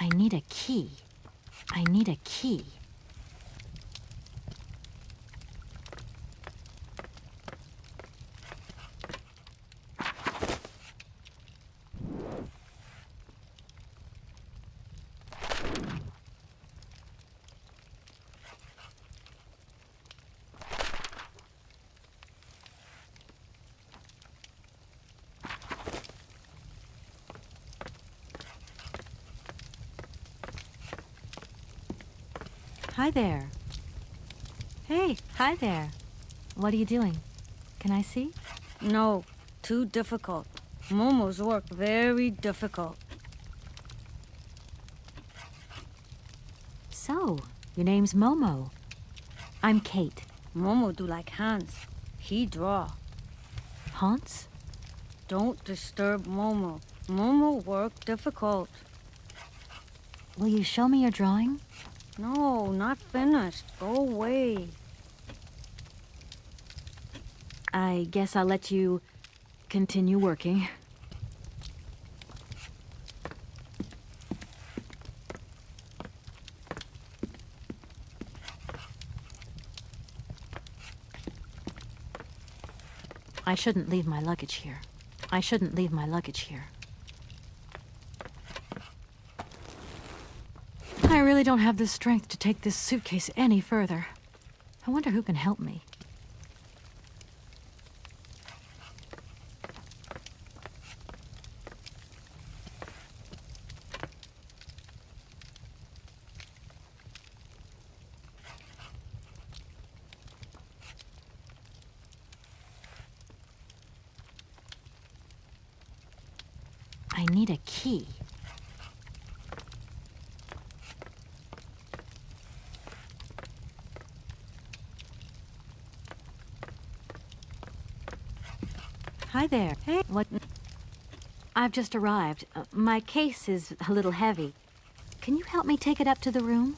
I need a key. I need a key. Hi there. Hey, hi there. What are you doing? Can I see? No, too difficult. Momo's work very difficult. So, your name's Momo. I'm Kate. Momo do like Hans. He draw. Hans? Don't disturb Momo. Momo work difficult. Will you show me your drawing? No, not finished. Go away. I guess I'll let you continue working. I shouldn't leave my luggage here. I shouldn't leave my luggage here. I really don't have the strength to take this suitcase any further. I wonder who can help me. I need a key. Hi there. Hey, what? I've just arrived. My case is a little heavy. Can you help me take it up to the room?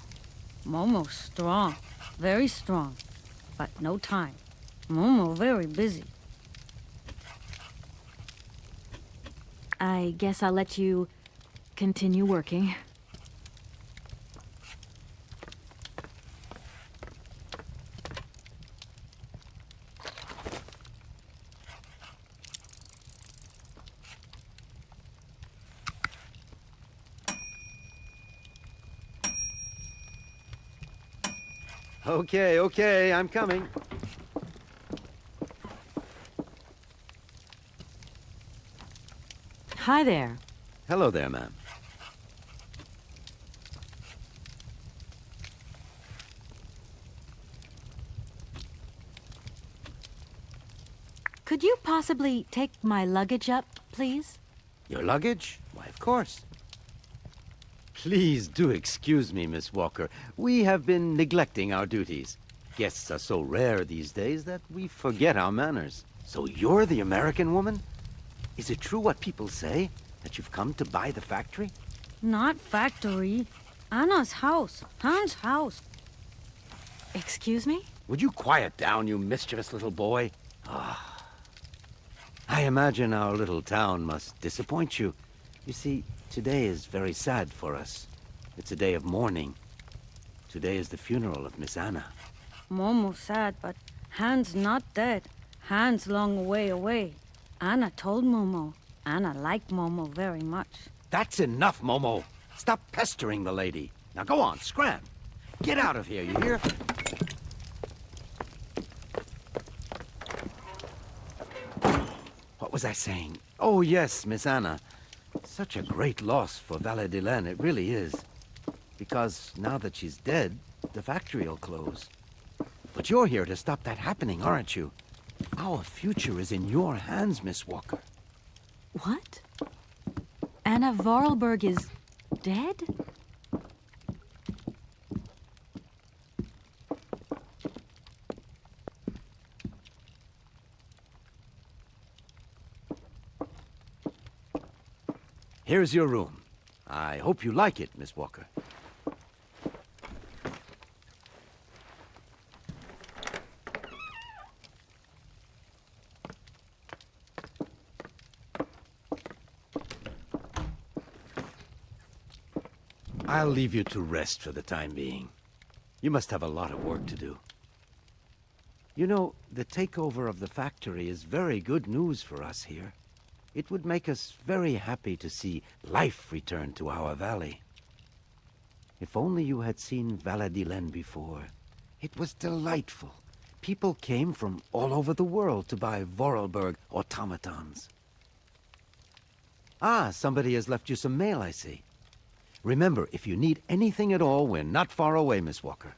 Momo's strong. Very strong. But no time. Momo very busy. I guess I'll let you continue working. Okay, I'm coming. Hi there. Hello there, ma'am. Could you possibly take my luggage up, please? Your luggage? Why, of course. Please do excuse me, Miss Walker. We have been neglecting our duties. Guests are so rare these days that we forget our manners. So you're the American woman? Is it true what people say? That you've come to buy the factory? Not factory. Anna's house. Hans' house. Excuse me? Would you quiet down, you mischievous little boy? Ah. I imagine our little town must disappoint you. You see, today is very sad for us. It's a day of mourning. Today is the funeral of Miss Anna. Momo sad, but Hans not dead. Hans long way away. Anna told Momo. Anna liked Momo very much. That's enough, Momo. Stop pestering the lady. Now go on, scram. Get out of here, you hear? What was I saying? Oh, yes, Miss Anna. Such a great loss for Valle-de-Laine, it really is. Because now that she's dead, the factory will close. But you're here to stop that happening, aren't you? Our future is in your hands, Miss Walker. What? Anna Vorarlberg is dead? Here's your room. I hope you like it, Miss Walker. I'll leave you to rest for the time being. You must have a lot of work to do. You know, the takeover of the factory is very good news for us here. It would make us very happy to see life return to our valley. If only you had seen Valadilen before. It was delightful. People came from all over the world to buy Vorarlberg automatons. Ah, somebody has left you some mail, I see. Remember, if you need anything at all, we're not far away, Miss Walker.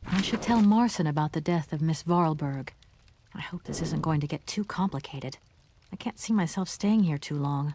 I should tell Marson about the death of Miss Vorarlberg. I hope this isn't going to get too complicated. I can't see myself staying here too long.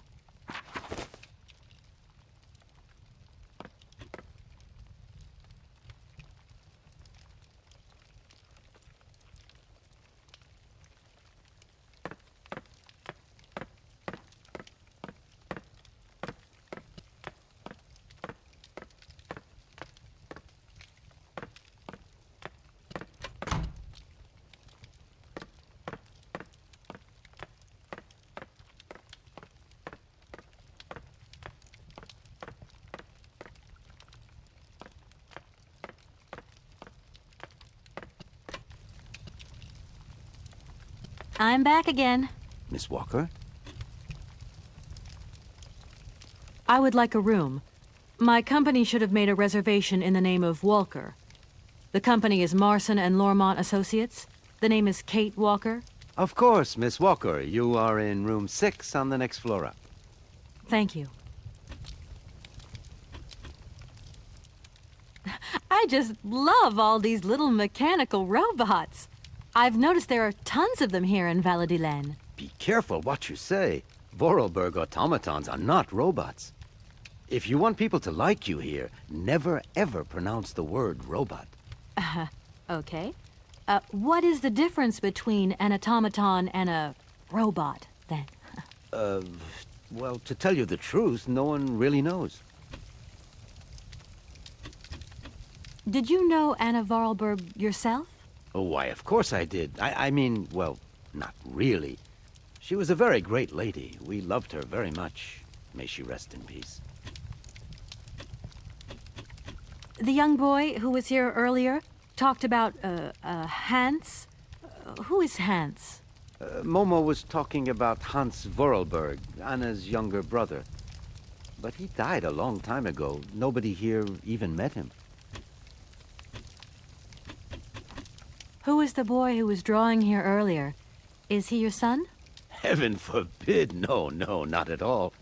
I'm back again. Miss Walker? I would like a room. My company should have made a reservation in the name of Walker. The company is Marson and Lormont Associates. The name is Kate Walker. Of course, Miss Walker. You are in room 6 on the next floor up. Thank you. I just love all these little mechanical robots. I've noticed there are tons of them here in Valadilen. Be careful what you say. Vorarlberg automatons are not robots. If you want people to like you here, never ever pronounce the word robot. Okay. What is the difference between an automaton and a robot, then? Well, to tell you the truth, no one really knows. Did you know Anna Vorarlberg yourself? Oh, why, of course I did. I mean, well, not really. She was a very great lady. We loved her very much. May she rest in peace. The young boy who was here earlier talked about, Hans? Who is Hans? Momo was talking about Hans Vorarlberg, Anna's younger brother. But he died a long time ago. Nobody here even met him. Who is the boy who was drawing here earlier? Is he your son? Heaven forbid. No, not at all.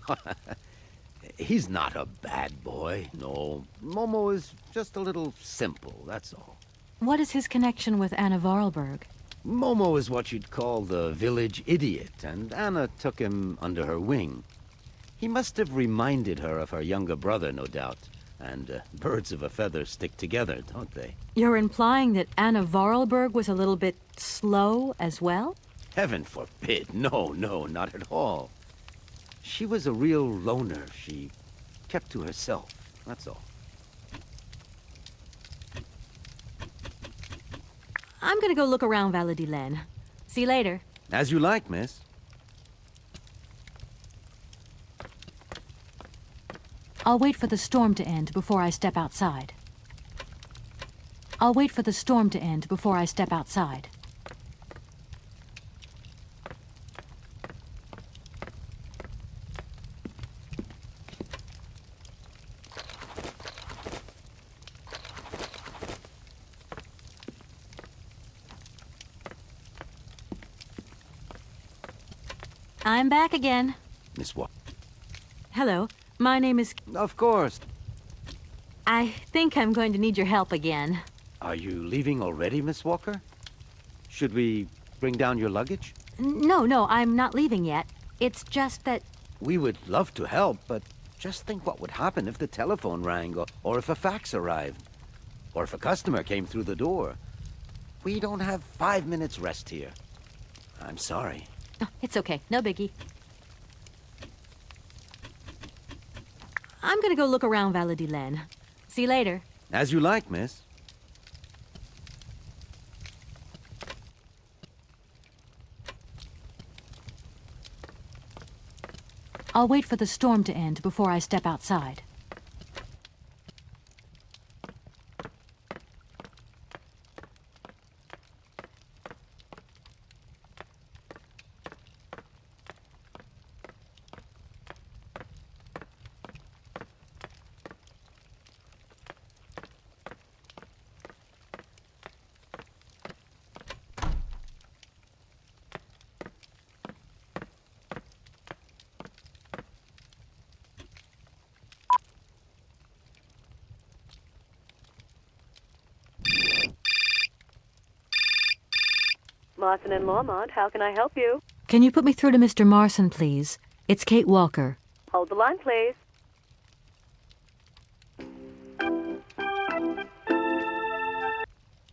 He's not a bad boy, no. Momo is just a little simple, that's all. What is his connection with Anna Vorarlberg? Momo is what you'd call the village idiot, and Anna took him under her wing. He must have reminded her of her younger brother, no doubt. And birds of a feather stick together, don't they? You're implying that Anna Vorarlberg was a little bit slow as well? Heaven forbid. No, not at all. She was a real loner. She kept to herself, that's all. I'm gonna go look around Valadilen. See you later. As you like, miss. I'll wait for the storm to end before I step outside. I'll wait for the storm to end before I step outside. I'm back again. Miss Walker. Hello, my name is... Of course. I think I'm going to need your help again. Are you leaving already, Miss Walker? Should we bring down your luggage? No, I'm not leaving yet. It's just that... We would love to help, but just think what would happen if the telephone rang, or if a fax arrived, or if a customer came through the door. We don't have 5 minutes rest here. I'm sorry. Oh, it's okay, no biggie. I'm gonna go look around Valadilen. See you later. As you like, miss. I'll wait for the storm to end before I step outside. Marson and Lormont, how can I help you? Can you put me through to Mr. Marson, please? It's Kate Walker. Hold the line, please.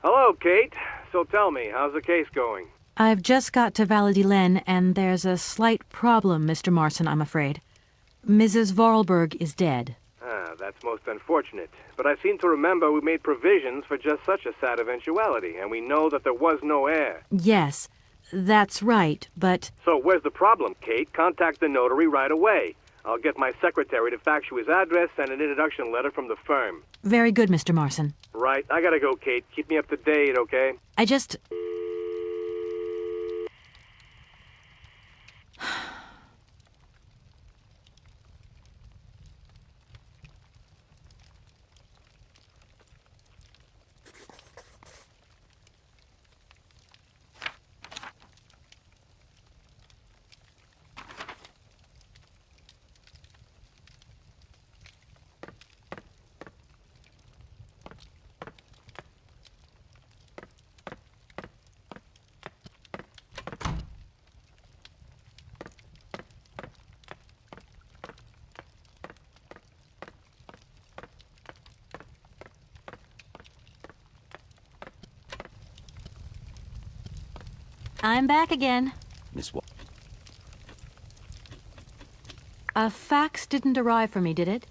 Hello, Kate. So tell me, how's the case going? I've just got to Valladolid, and there's a slight problem, Mr. Marson, I'm afraid. Mrs. Vorarlberg is dead. Ah, that's most unfortunate. But I seem to remember we made provisions for just such a sad eventuality, and we know that there was no heir. Yes, that's right, but... So where's the problem, Kate? Contact the notary right away. I'll get my secretary to fax you his address and an introduction letter from the firm. Very good, Mr. Marson. Right, I gotta go, Kate. Keep me up to date, okay? I just... I'm back again. Miss Walker. A fax didn't arrive for me, did it?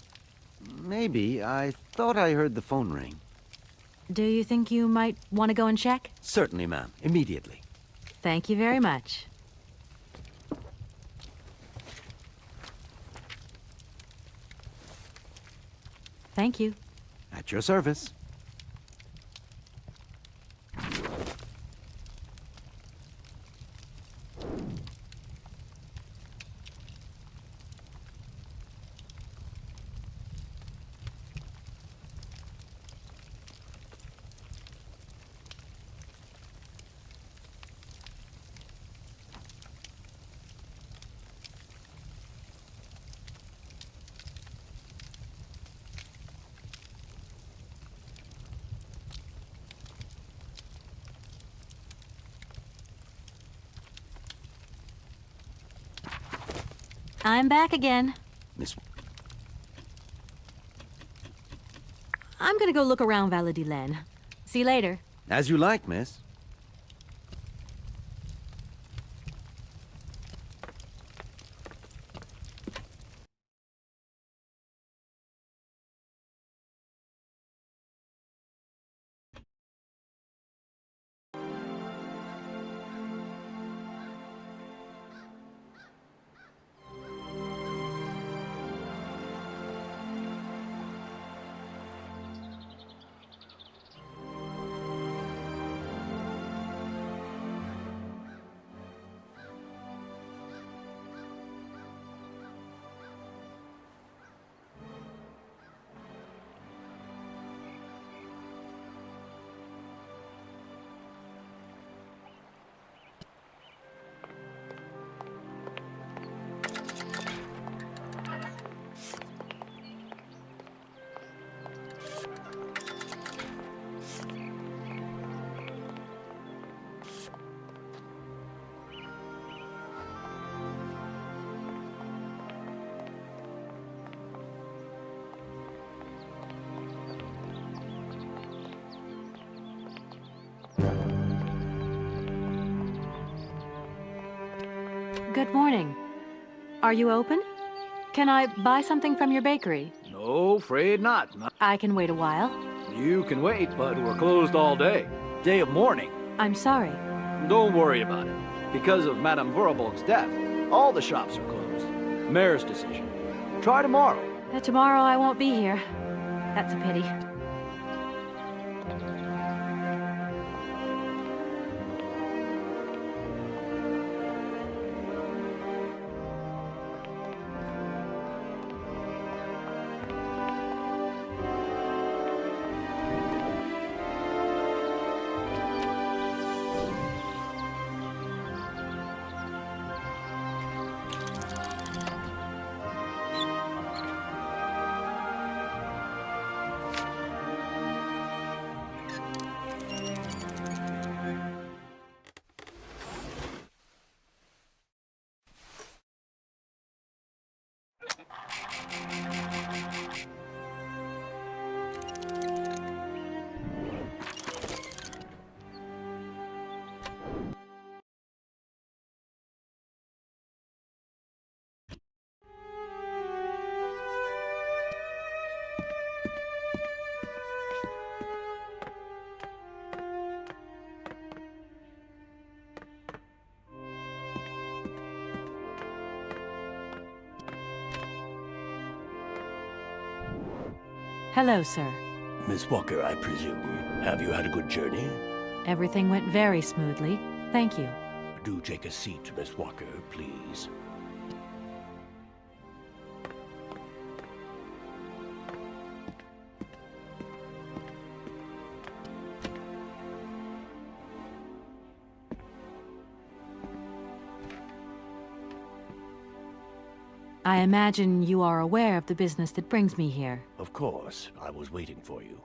Maybe. I thought I heard the phone ring. Do you think you might want to go and check? Certainly, ma'am. Immediately. Thank you very much. Thank you. At your service. I'm back again. Miss... I'm gonna go look around Valladolid. See you later. As you like, miss. Good morning. Are you open? Can I buy something from your bakery? No, afraid not. I can wait a while. You can wait, but we're closed all day. Day of mourning. I'm sorry. Don't worry about it. Because of Madame Vorarlberg's death, all the shops are closed. Mayor's decision. Try tomorrow. Tomorrow I won't be here. That's a pity. Hello, sir. Miss Walker, I presume. Have you had a good journey? Everything went very smoothly. Thank you. Do take a seat, Miss Walker, please. I imagine you are aware of the business that brings me here. Of course. I was waiting for you.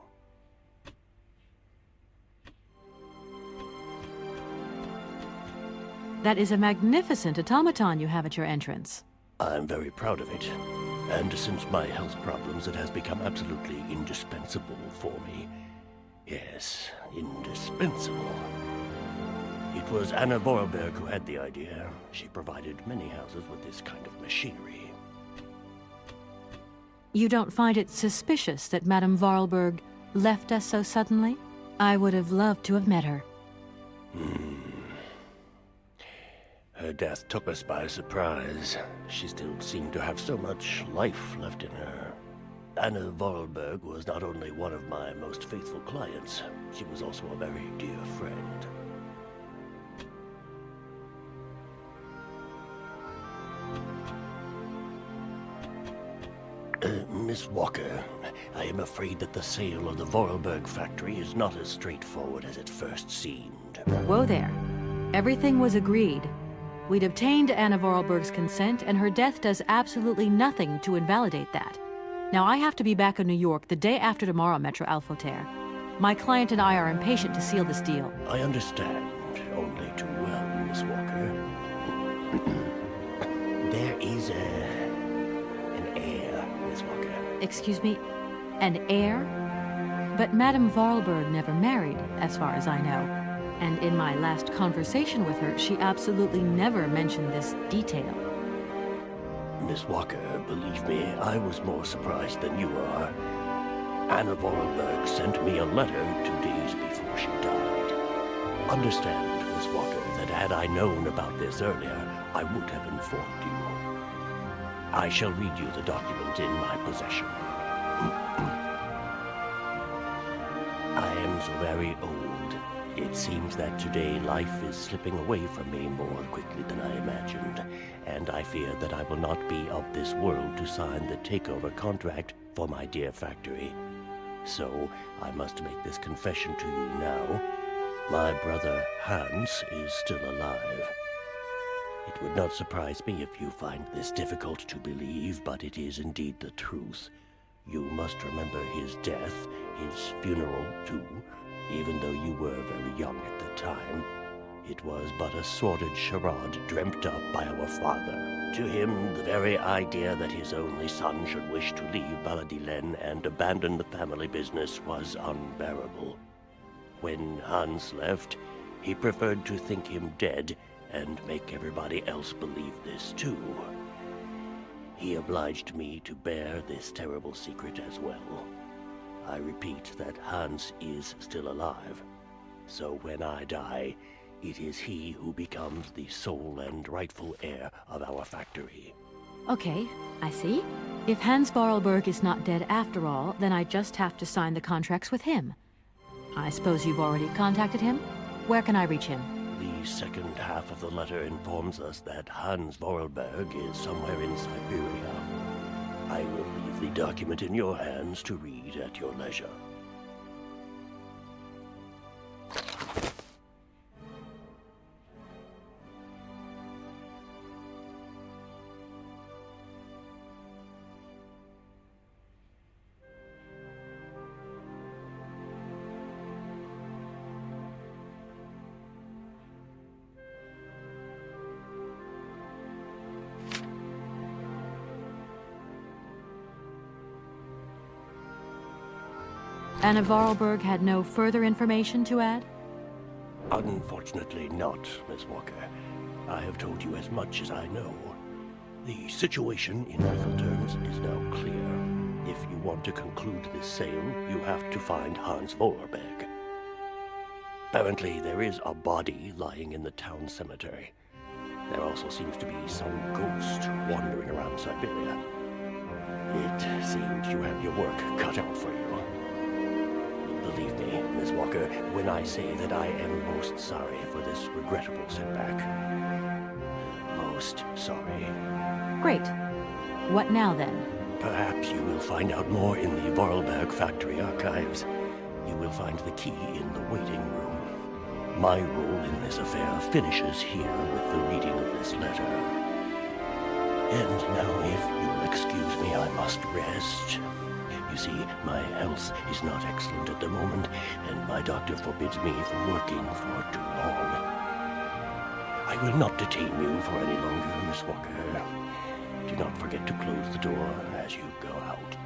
That is a magnificent automaton you have at your entrance. I'm very proud of it. And since my health problems, it has become absolutely indispensable for me. Yes, indispensable. It was Anna Vorarlberg who had the idea. She provided many houses with this kind of machinery. You don't find it suspicious that Madame Vorarlberg left us so suddenly? I would have loved to have met her. Her death took us by surprise. She still seemed to have so much life left in her. Anna Vorarlberg was not only one of my most faithful clients, she was also a very dear friend. Miss Walker, I am afraid that the sale of the Vorarlberg factory is not as straightforward as it first seemed. Whoa there. Everything was agreed. We'd obtained Anna Vorarlberg's consent, and her death does absolutely nothing to invalidate that. Now, I have to be back in New York the day after tomorrow, Metro Alphoter. My client and I are impatient to seal this deal. I understand, only too well, Miss Walker. There is an heir, Miss Walker. Excuse me? An heir? But Madame Vorarlberg never married, as far as I know. And in my last conversation with her, she absolutely never mentioned this detail. Miss Walker, believe me, I was more surprised than you are. Anna Vorarlberg sent me a letter 2 days before she died. Understand, Miss Walker, that had I known about this earlier, I would have informed you. I shall read you the document in my possession. I am so very old. It seems that today life is slipping away from me more quickly than I imagined, and I fear that I will not be of this world to sign the takeover contract for my dear factory. So, I must make this confession to you now. My brother, Hans, is still alive. It would not surprise me if you find this difficult to believe, but it is indeed the truth. You must remember his death, his funeral, too. Even though you were very young at the time, it was but a sordid charade dreamt up by our father. To him, the very idea that his only son should wish to leave Valadilene and abandon the family business was unbearable. When Hans left, he preferred to think him dead and make everybody else believe this too. He obliged me to bear this terrible secret as well. I repeat that Hans is still alive, so when I die, it is he who becomes the sole and rightful heir of our factory. Okay, I see. If Hans Vorarlberg is not dead after all, then I just have to sign the contracts with him. I suppose you've already contacted him? Where can I reach him? The second half of the letter informs us that Hans Vorarlberg is somewhere in Syberia. I will leave the document in your hands to read at your leisure. Anna Vorarlberg had no further information to add? Unfortunately not, Miss Walker. I have told you as much as I know. The situation in legal terms is now clear. If you want to conclude this sale, you have to find Hans Vorarlberg. Apparently, there is a body lying in the town cemetery. There also seems to be some ghost wandering around Syberia. It seems you have your work cut out for you. Believe me, Miss Walker, when I say that I am most sorry for this regrettable setback. Most sorry. Great. What now, then? Perhaps you will find out more in the Vorarlberg factory archives. You will find the key in the waiting room. My role in this affair finishes here with the reading of this letter. And now, if you'll excuse me, I must rest. You see, my health is not excellent at the moment, and my doctor forbids me from working for too long. I will not detain you for any longer, Miss Walker. Do not forget to close the door as you go out.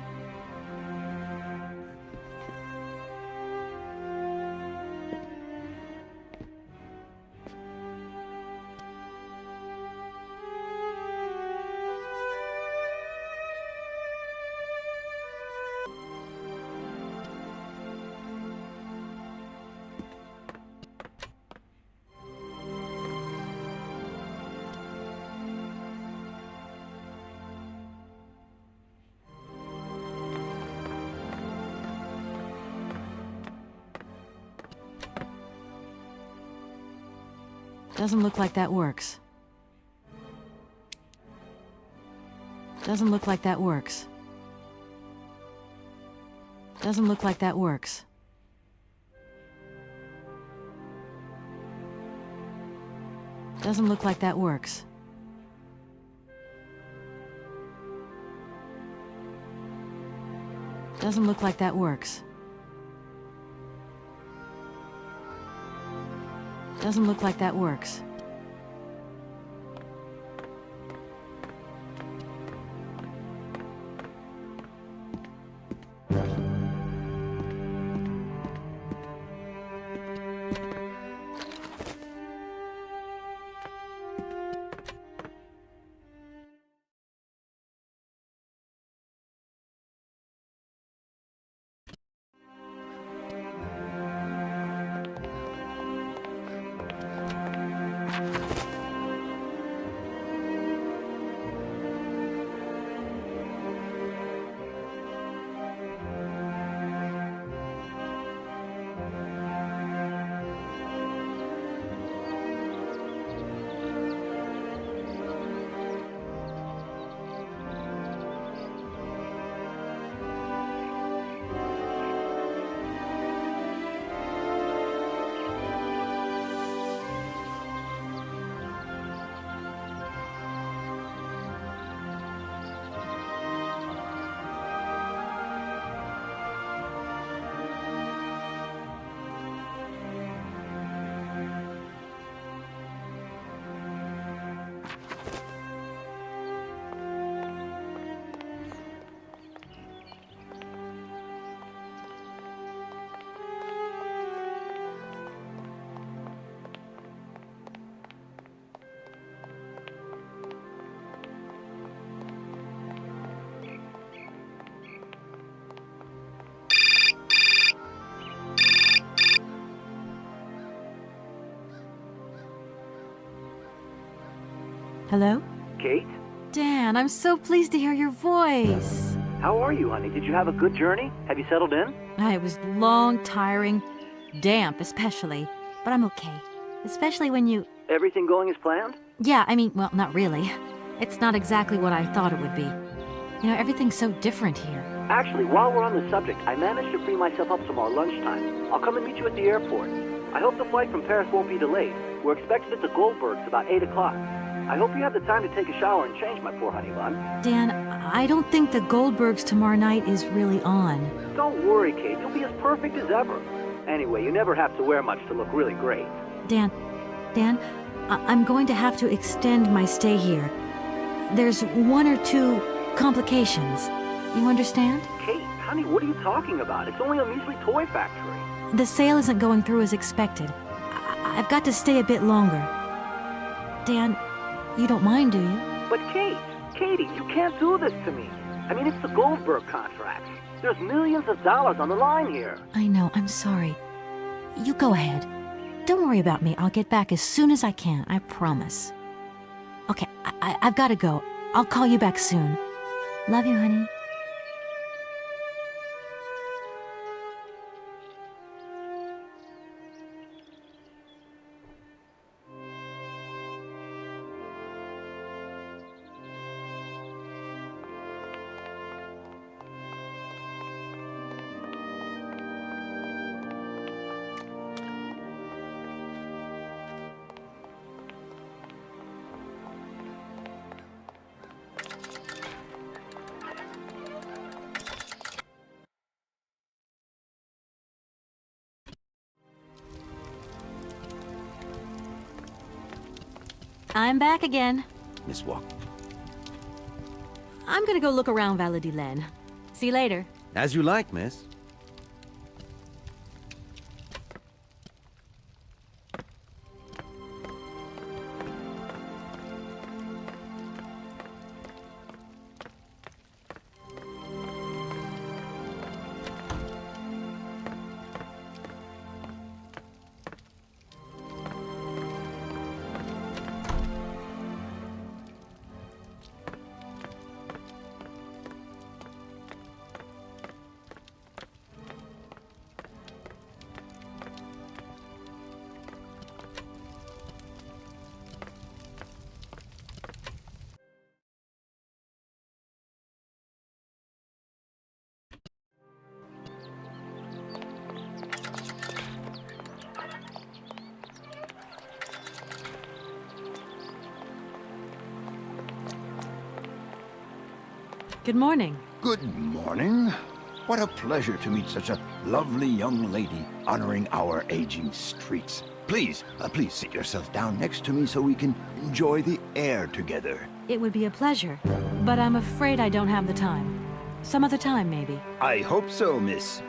Doesn't look like that works. Doesn't look like that works. Doesn't look like that works. Doesn't look like that works. Doesn't look like that works. Doesn't look like that works. Hello? Kate? Dan, I'm so pleased to hear your voice. How are you, honey? Did you have a good journey? Have you settled in? It was long, tiring, damp especially, but I'm okay. Especially when you... Everything going as planned? Yeah, I mean, well, not really. It's not exactly what I thought it would be. You know, everything's so different here. Actually, while we're on the subject, I managed to free myself up some more lunchtime. I'll come and meet you at the airport. I hope the flight from Paris won't be delayed. We're expected at the Goldbergs about 8 o'clock. I hope you have the time to take a shower and change, my poor honey bun. Dan, I don't think the Goldbergs tomorrow night is really on. Don't worry, Kate. You'll be as perfect as ever. Anyway, you never have to wear much to look really great. Dan, I'm going to have to extend my stay here. There's 1 or 2 complications. You understand? Kate, honey, what are you talking about? It's only a measly toy factory. The sale isn't going through as expected. I've got to stay a bit longer. Dan, you don't mind, do you? But Katie, you can't do this to me. I mean, it's the Goldberg contract. There's millions of dollars on the line here. I know, I'm sorry. You go ahead. Don't worry about me. I'll get back as soon as I can, I promise. Okay, I've got to go. I'll call you back soon. Love you, honey. I'm back again. Miss Walk. I'm gonna go look around Valadilene. See you later. As you like, miss. Good morning. Good morning. What a pleasure to meet such a lovely young lady honoring our aging streets. Please sit yourself down next to me so we can enjoy the air together. It would be a pleasure, but I'm afraid I don't have the time. Some other time, maybe. I hope so, miss.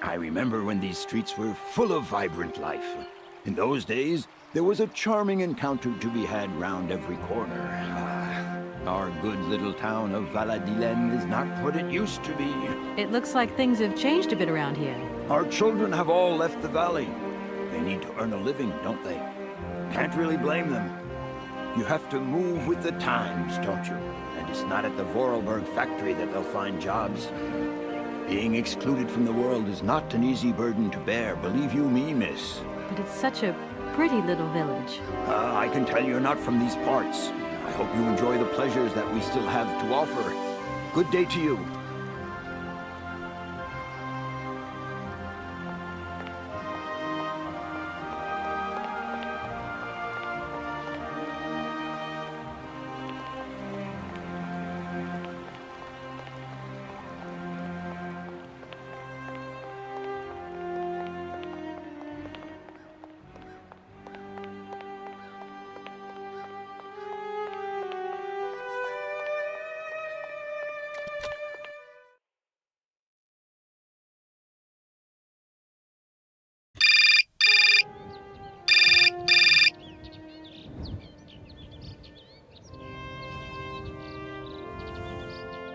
I remember when these streets were full of vibrant life. In those days, there was a charming encounter to be had round every corner. Our good little town of Valadilene is not what it used to be. It looks like things have changed a bit around here. Our children have all left the valley. They need to earn a living, don't they? Can't really blame them. You have to move with the times, don't you? And it's not at the Vorarlberg factory that they'll find jobs. Being excluded from the world is not an easy burden to bear, believe you me, miss. But it's such a pretty little village. I can tell you're not from these parts. I hope you enjoy the pleasures that we still have to offer. Good day to you.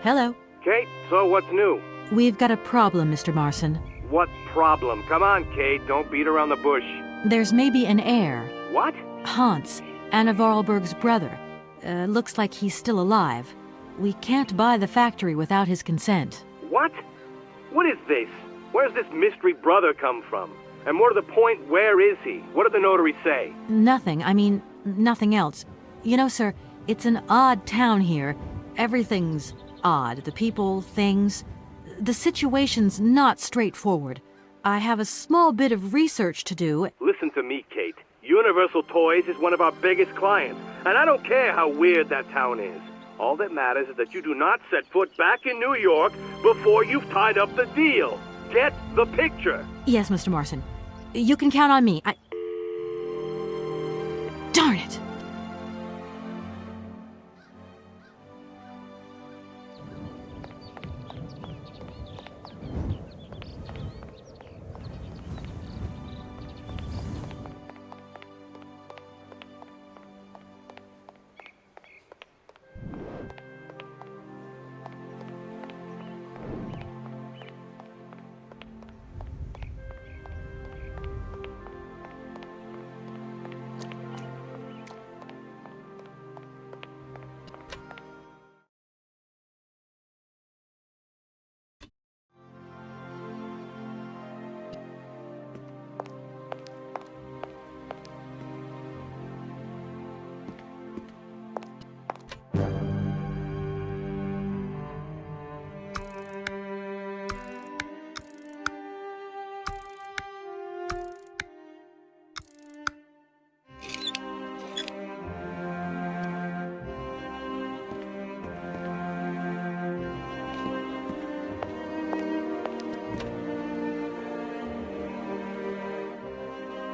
Hello. Kate, so what's new? We've got a problem, Mr. Marson. What problem? Come on, Kate, don't beat around the bush. There's maybe an heir. What? Hans, Anna Vorarlberg's brother. Looks like he's still alive. We can't buy the factory without his consent. What? What is this? Where's this mystery brother come from? And more to the point, where is he? What did the notary say? Nothing. I mean, nothing else. You know, sir, it's an odd town here. Everything's odd. The people, things. The situation's not straightforward. I have a small bit of research to do. Listen to me, Kate. Universal Toys is one of our biggest clients, and I don't care how weird that town is. All that matters is that you do not set foot back in New York before you've tied up the deal. Get the picture. Yes, Mr. Morrison. You can count on me. Darn it!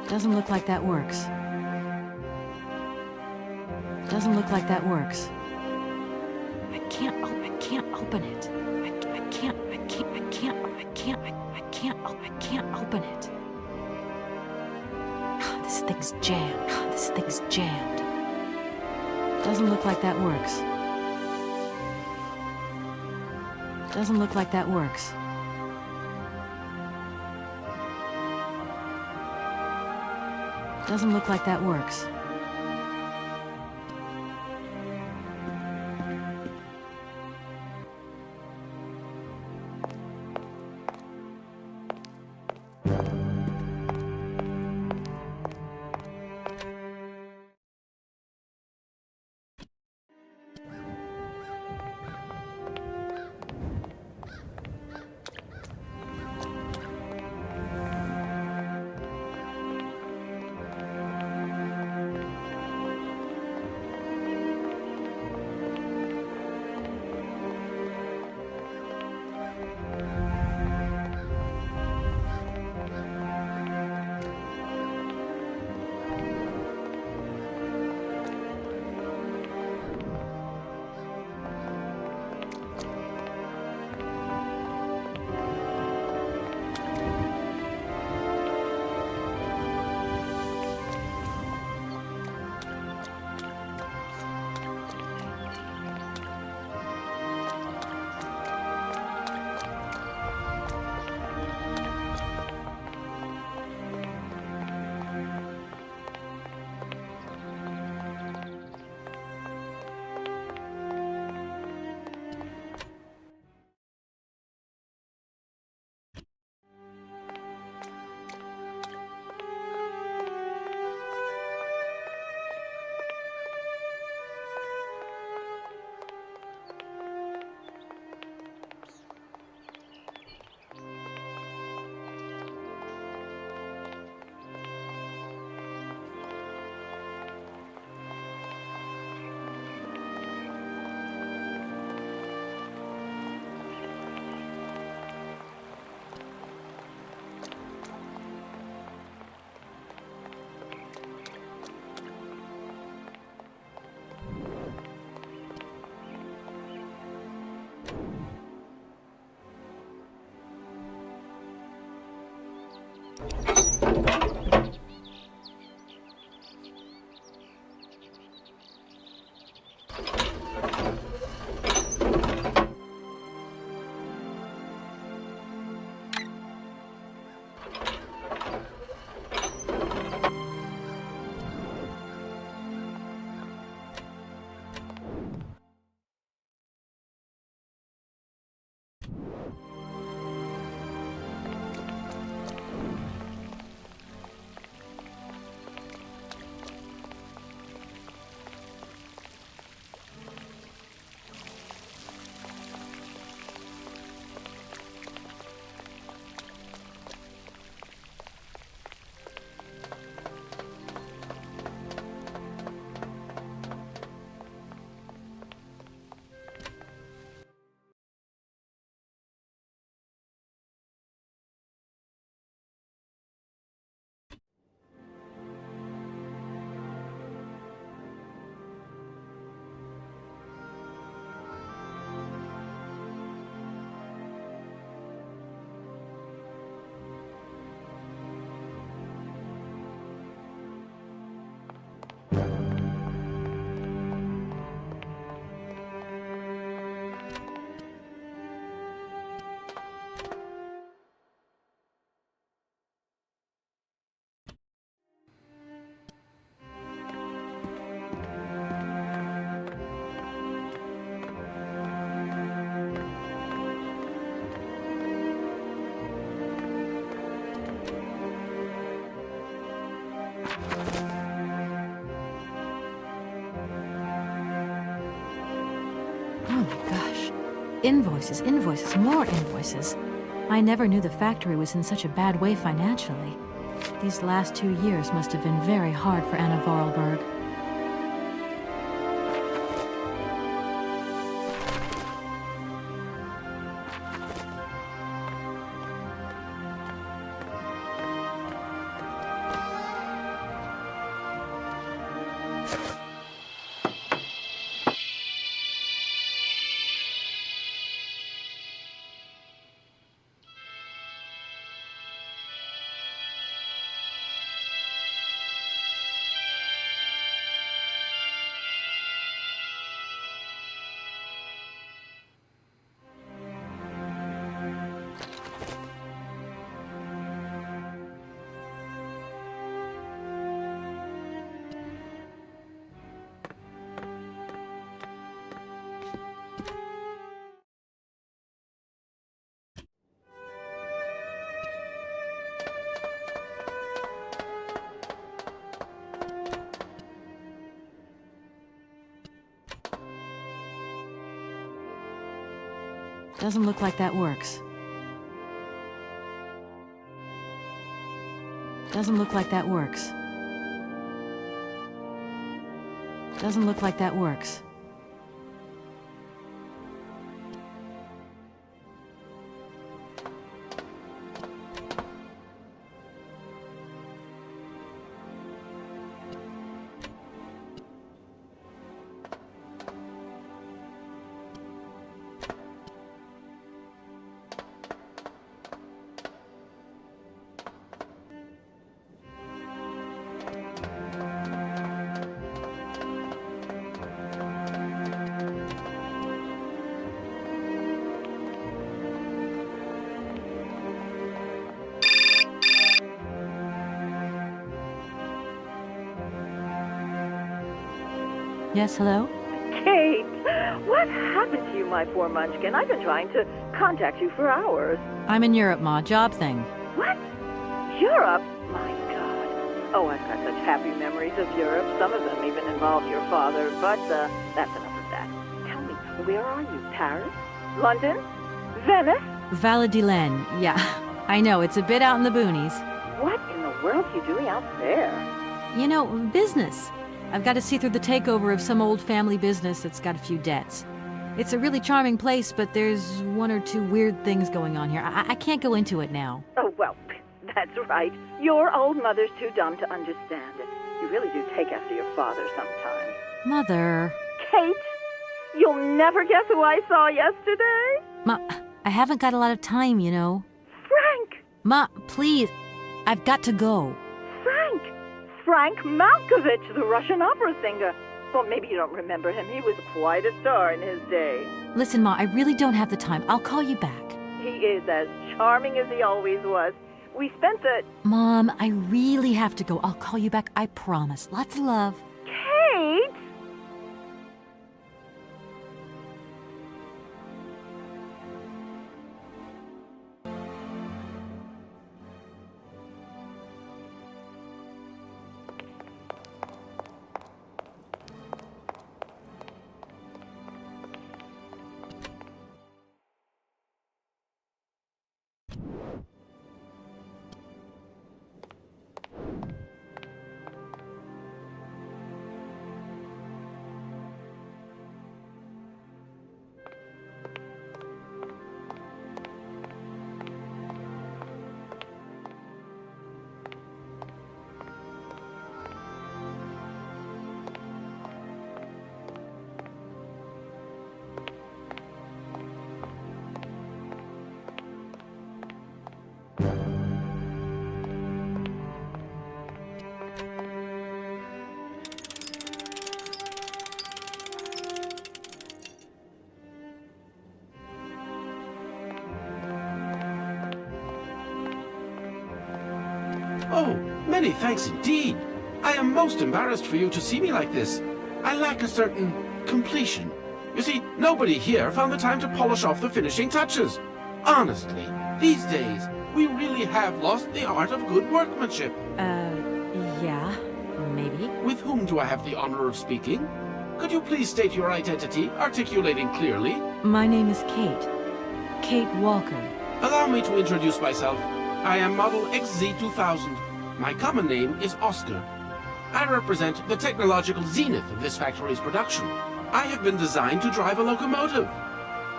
Doesn't look like that works. Doesn't look like that works. I can't open it. I can't open it. This thing's jammed. This thing's jammed. Doesn't look like that works. Doesn't look like that works. Doesn't look like that works. Invoices, invoices, more invoices. I never knew the factory was in such a bad way financially. These last 2 years must have been very hard for Anna Vorarlberg. Doesn't look like that works. Doesn't look like that works. Doesn't look like that works. Yes, hello? Kate, what happened to you, my poor munchkin? I've been trying to contact you for hours. I'm in Europe, Ma. Job thing. What? Europe? My God. Oh, I've got such happy memories of Europe. Some of them even involve your father, but that's enough of that. Tell me, where are you? Paris? London? Venice? Valladolid. Yeah, I know. It's a bit out in the boonies. What in the world are you doing out there? You know, business. I've got to see through the takeover of some old family business that's got a few debts. It's a really charming place, but there's 1 or 2 weird things going on here. I can't go into it now. Oh, well, that's right. Your old mother's too dumb to understand it. You really do take after your father sometimes. Mother. Kate, you'll never guess who I saw yesterday? Ma, I haven't got a lot of time, you know. Frank! Ma, please. I've got to go. Frank Malkovich, the Russian opera singer. Well, maybe you don't remember him. He was quite a star in his day. Listen, Ma, I really don't have the time. I'll call you back. He is as charming as he always was. We spent the... Mom, I really have to go. I'll call you back. I promise. Lots of love. Kate! Oh, many thanks indeed. I am most embarrassed for you to see me like this. I lack a certain completion. You see, nobody here found the time to polish off the finishing touches. Honestly, these days, we really have lost the art of good workmanship. Yeah, maybe. With whom do I have the honor of speaking? Could you please state your identity, articulating clearly? My name is Kate. Kate Walker. Allow me to introduce myself. I am Model XZ2000. My common name is Oscar. I represent the technological zenith of this factory's production. I have been designed to drive a locomotive.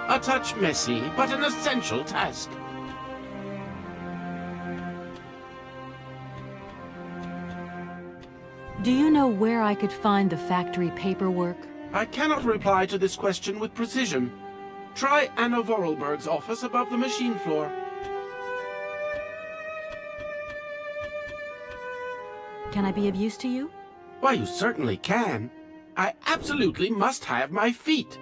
A touch messy, but an essential task. Do you know where I could find the factory paperwork? I cannot reply to this question with precision. Try Anna Vorarlberg's office above the machine floor. Can I be of use to you? Why, you certainly can. I absolutely must have my feet.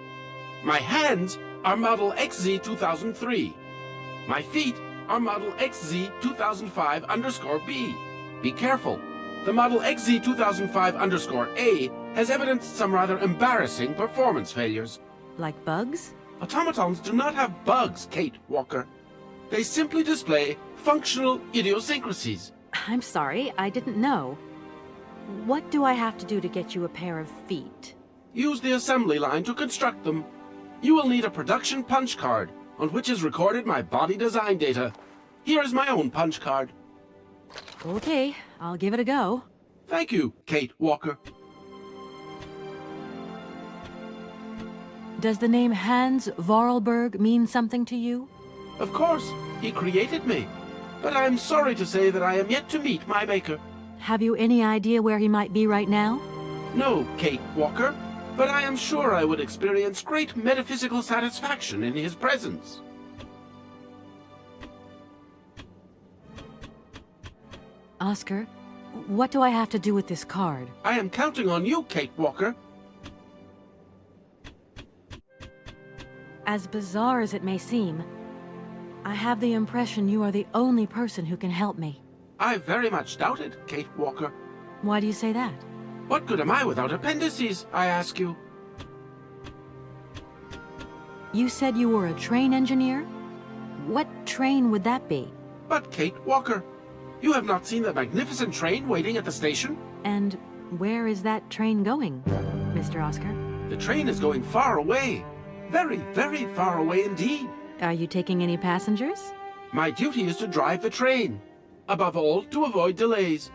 My hands are Model XZ2003. My feet are Model XZ2005_B. Be careful. The Model XZ2005_A has evidenced some rather embarrassing performance failures. Like bugs? Automatons do not have bugs, Kate Walker. They simply display functional idiosyncrasies. I'm sorry, I didn't know. What do I have to do to get you a pair of feet? Use the assembly line to construct them. You will need a production punch card, on which is recorded my body design data. Here is my own punch card. Okay, I'll give it a go. Thank you, Kate Walker. Does the name Hans Vorarlberg mean something to you? Of course, he created me. But I am sorry to say that I am yet to meet my maker. Have you any idea where he might be right now? No, Kate Walker, but I am sure I would experience great metaphysical satisfaction in his presence. Oscar, what do I have to do with this card? I am counting on you, Kate Walker. As bizarre as it may seem, I have the impression you are the only person who can help me. I very much doubt it, Kate Walker. Why do you say that? What good am I without appendices, I ask you? You said you were a train engineer? What train would that be? But, Kate Walker, you have not seen the magnificent train waiting at the station? And where is that train going, Mr. Oscar? The train is going far away. Very, very far away indeed. Are you taking any passengers? My duty is to drive the train. Above all, to avoid delays.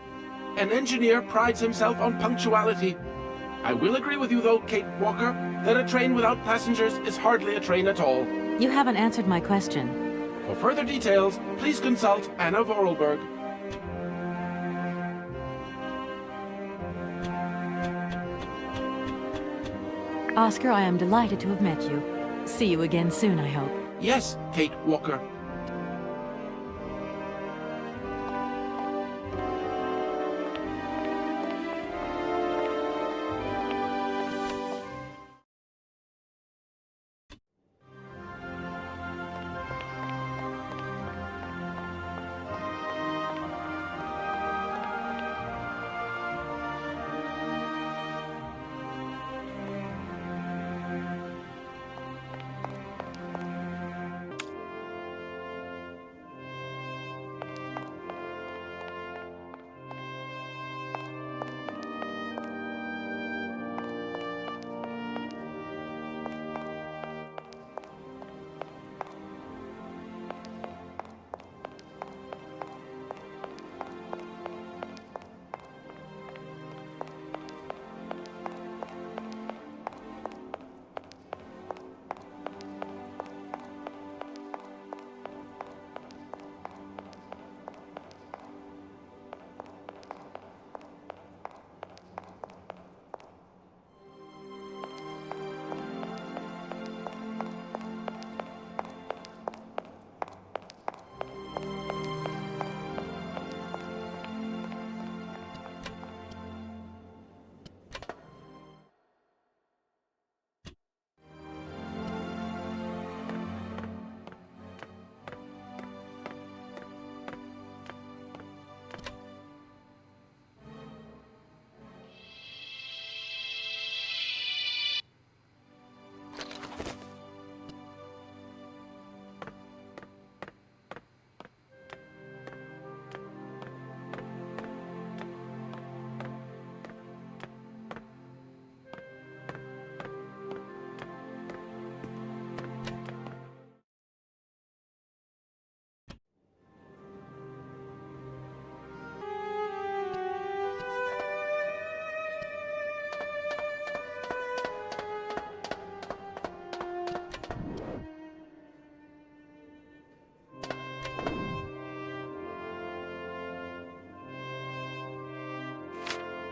An engineer prides himself on punctuality. I will agree with you, though, Kate Walker, that a train without passengers is hardly a train at all. You haven't answered my question. For further details, please consult Anna Vorarlberg. Oscar, I am delighted to have met you. See you again soon, I hope. Yes, Kate Walker.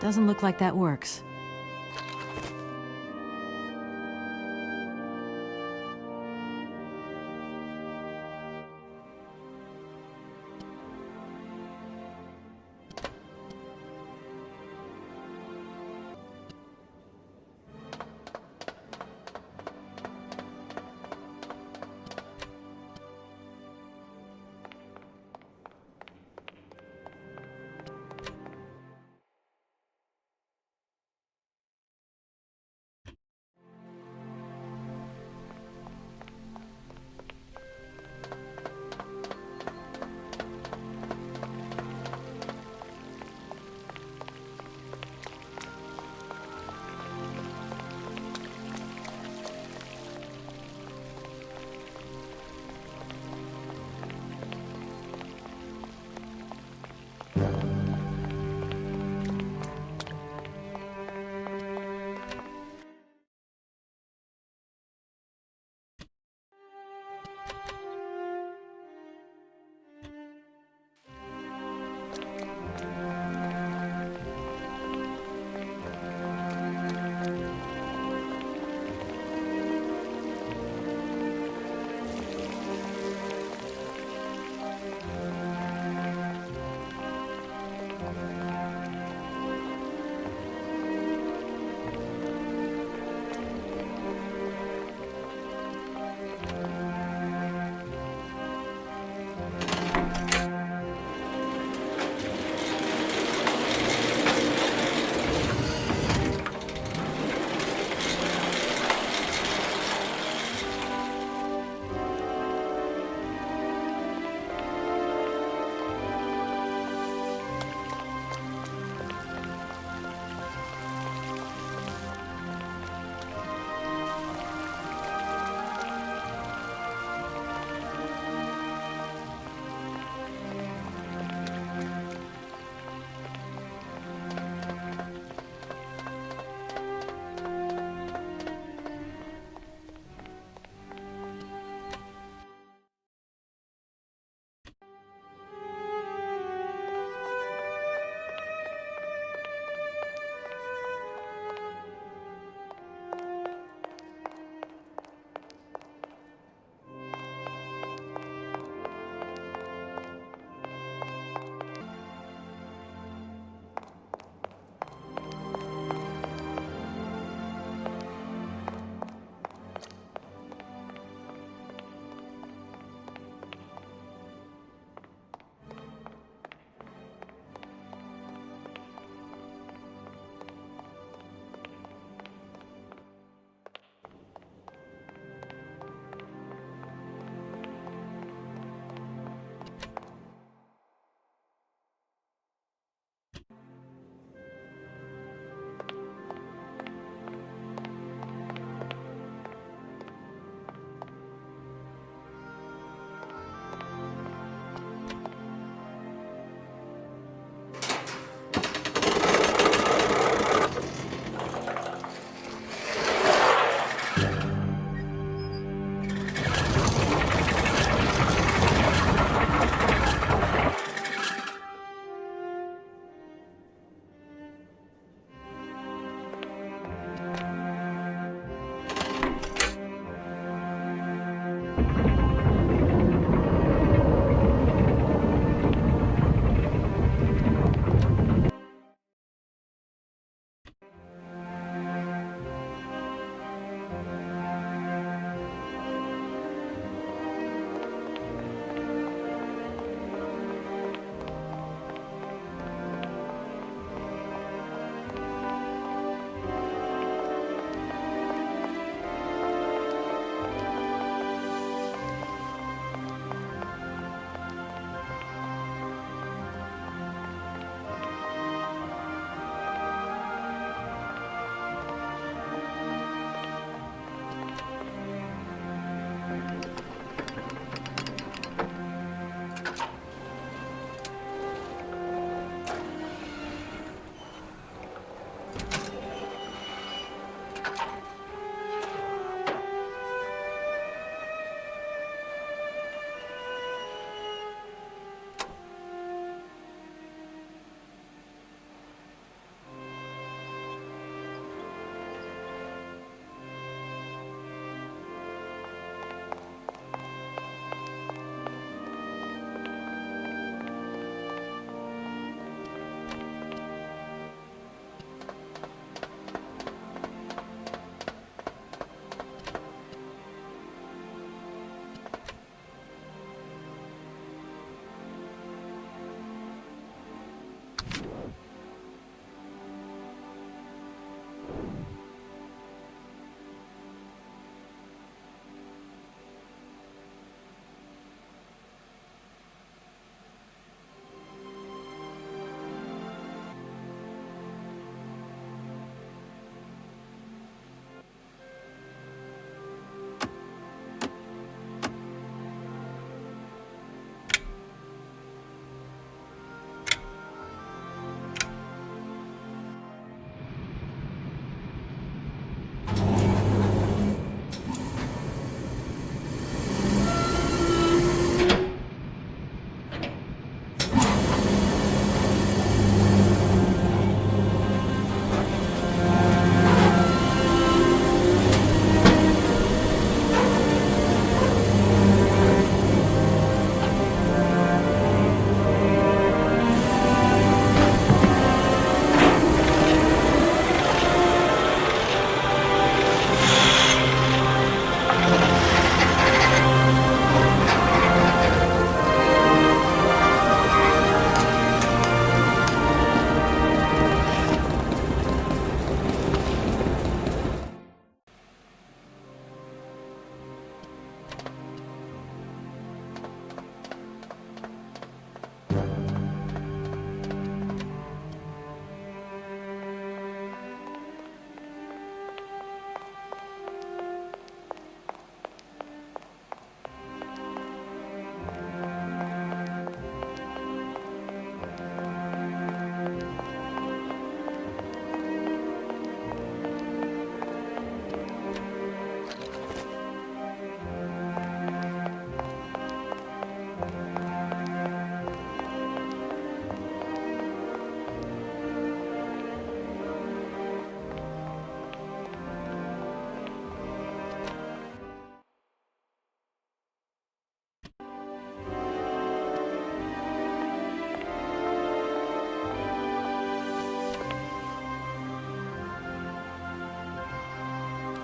Doesn't look like that works.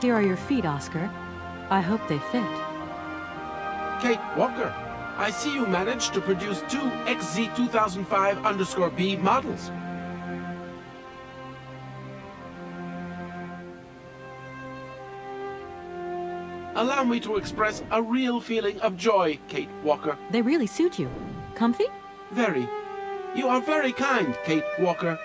Here are your feet, Oscar. I hope they fit. Kate Walker, I see you managed to produce 2 XZ2005_B models. Allow me to express a real feeling of joy, Kate Walker. They really suit you. Comfy? Very. You are very kind, Kate Walker.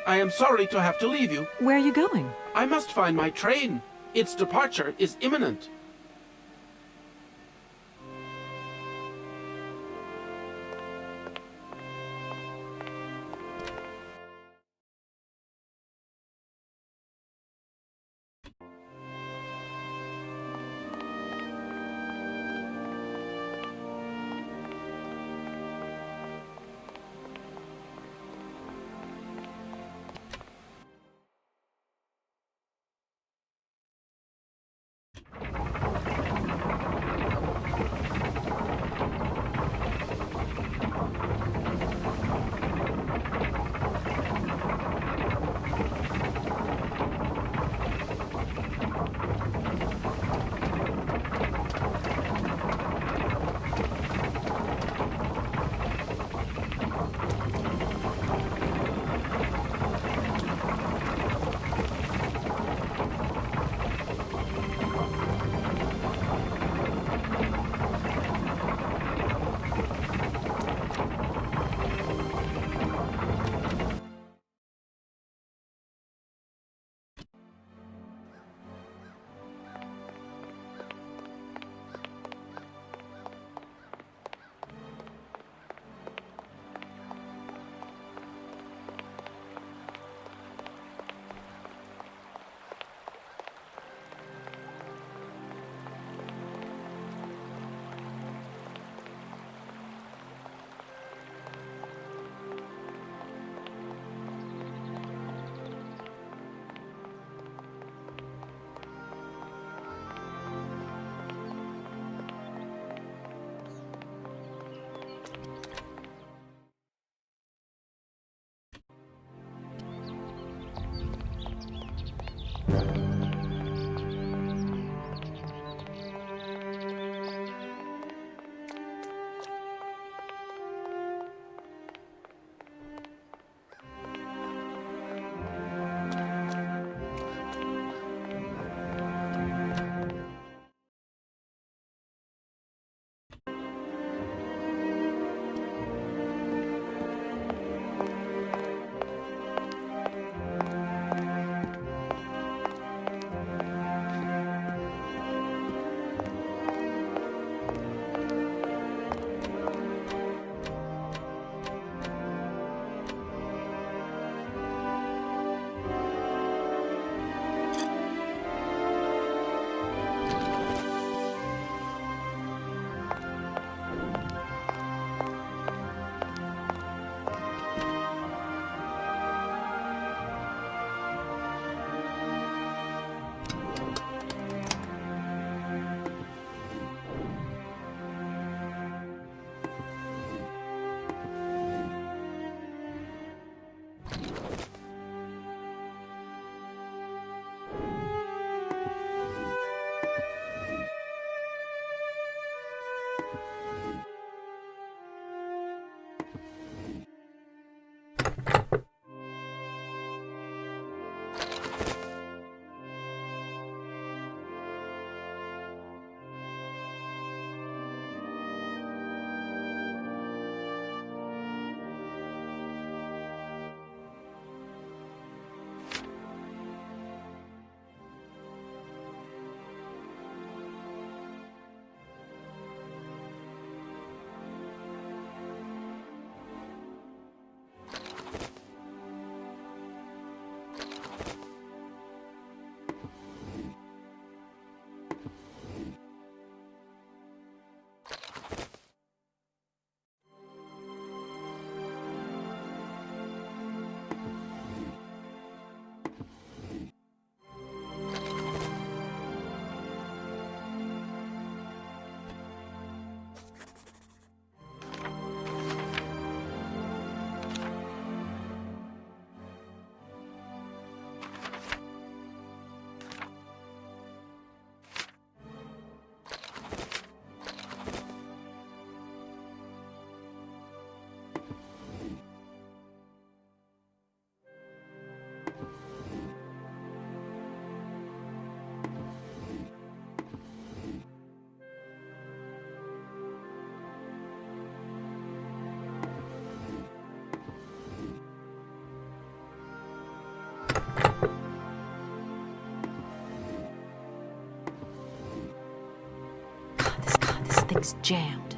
I am sorry to have to leave you. Where are you going? I must find my train. Its departure is imminent. is jammed.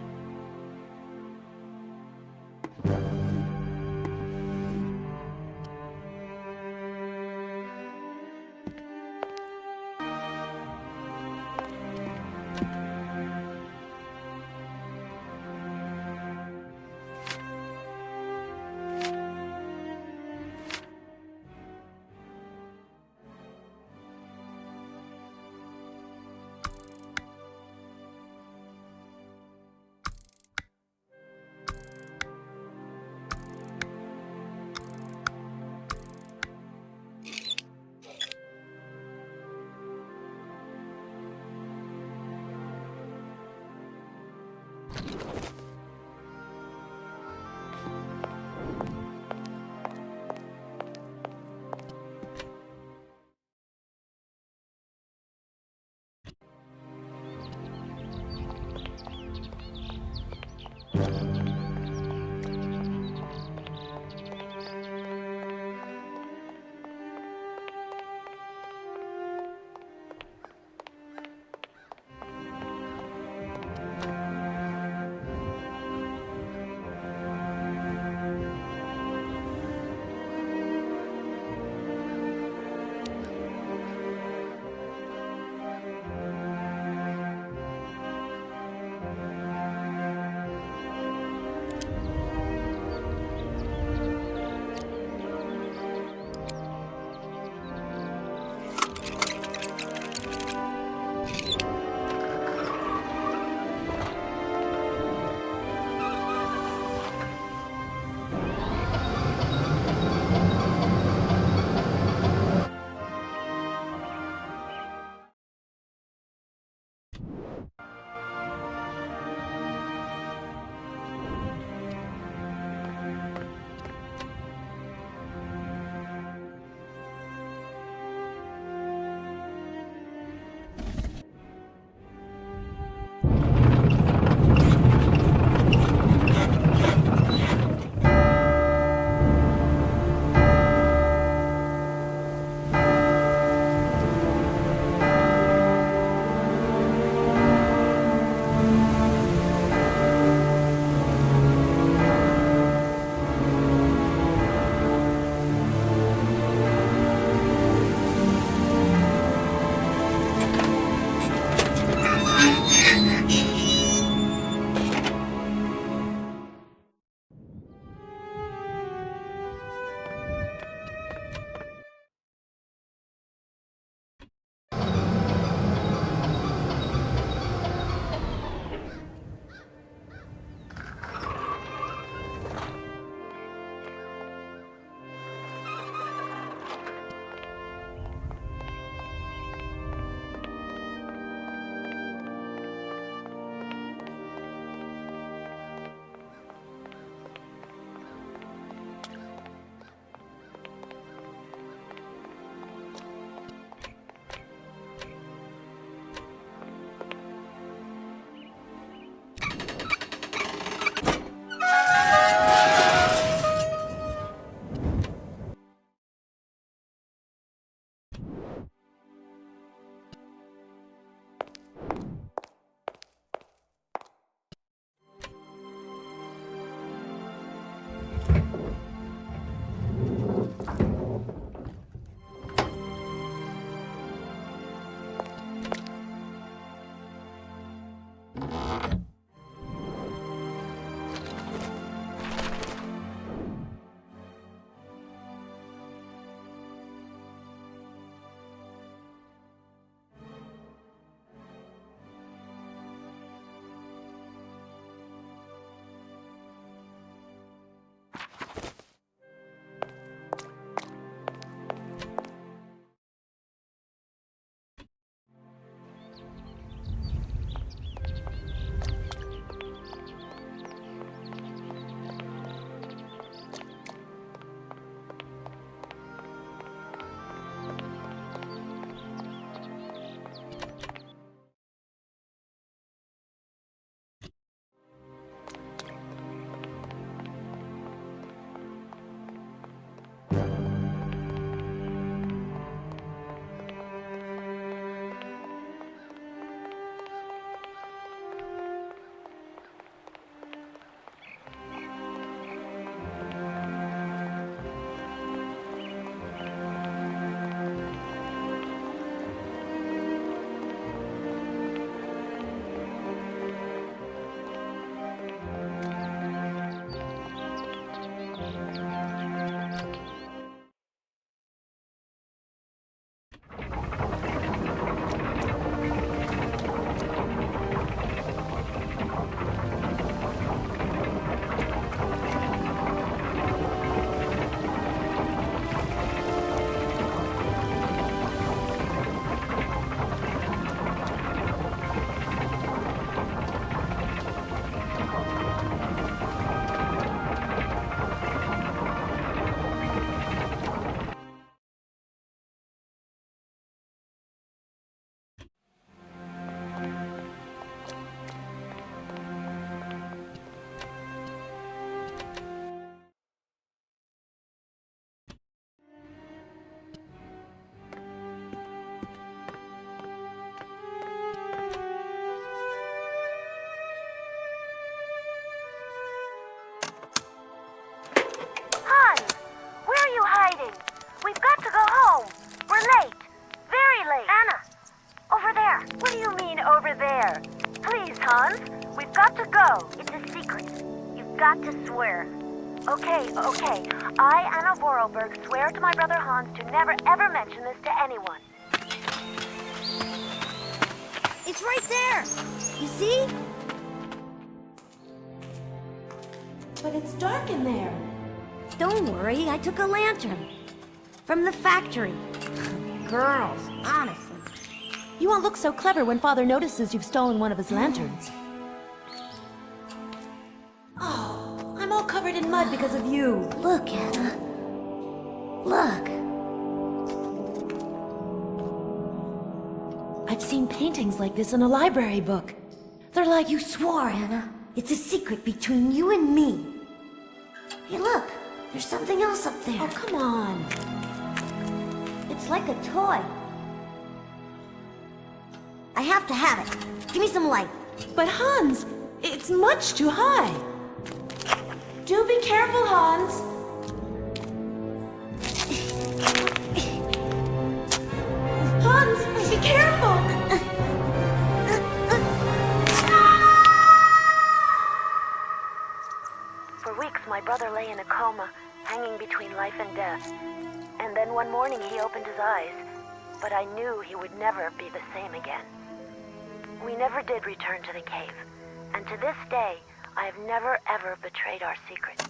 you're there. Please, Hans, we've got to go. It's a secret. You've got to swear. Okay. I, Anna Vorarlberg, swear to my brother Hans to never ever mention this to anyone. It's right there! You see? But it's dark in there. Don't worry, I took a lantern. From the factory. Girls, honestly. You won't look so clever when Father notices you've stolen one of his lanterns. Oh, I'm all covered in mud because of you. Look, Anna. Look. I've seen paintings like this in a library book. They're like... You swore, Anna. It's a secret between you and me. Hey, look. There's something else up there. Oh, come on. It's like a toy. I have to have it. Give me some light. But Hans, it's much too high. Do be careful, Hans. Hans, be careful! For weeks, my brother lay in a coma, hanging between life and death. And then one morning he opened his eyes, but I knew he would never be the same again. We never did return to the cave, and to this day, I have never ever betrayed our secret.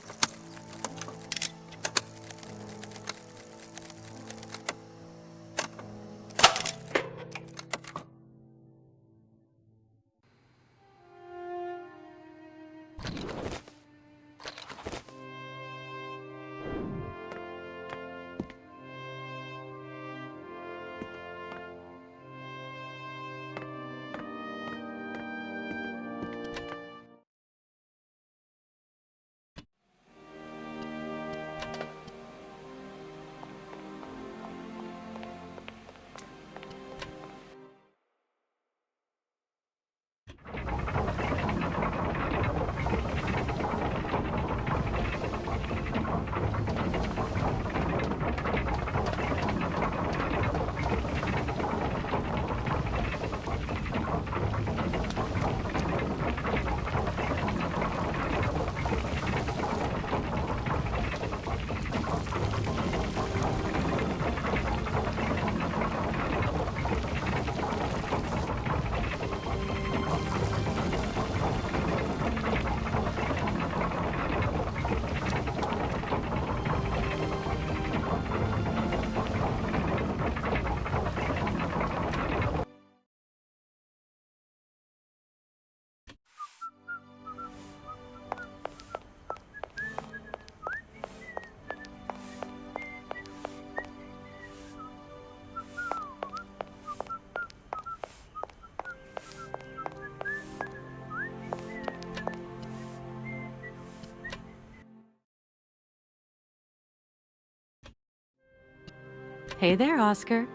Hey there, Oscar.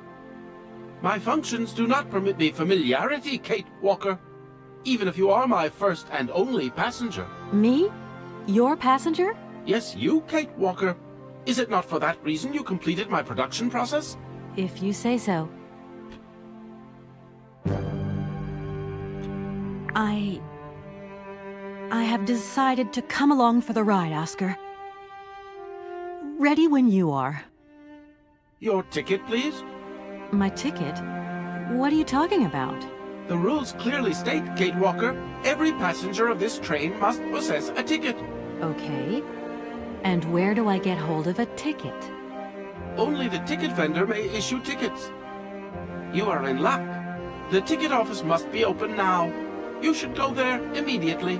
My functions do not permit me familiarity, Kate Walker. Even if you are my first and only passenger. Me? Your passenger? Yes, you, Kate Walker. Is it not for that reason you completed my production process? If you say so. I have decided to come along for the ride, Oscar. Ready when you are. Your ticket, please? My ticket? What are you talking about? The rules clearly state, Kate Walker, every passenger of this train must possess a ticket. Okay. And where do I get hold of a ticket? Only the ticket vendor may issue tickets. You are in luck. The ticket office must be open now. You should go there immediately.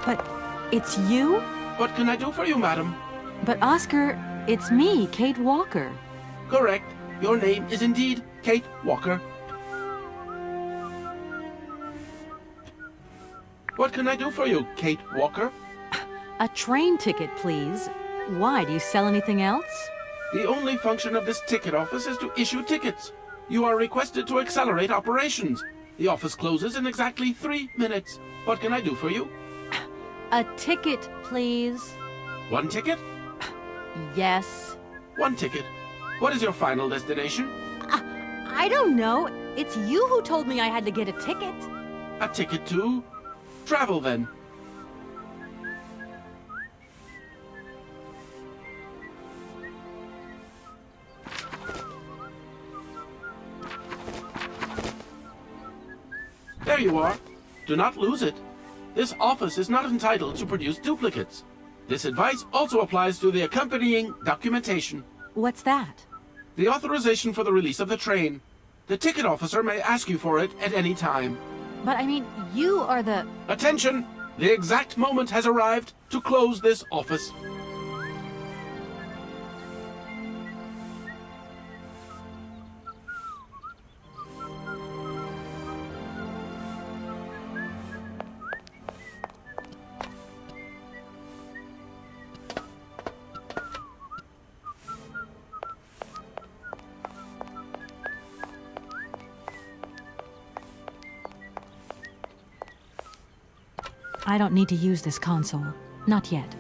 But it's you? What can I do for you, madam? But Oscar, it's me, Kate Walker. Correct. Your name is indeed Kate Walker. What can I do for you, Kate Walker? A train ticket, please. Why? Do you sell anything else? The only function of this ticket office is to issue tickets. You are requested to accelerate operations. The office closes in exactly 3 minutes. What can I do for you? A ticket, please. 1 ticket? Yes. 1 ticket. What is your final destination? I don't know. It's you who told me I had to get a ticket. A ticket to travel, then. There you are. Do not lose it. This office is not entitled to produce duplicates. This advice also applies to the accompanying documentation. What's that? The authorization for the release of the train. The ticket officer may ask you for it at any time. But I mean, you are the... Attention! The exact moment has arrived to close this office. I don't need to use this console. Not yet.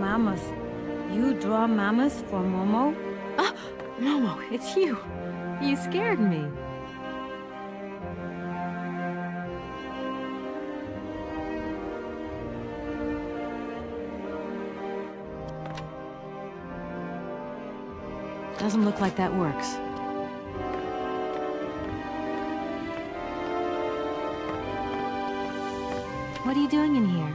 Mammoth. You draw mammoths for Momo? Ah, Momo, it's you. You scared me. Doesn't look like that works. What are you doing in here?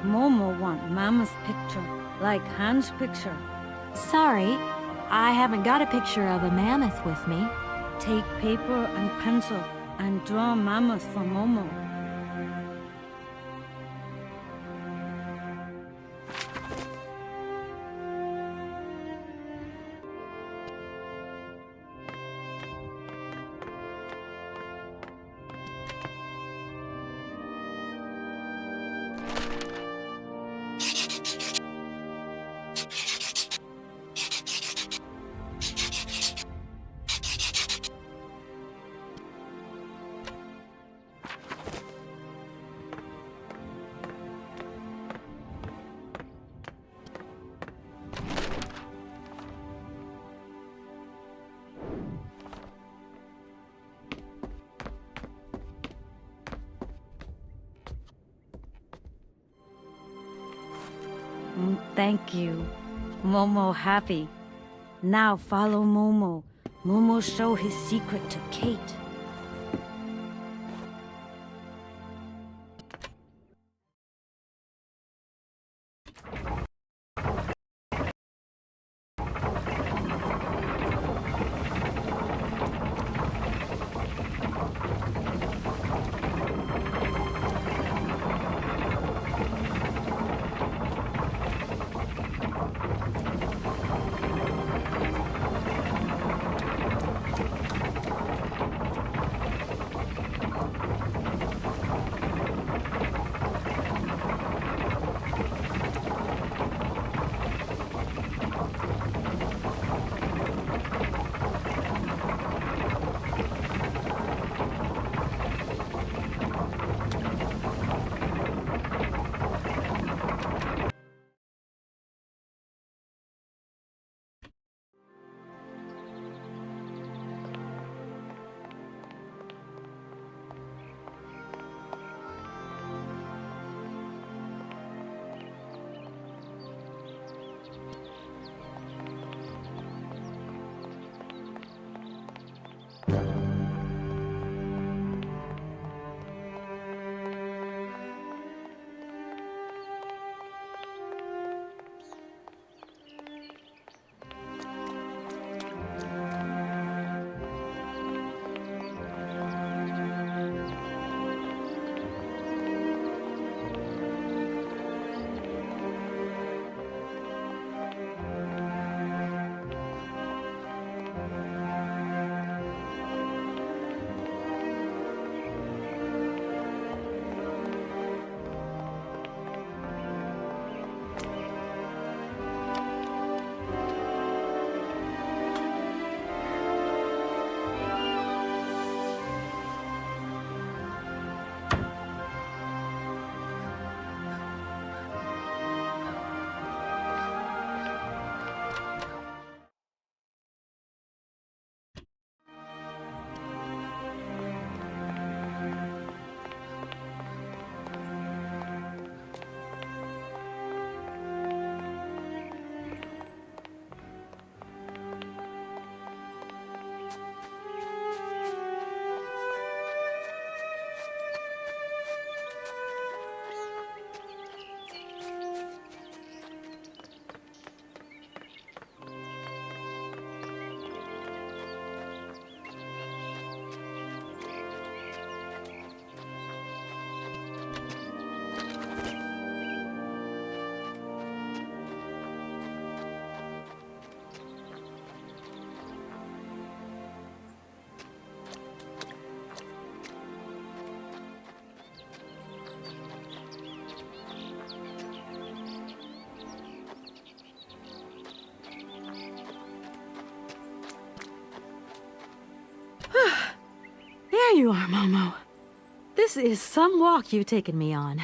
Momo want Mama's picture, like Hans' picture. Sorry, I haven't got a picture of a mammoth with me. Take paper and pencil and draw Mammoth for Momo. Thank you. Momo happy. Now follow Momo. Momo show his secret to Kate. There you are, Momo. This is some walk you've taken me on.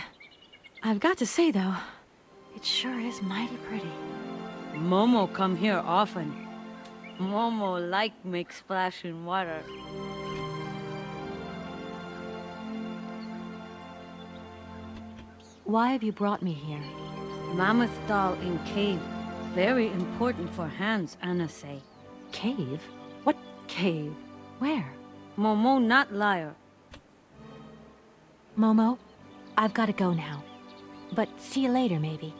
I've got to say, though, it sure is mighty pretty. Momo come here often. Momo like make splash in water. Why have you brought me here? Mammoth doll in cave. Very important for Hans, Anna say. Cave? What cave? Where? Momo, not liar. Momo, I've got to go now. But see you later, maybe.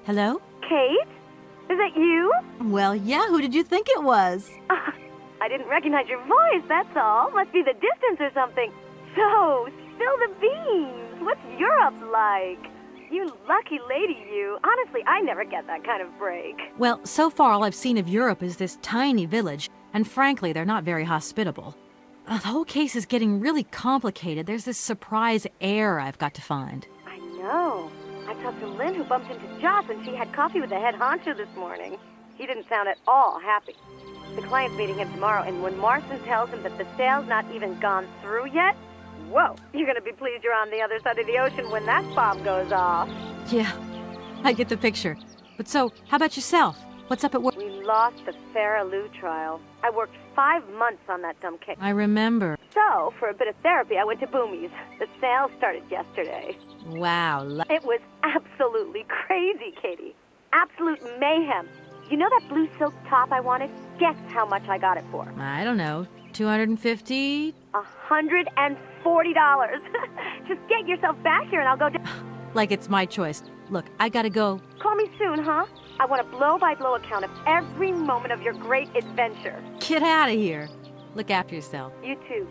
Hello? Kate? Is that you? Well, yeah, who did you think it was? I didn't recognize your voice, that's all. Must be the distance or something. So, spill the beans. What's Europe like? You lucky lady, you. Honestly, I never get that kind of break. Well, so far all I've seen of Europe is this tiny village, and frankly, they're not very hospitable. The whole case is getting really complicated. There's this surprise heir I've got to find. I know. I talked to Lynn, who bumped into Joss, and she had coffee with the head honcho this morning. He didn't sound at all happy. The client's meeting him tomorrow, and when Marston tells him that the sale's not even gone through yet, whoa, you're gonna be pleased you're on the other side of the ocean when that bomb goes off. Yeah, I get the picture. But so, how about yourself? What's up at work? We lost the Farah Lou trial. I worked 5 months on that dumb case. I remember. So, for a bit of therapy, I went to Boomy's. The sale started yesterday. Wow. It was absolutely crazy, Katie. Absolute mayhem. You know that blue silk top I wanted? Guess how much I got it for? I don't know. $250? $140. Just get yourself back here and I'll go down. Like it's my choice. Look, I gotta go. Call me soon, huh? I want a blow-by-blow account of every moment of your great adventure. Get out of here. Look after yourself. You too.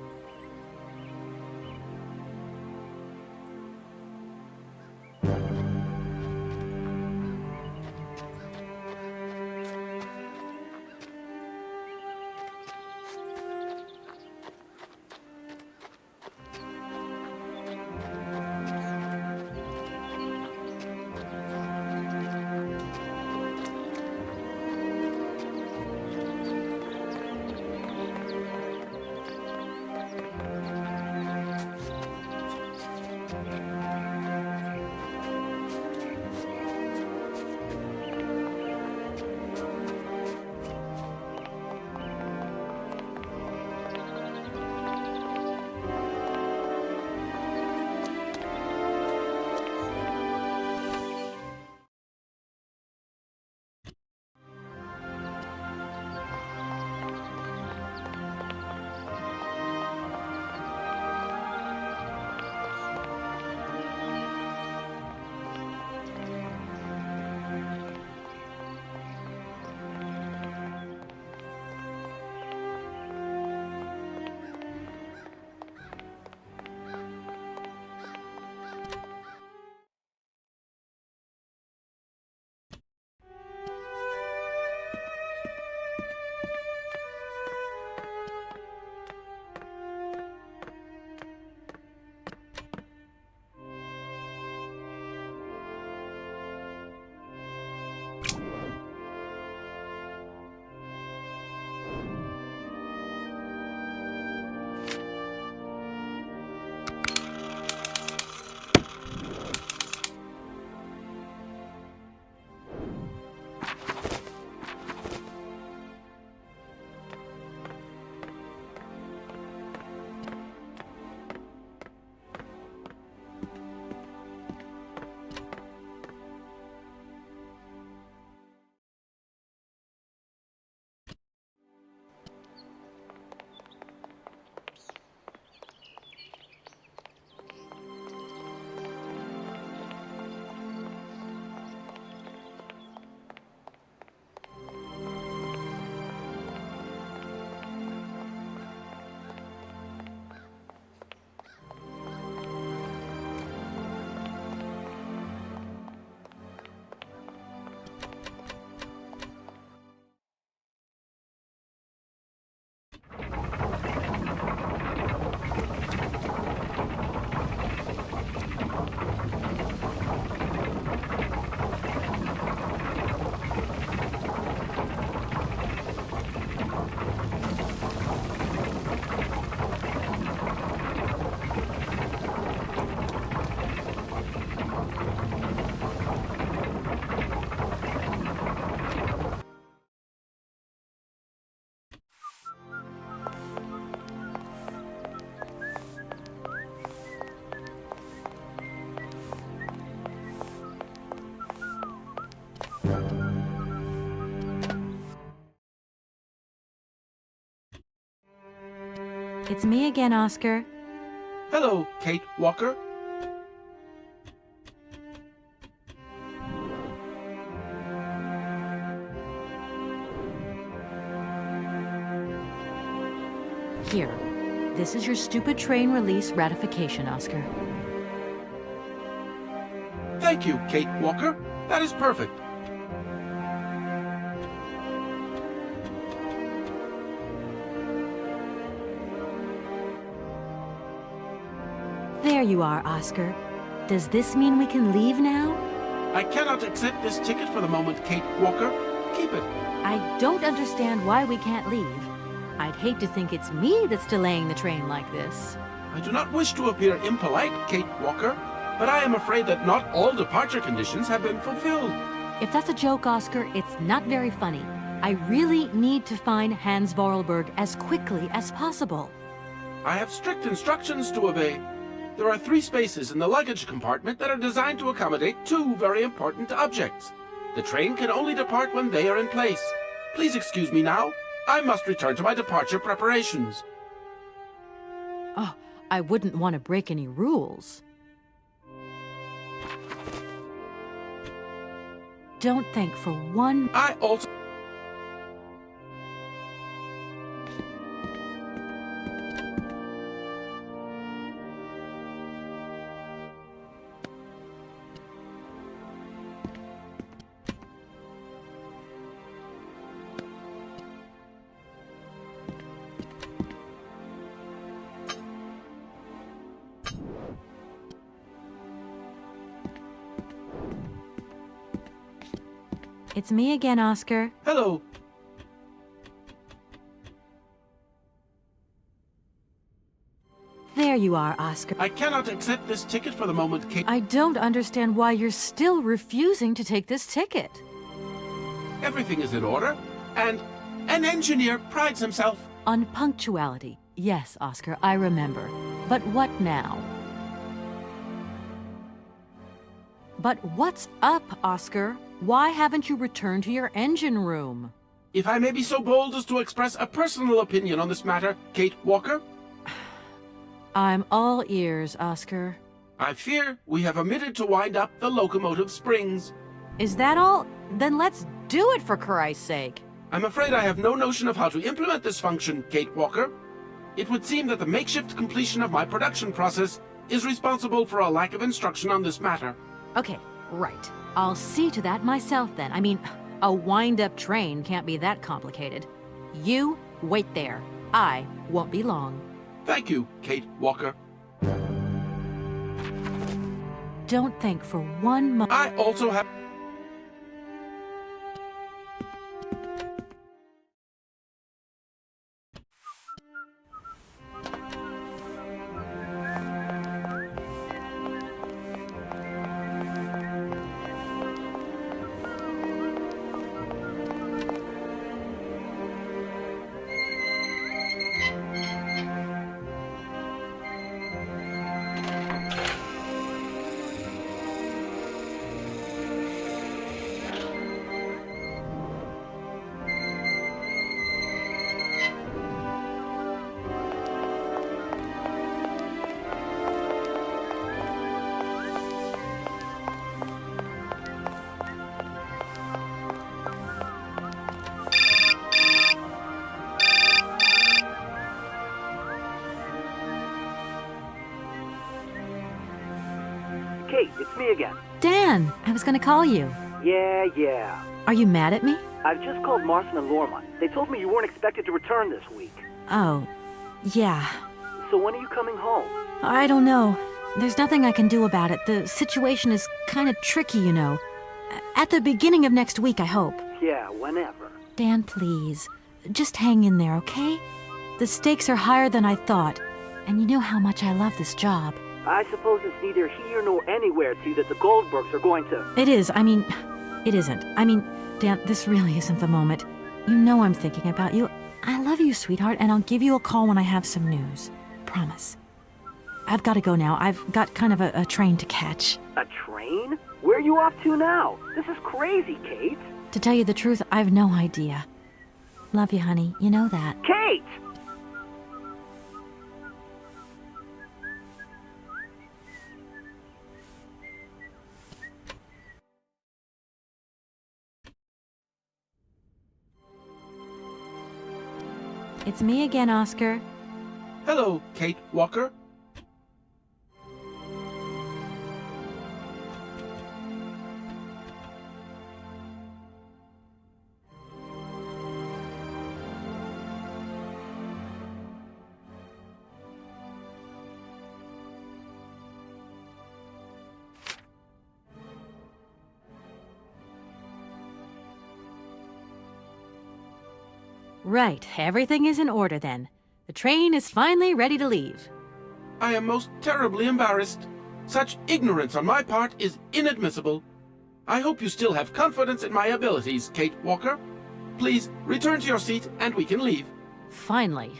It's me again, Oscar. Hello, Kate Walker. Here. This is your stupid train release ratification, Oscar. Thank you, Kate Walker. That is perfect. There you are, Oscar. Does this mean we can leave now? I cannot accept this ticket for the moment, Kate Walker. Keep it. I don't understand why we can't leave. I'd hate to think it's me that's delaying the train like this. I do not wish to appear impolite, Kate Walker, but I am afraid that not all departure conditions have been fulfilled. If that's a joke, Oscar, it's not very funny. I really need to find Hans Vorarlberg as quickly as possible. I have strict instructions to obey. There are 3 spaces in the luggage compartment that are designed to accommodate 2 very important objects. The train can only depart when they are in place. Please excuse me now. I must return to my departure preparations. Oh, I wouldn't want to break any rules. Don't think for one... I also... It's me again, Oscar. Hello. There you are, Oscar. I cannot accept this ticket for the moment, Kate. I don't understand why you're still refusing to take this ticket. Everything is in order, and an engineer prides himself on punctuality. Yes, Oscar, I remember. But what now? But what's up, Oscar? Why haven't you returned to your engine room? If I may be so bold as to express a personal opinion on this matter, Kate Walker? I'm all ears, Oscar. I fear we have omitted to wind up the locomotive springs. Is that all? Then let's do it, for Christ's sake. I'm afraid I have no notion of how to implement this function, Kate Walker. It would seem that the makeshift completion of my production process is responsible for a lack of instruction on this matter. Okay, right. I'll see to that myself then. I mean, a wind-up train can't be that complicated. You wait there. I won't be long. Thank you, Kate Walker. Don't think for one moment. I also have... Kate, it's me again. Dan, I was gonna call you. Yeah. Are you mad at me? I've just called Marston and Lorma. They told me you weren't expected to return this week. Oh, yeah. So when are you coming home? I don't know. There's nothing I can do about it. The situation is kind of tricky, you know. At the beginning of next week, I hope. Yeah, whenever. Dan, please. Just hang in there, okay? The stakes are higher than I thought. And you know how much I love this job. I suppose it's neither here nor anywhere to you that the Goldbergs are going to... It is. I mean, it isn't. I mean, Dan, this really isn't the moment. You know I'm thinking about you. I love you, sweetheart, and I'll give you a call when I have some news. Promise. I've got to go now. I've got kind of a train to catch. A train? Where are you off to now? This is crazy, Kate. To tell you the truth, I've no idea. Love you, honey. You know that. Kate! It's me again, Oscar. Hello, Kate Walker. Right, everything is in order then. The train is finally ready to leave. I am most terribly embarrassed. Such ignorance on my part is inadmissible. I hope you still have confidence in my abilities, Kate Walker. Please return to your seat and we can leave. Finally.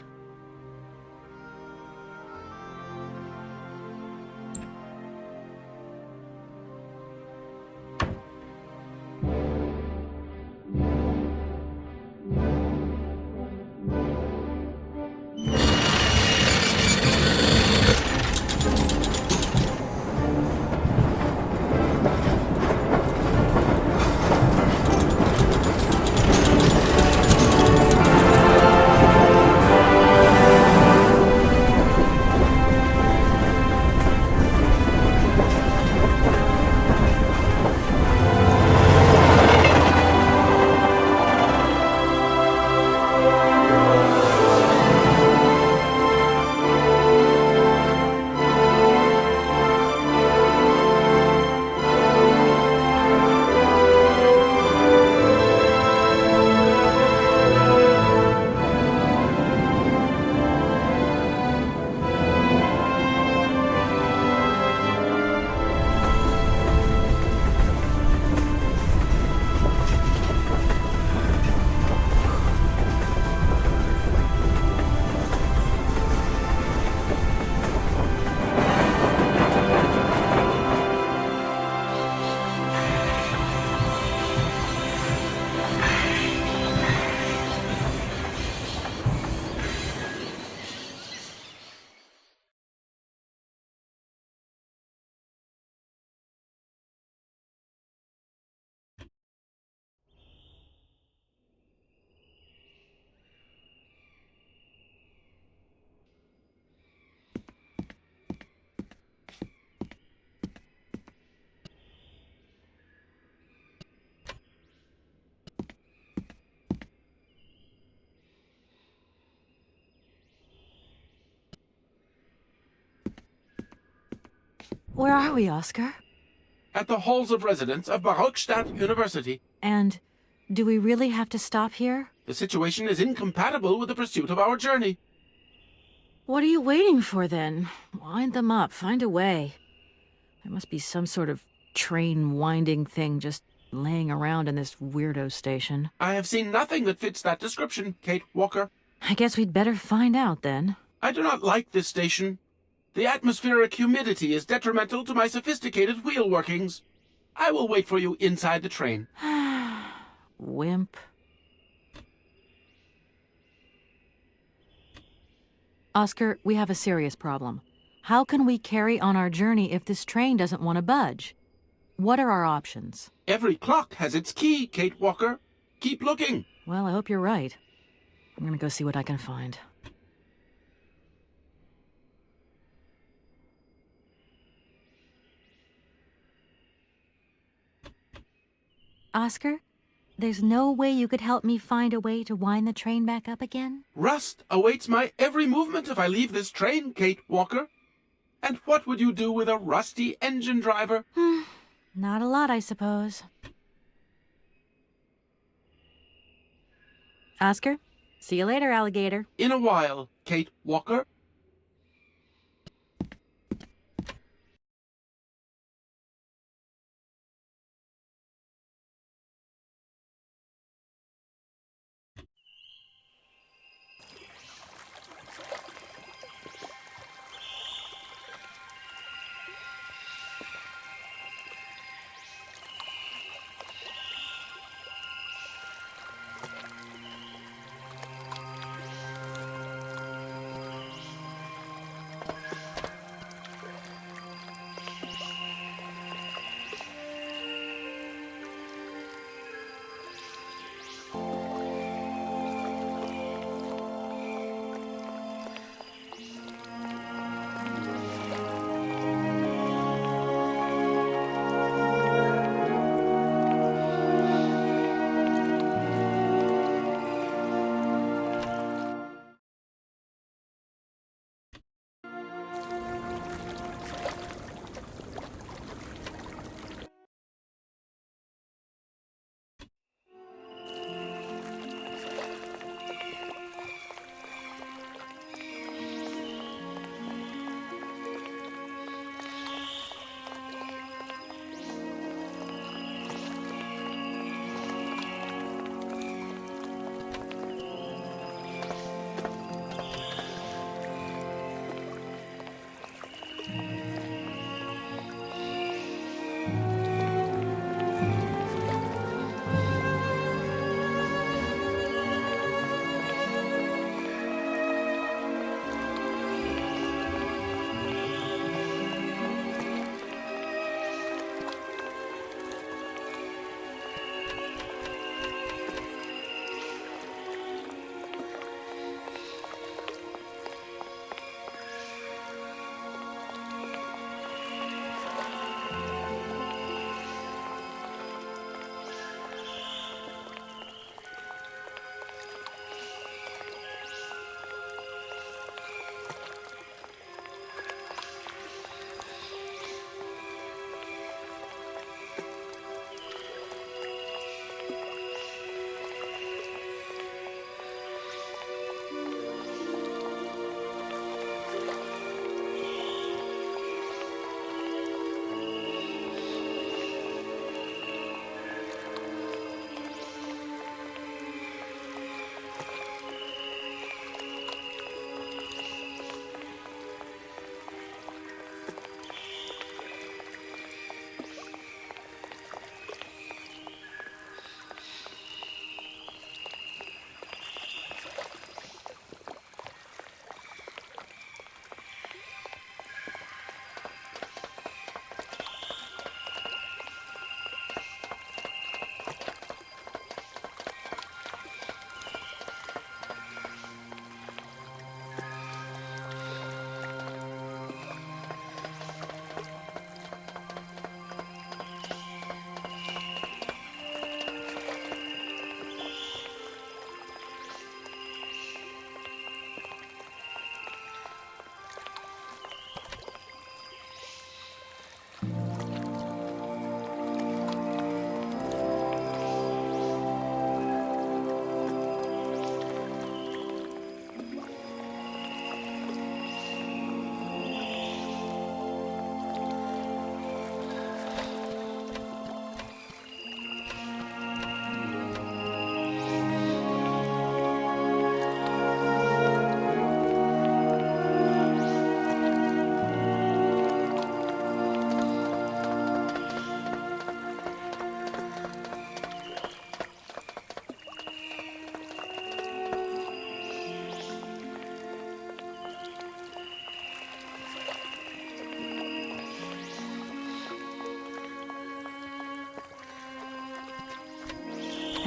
Where are we, Oscar? At the halls of residence of Barockstadt University. And do we really have to stop here? The situation is incompatible with the pursuit of our journey. What are you waiting for, then? Wind them up. Find a way. There must be some sort of train winding thing just laying around in this weirdo station. I have seen nothing that fits that description, Kate Walker. I guess we'd better find out, then. I do not like this station. The atmospheric humidity is detrimental to my sophisticated wheel workings. I will wait for you inside the train. Wimp. Oscar, we have a serious problem. How can we carry on our journey if this train doesn't want to budge? What are our options? Every clock has its key, Kate Walker. Keep looking. Well, I hope you're right. I'm gonna go see what I can find. Oscar, there's no way you could help me find a way to wind the train back up again? Rust awaits my every movement if I leave this train, Kate Walker. And what would you do with a rusty engine driver? Not a lot, I suppose. Oscar, see you later, alligator. In a while, Kate Walker.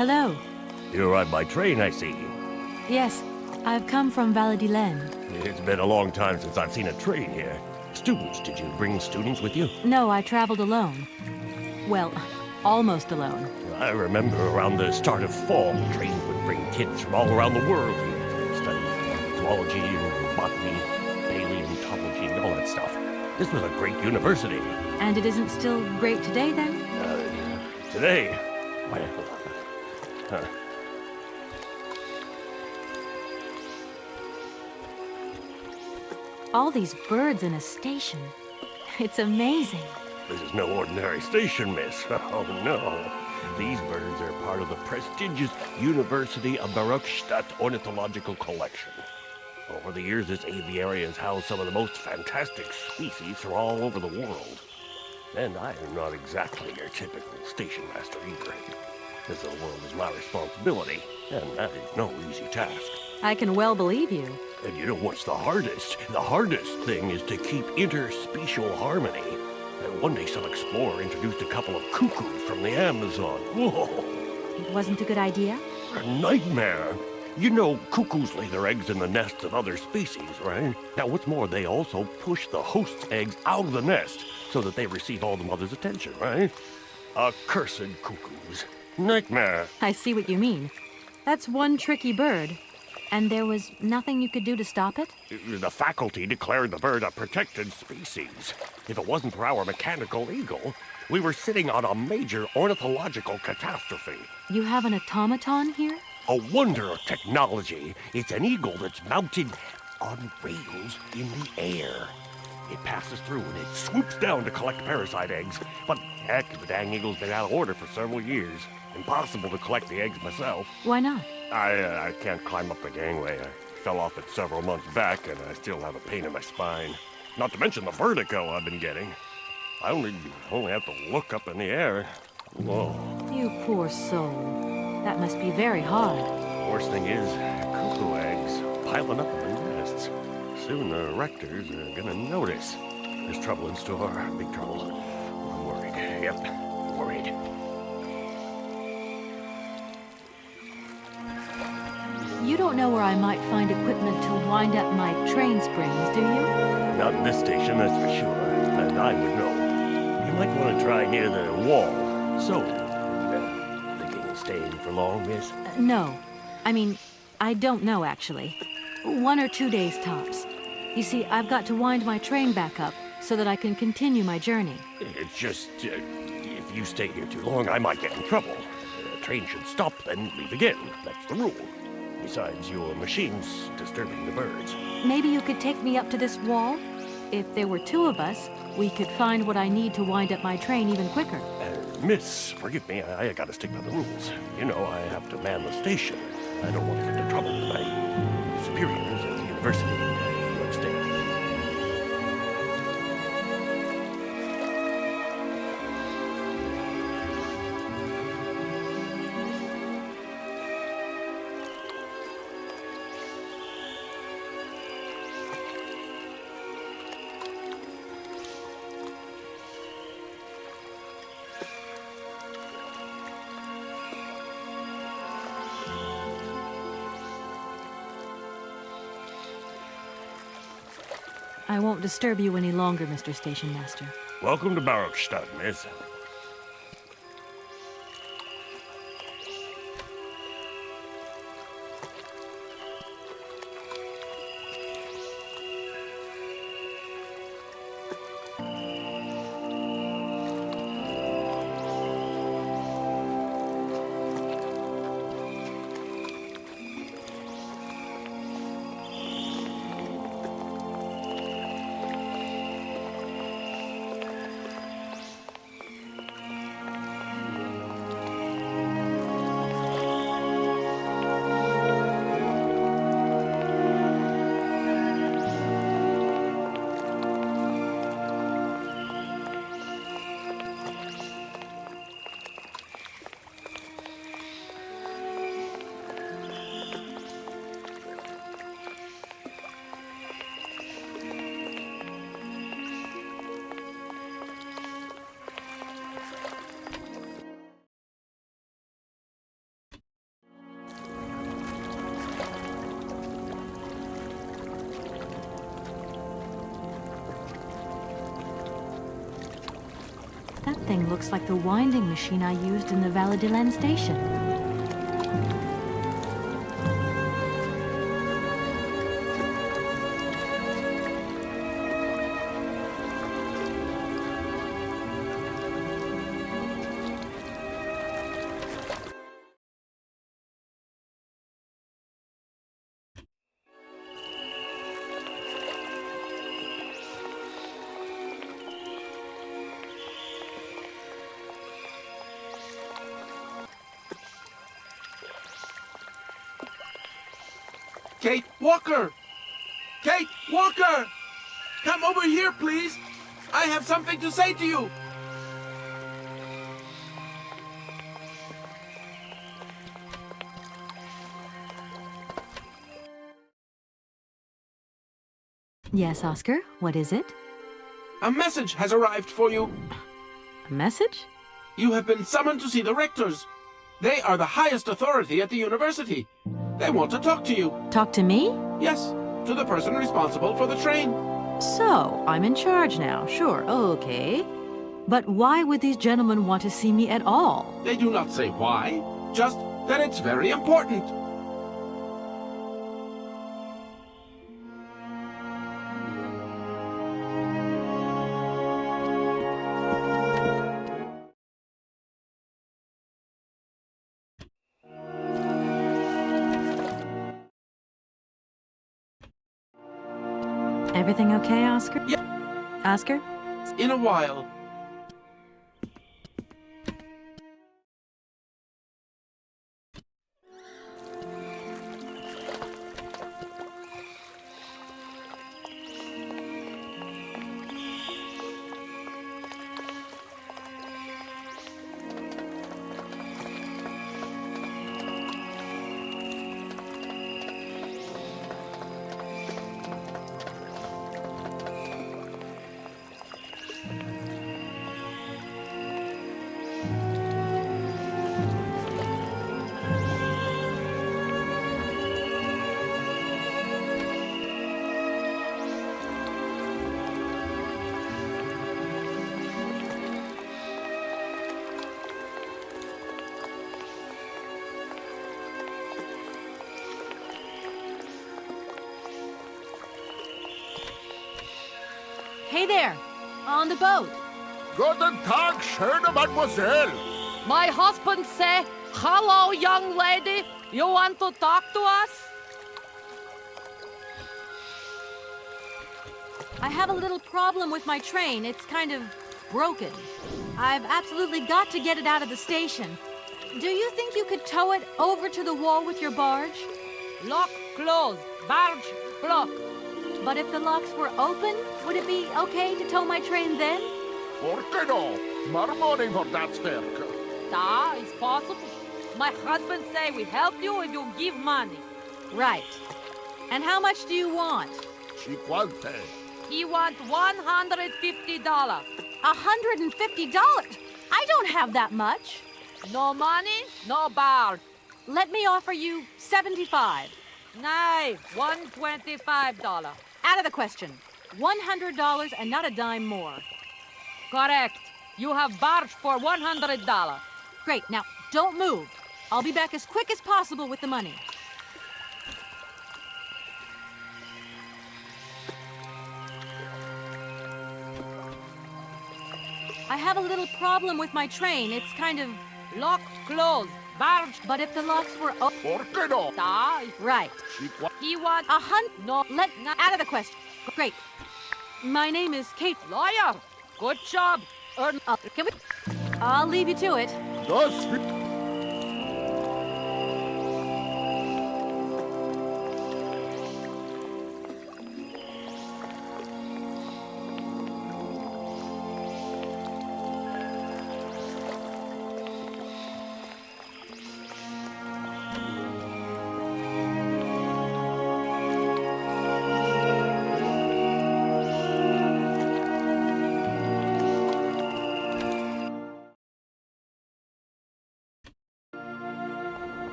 Hello. You arrived by train, I see. Yes, I've come from Valladolid. It's been a long time since I've seen a train here. Students, did you bring students with you? No, I traveled alone. Well, almost alone. I remember around the start of fall, trains would bring kids from all around the world here to study zoology and botany, paleontology, and all that stuff. This was a great university. And it isn't still great today, then? Today? Well, All these birds in a station. It's amazing. This is no ordinary station, miss. Oh, no. These birds are part of the prestigious University of Barockstadt Ornithological Collection. Over the years, this aviary has housed some of the most fantastic species from all over the world. And I am not exactly your typical station master either. This whole world is my responsibility, and that is no easy task. I can well believe you. And you know what's the hardest? The hardest thing is to keep interspecial harmony. And one day some explorer introduced a couple of cuckoos from the Amazon. Whoa! It wasn't a good idea? A nightmare. You know, cuckoos lay their eggs in the nests of other species, right? Now, what's more, they also push the host's eggs out of the nest so that they receive all the mother's attention, right? Accursed cuckoos. Nightmare. I see what you mean. That's one tricky bird. And there was nothing you could do to stop it? The faculty declared the bird a protected species. If it wasn't for our mechanical eagle, we were sitting on a major ornithological catastrophe. You have an automaton here? A wonder of technology. It's an eagle that's mounted on rails in the air. It passes through and it swoops down to collect parasite eggs. But heck, the dang eagle's been out of order for several years. Impossible to collect the eggs myself. Why not? I can't climb up the gangway. I fell off it several months back, and I still have a pain in my spine. Not to mention the vertigo I've been getting. I only have to look up in the air. Whoa. You poor soul. That must be very hard. Worst thing is, cuckoo eggs piling up in the nests. Soon the rectors are gonna notice. There's trouble in store, big trouble. I'm worried. Yep, worried. You don't know where I might find equipment to wind up my train springs, do you? Not in this station, that's for sure. And I would know. You might want to try near the wall. So, thinking of staying for long, miss? No. I mean, I don't know, actually. 1 or 2 days tops. You see, I've got to wind my train back up so that I can continue my journey. It's just, if you stay here too long, I might get in trouble. The train should stop, then leave again. That's the rule. Besides, your machine's disturbing the birds. Maybe you could take me up to this wall? If there were 2 of us, we could find what I need to wind up my train even quicker. Miss, forgive me, I gotta stick by the rules. You know, I have to man the station. I don't want to get into trouble with my superiors at the university. You understand? I won't disturb you any longer, Mr. Station Master. Welcome to Barockstadt, miss. thing looks like the winding machine I used in the Valladolid station. Kate Walker! Kate Walker! Come over here, please! I have something to say to you! Yes, Oscar, what is it? A message has arrived for you. A message? You have been summoned to see the rectors. They are the highest authority at the university. They want to talk to you. Talk to me? Yes, to the person responsible for the train. So, I'm in charge now, sure, okay. But why would these gentlemen want to see me at all? They do not say why, just that it's very important. Everything okay, Oscar? Yeah. Oscar? In a while. Hey there! On the boat! Guten Tag, schöne Mademoiselle! My husband say, hello, young lady. You want to talk to us? I have a little problem with my train. It's kind of broken. I've absolutely got to get it out of the station. Do you think you could tow it over to the wall with your barge? Lock closed. Barge blocked. But if the locks were open, would it be okay to tow my train then? Por qué no? More money for that work. Da, it's possible. My husband say we help you if you give money. Right. And how much do you want? Cinquante. He want $150. $150? I don't have that much. No money, no barge. Let me offer you $75. Nay, $125. Out of the question. $100 and not a dime more. Correct. You have barge for $100. Great. Now, don't move. I'll be back as quick as possible with the money. I have a little problem with my train. It's kind of lock closed. Barge. But if the locks were open... Por qué no? Da. Right. He want No, out of the question. Great. My name is Kate. Lawyer. Good job. Can we... I'll leave you to it. Das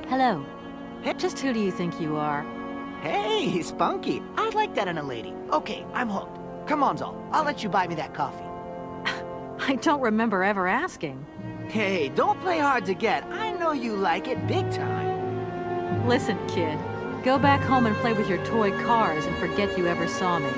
Hello. Just who do you think you are? Hey, Spunky. I'd like that in a lady. Okay, I'm hooked. Come on, Zol. I'll let you buy me that coffee. I don't remember ever asking. Hey, don't play hard to get. I know you like it big time. Listen, kid. Go back home and play with your toy cars and forget you ever saw me.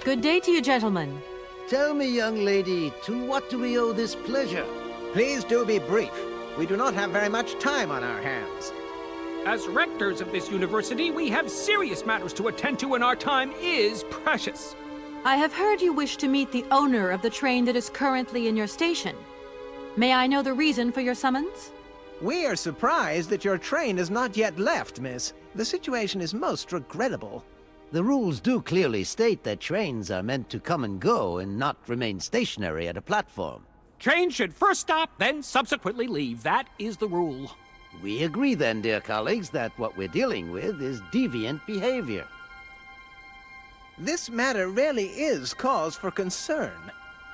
Good day to you, gentlemen. Tell me, young lady, to what do we owe this pleasure? Please do be brief. We do not have very much time on our hands. As rectors of this university, we have serious matters to attend to and our time is precious. I have heard you wish to meet the owner of the train that is currently in your station. May I know the reason for your summons? We are surprised that your train has not yet left, miss. The situation is most regrettable. The rules do clearly state that trains are meant to come and go and not remain stationary at a platform. Trains should first stop, then subsequently leave. That is the rule. We agree then, dear colleagues, that what we're dealing with is deviant behavior. This matter really is cause for concern.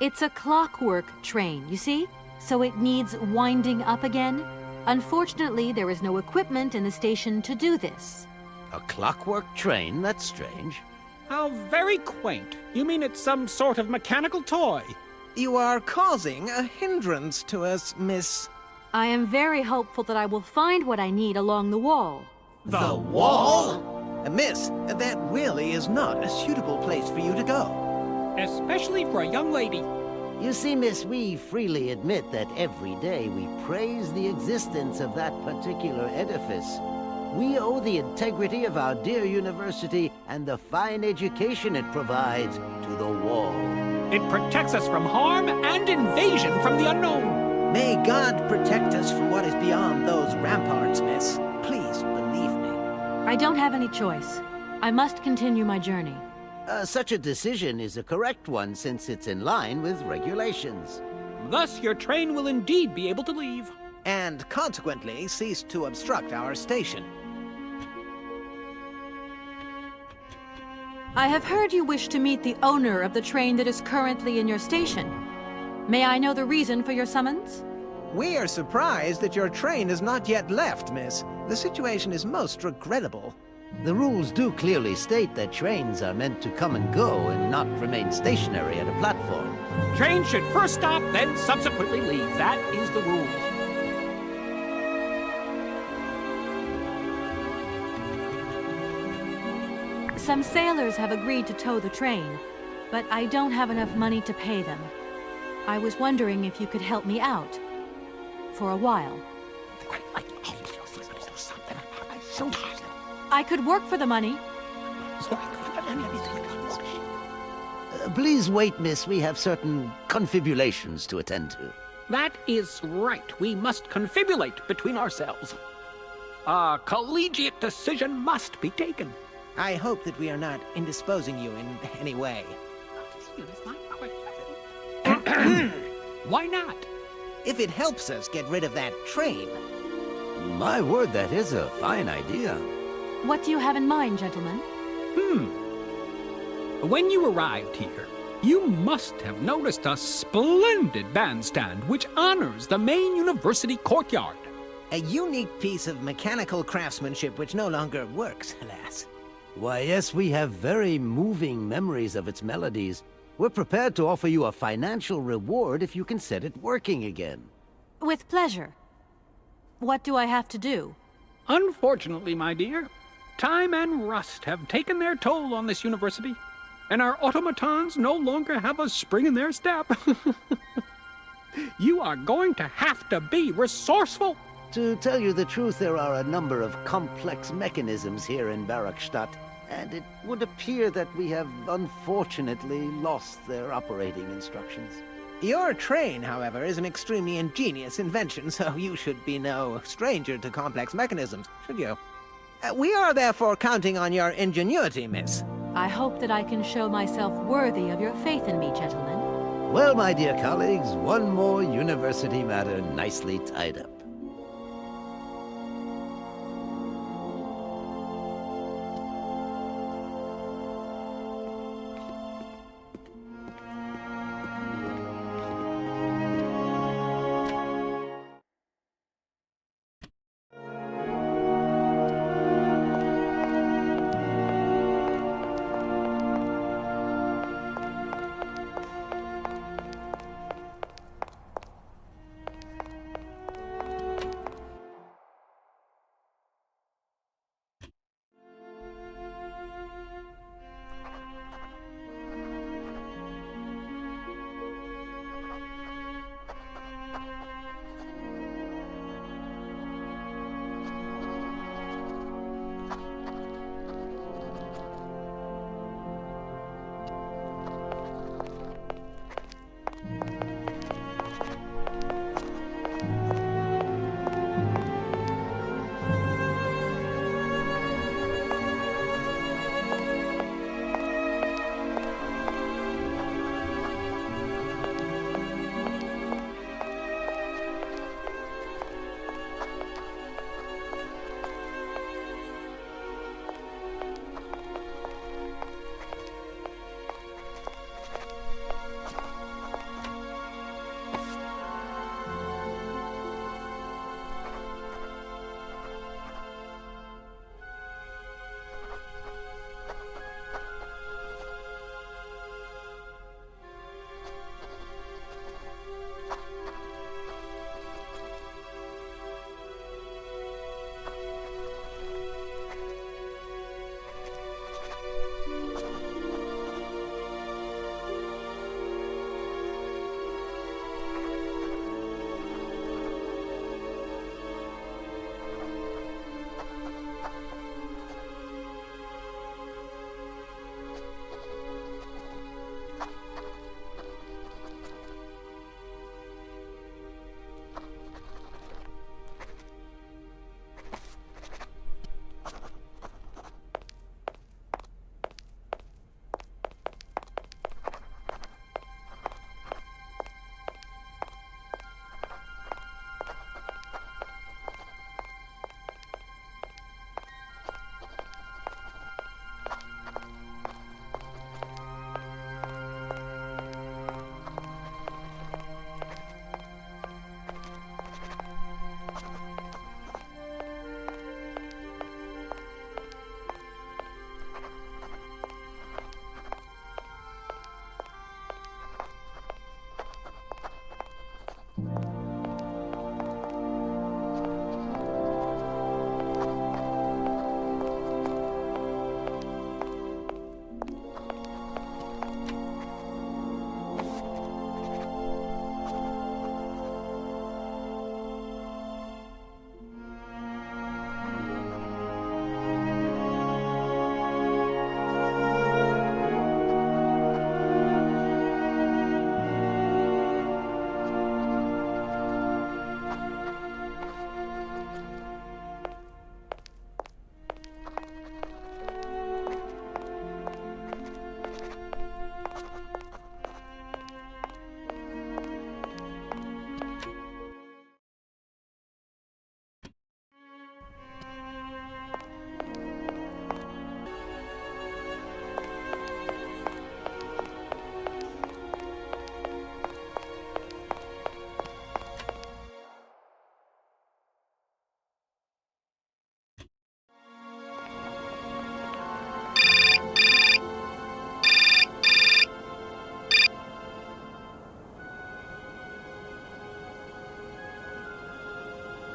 It's a clockwork train, you see? So it needs winding up again. Unfortunately, there is no equipment in the station to do this. A clockwork train? That's strange. How very quaint. You mean it's some sort of mechanical toy? You are causing a hindrance to us, miss. I am very hopeful that I will find what I need along the wall. The wall? Miss, that really is not a suitable place for you to go. Especially for a young lady. You see, miss, we freely admit that every day we praise the existence of that particular edifice. We owe the integrity of our dear university and the fine education it provides to the wall. It protects us from harm and invasion from the unknown. May God protect us from what is beyond those ramparts, miss. Please believe me. I don't have any choice. I must continue my journey. Such a decision is a correct one since it's in line with regulations. Thus, your train will indeed be able to leave. And consequently cease to obstruct our station. I have heard you wish to meet the owner of the train that is currently in your station. May I know the reason for your summons? We are surprised that your train has not yet left, miss. The situation is most regrettable. The rules do clearly state that trains are meant to come and go and not remain stationary at a platform. Trains should first stop, then subsequently leave. That is the rule. Some sailors have agreed to tow the train, but I don't have enough money to pay them. I was wondering if you could help me out. For a while. I could work for the money. Please wait, miss. We have certain confibulations to attend to. That is right. We must confibulate between ourselves. A collegiate decision must be taken. I hope that we are not indisposing you in any way. Why not? If it helps us get rid of that train. My word, that is a fine idea. What do you have in mind, gentlemen? When you arrived here, you must have noticed a splendid bandstand which honors the main university courtyard. A unique piece of mechanical craftsmanship which no longer works, alas. Why, yes, we have very moving memories of its melodies. We're prepared to offer you a financial reward if you can set it working again. With pleasure. What do I have to do? Unfortunately, my dear, time and rust have taken their toll on this university, and our automatons no longer have a spring in their step. You are going to have to be resourceful. To tell you the truth, there are a number of complex mechanisms here in Barakstadt, and it would appear that we have unfortunately lost their operating instructions. Your train, however, is an extremely ingenious invention, so you should be no stranger to complex mechanisms, should you? We are therefore counting on your ingenuity, miss. I hope that I can show myself worthy of your faith in me, gentlemen. Well, my dear colleagues, one more university matter nicely tied up.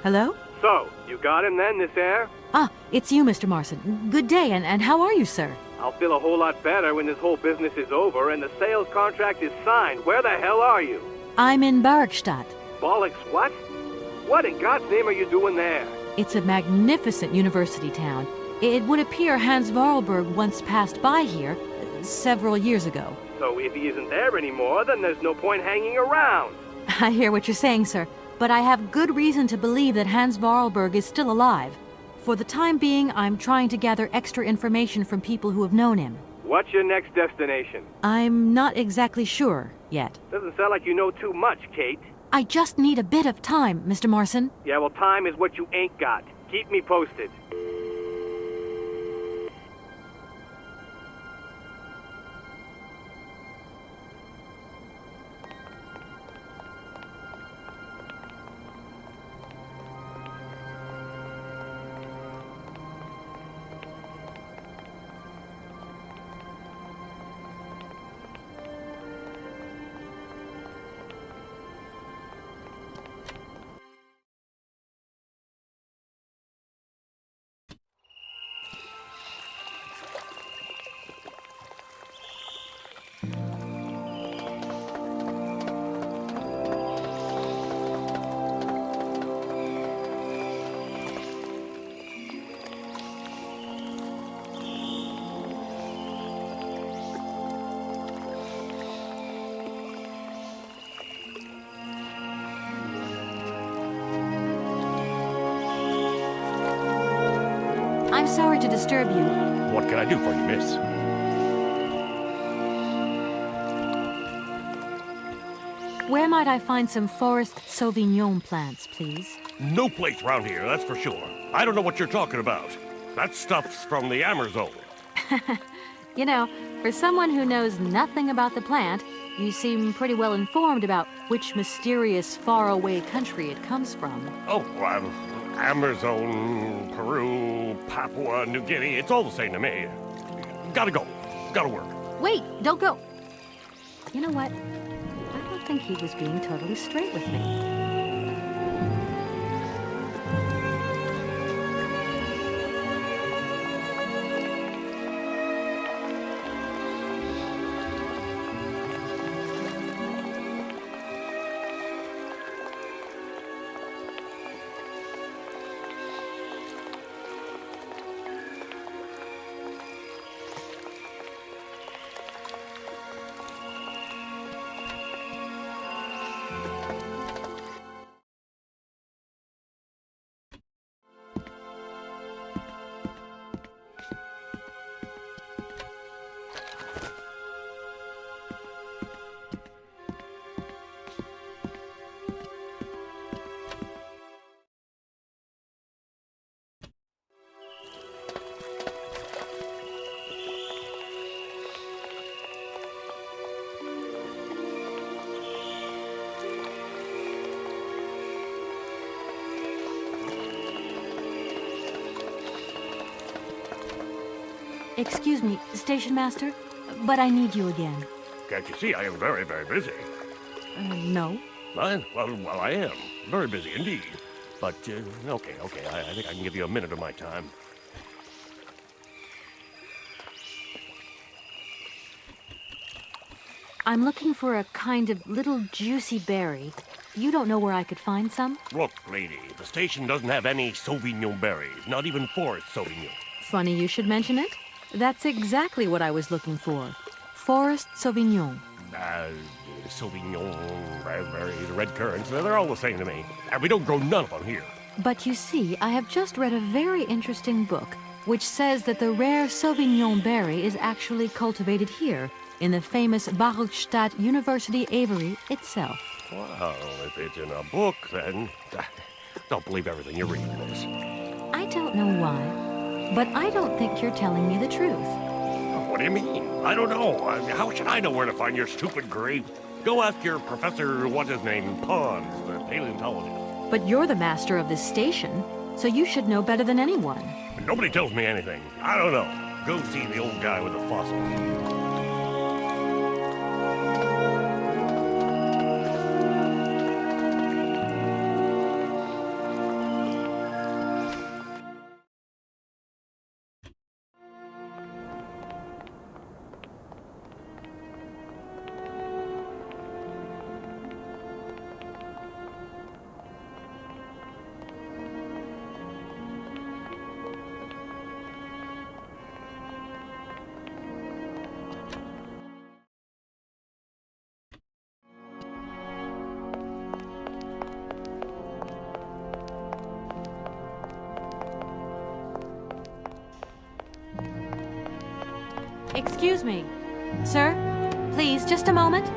Hello? So, you got him then, this air? Ah, it's you, Mr. Marson. Good day, and how are you, sir? I'll feel a whole lot better when this whole business is over and the sales contract is signed. Where the hell are you? I'm in Barkstadt. Bollocks, what? What in God's name are you doing there? It's a magnificent university town. It would appear Hans Vorarlberg once passed by here several years ago. So if he isn't there anymore, then there's no point hanging around. I hear what you're saying, sir, but I have good reason to believe that Hans Vorarlberg is still alive. For the time being, I'm trying to gather extra information from people who have known him. What's your next destination? I'm not exactly sure yet. Doesn't sound like you know too much, Kate. I just need a bit of time, Mr. Morrison. Yeah, well, time is what you ain't got. Keep me posted. I'm sorry to disturb you. What can I do for you, miss? Where might I find some forest Sauvignon plants, please? No place round here, that's for sure. I don't know what you're talking about. That stuff's from the Amazon. You know, for someone who knows nothing about the plant, you seem pretty well informed about which mysterious faraway country it comes from. Oh, well, Amazon, Peru, Papua New Guinea, it's all the same to me. Gotta go. Gotta work. Wait, don't go. You know what? I don't think he was being totally straight with me. Excuse me, Station Master, but I need you again. Can't you see I am very, very busy? No. Well, I am. Very busy indeed. But, okay, I think I can give you a minute of my time. I'm looking for a kind of little juicy berry. You don't know where I could find some? Look, lady, the station doesn't have any Sauvignon berries, not even forest Sauvignon. Funny you should mention it. That's exactly what I was looking for. Forest Sauvignon. Sauvignon, raspberries, red currants, they're all the same to me. And we don't grow none of them here. But you see, I have just read a very interesting book which says that the rare Sauvignon berry is actually cultivated here in the famous Barkstadt University aviary itself. Well, if it's in a book, then don't believe everything you read, miss. I don't know why, but I don't think you're telling me the truth. What do you mean? I don't know. How should I know where to find your stupid grape? Go ask your professor, what's his name, Pons, the paleontologist. But you're the master of this station, so you should know better than anyone. Nobody tells me anything. I don't know. Go see the old guy with the fossils. Excuse me. Sir, please, just a moment.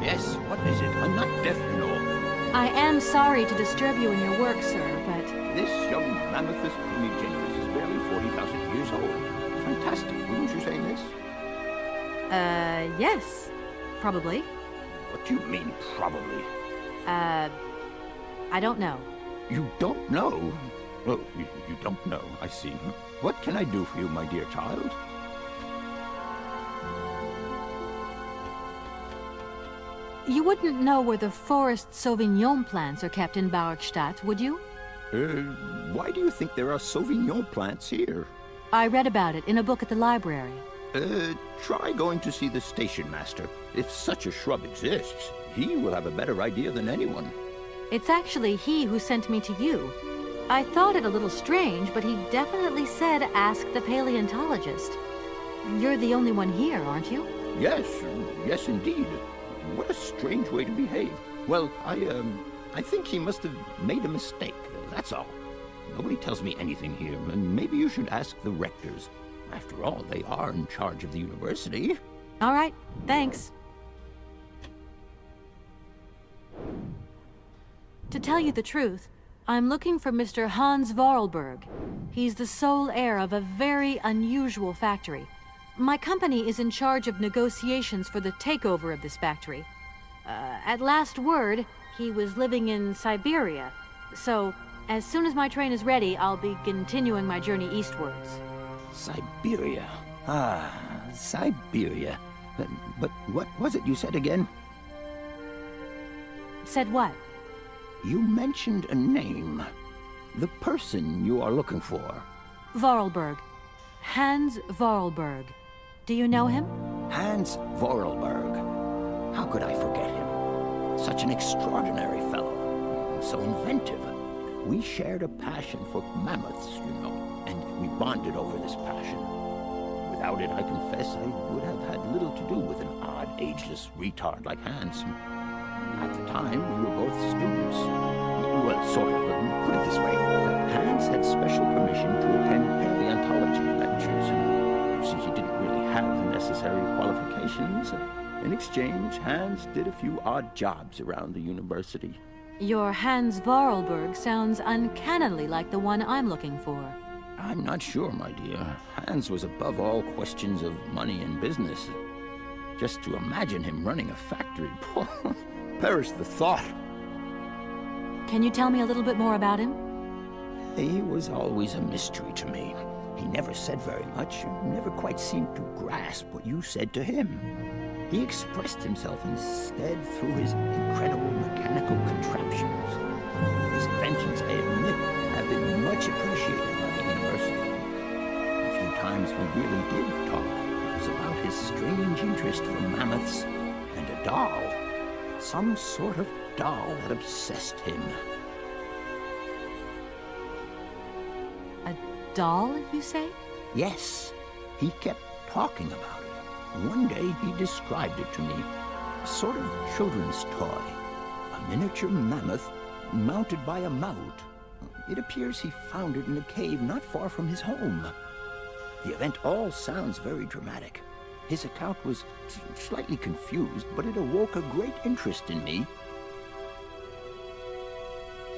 Yes, what is it? I'm not deaf, you know. I am sorry to disturb you in your work, sir, but... This young Mammothus primigenius is barely 40,000 years old. Fantastic, wouldn't you say, miss? Yes. Probably. What do you mean, probably? I don't know. You don't know? Oh, you don't know, I see. What can I do for you, my dear child? You wouldn't know where the forest Sauvignon plants are kept in Barkstadt, would you? Why do you think there are Sauvignon plants here? I read about it in a book at the library. Try going to see the station master. If such a shrub exists, he will have a better idea than anyone. It's actually he who sent me to you. I thought it a little strange, but he definitely said ask the paleontologist. You're the only one here, aren't you? Yes indeed. What a strange way to behave. Well, I think he must have made a mistake, that's all. Nobody tells me anything here, and maybe you should ask the rectors. After all, they are in charge of the university. All right, thanks. To tell you the truth, I'm looking for Mr. Hans Vorarlberg. He's the sole heir of a very unusual factory. My company is in charge of negotiations for the takeover of this factory. At last word, he was living in Syberia. So, as soon as my train is ready, I'll be continuing my journey eastwards. Syberia. Ah, Syberia. But what was it you said again? Said what? You mentioned a name. The person you are looking for. Vorarlberg. Hans Vorarlberg. Do you know him? Hans Vorarlberg. How could I forget him? Such an extraordinary fellow. So inventive. We shared a passion for mammoths, you know, and we bonded over this passion. Without it, I confess, I would have had little to do with an odd, ageless retard like Hans. At the time, we were both students. Well, sort of. Put it this way. Hans had special permission to attend paleontology lectures. Since he didn't really have the necessary qualifications, in exchange, Hans did a few odd jobs around the university. Your Hans Vorarlberg sounds uncannily like the one I'm looking for. I'm not sure, my dear. Hans was above all questions of money and business. Just to imagine him running a factory, perish the thought. Can you tell me a little bit more about him? He was always a mystery to me. He never said very much, never quite seemed to grasp what you said to him. He expressed himself instead through his incredible mechanical contraptions. His inventions, I admit, have been much appreciated by the university. A few times we really did talk. It was about his strange interest for mammoths and a doll. Some sort of doll that obsessed him. A doll, you say? Yes. He kept talking about it. One day he described it to me. A sort of children's toy. A miniature mammoth mounted by a mount. It appears he found it in a cave not far from his home. The event all sounds very dramatic. His account was slightly confused, but it awoke a great interest in me.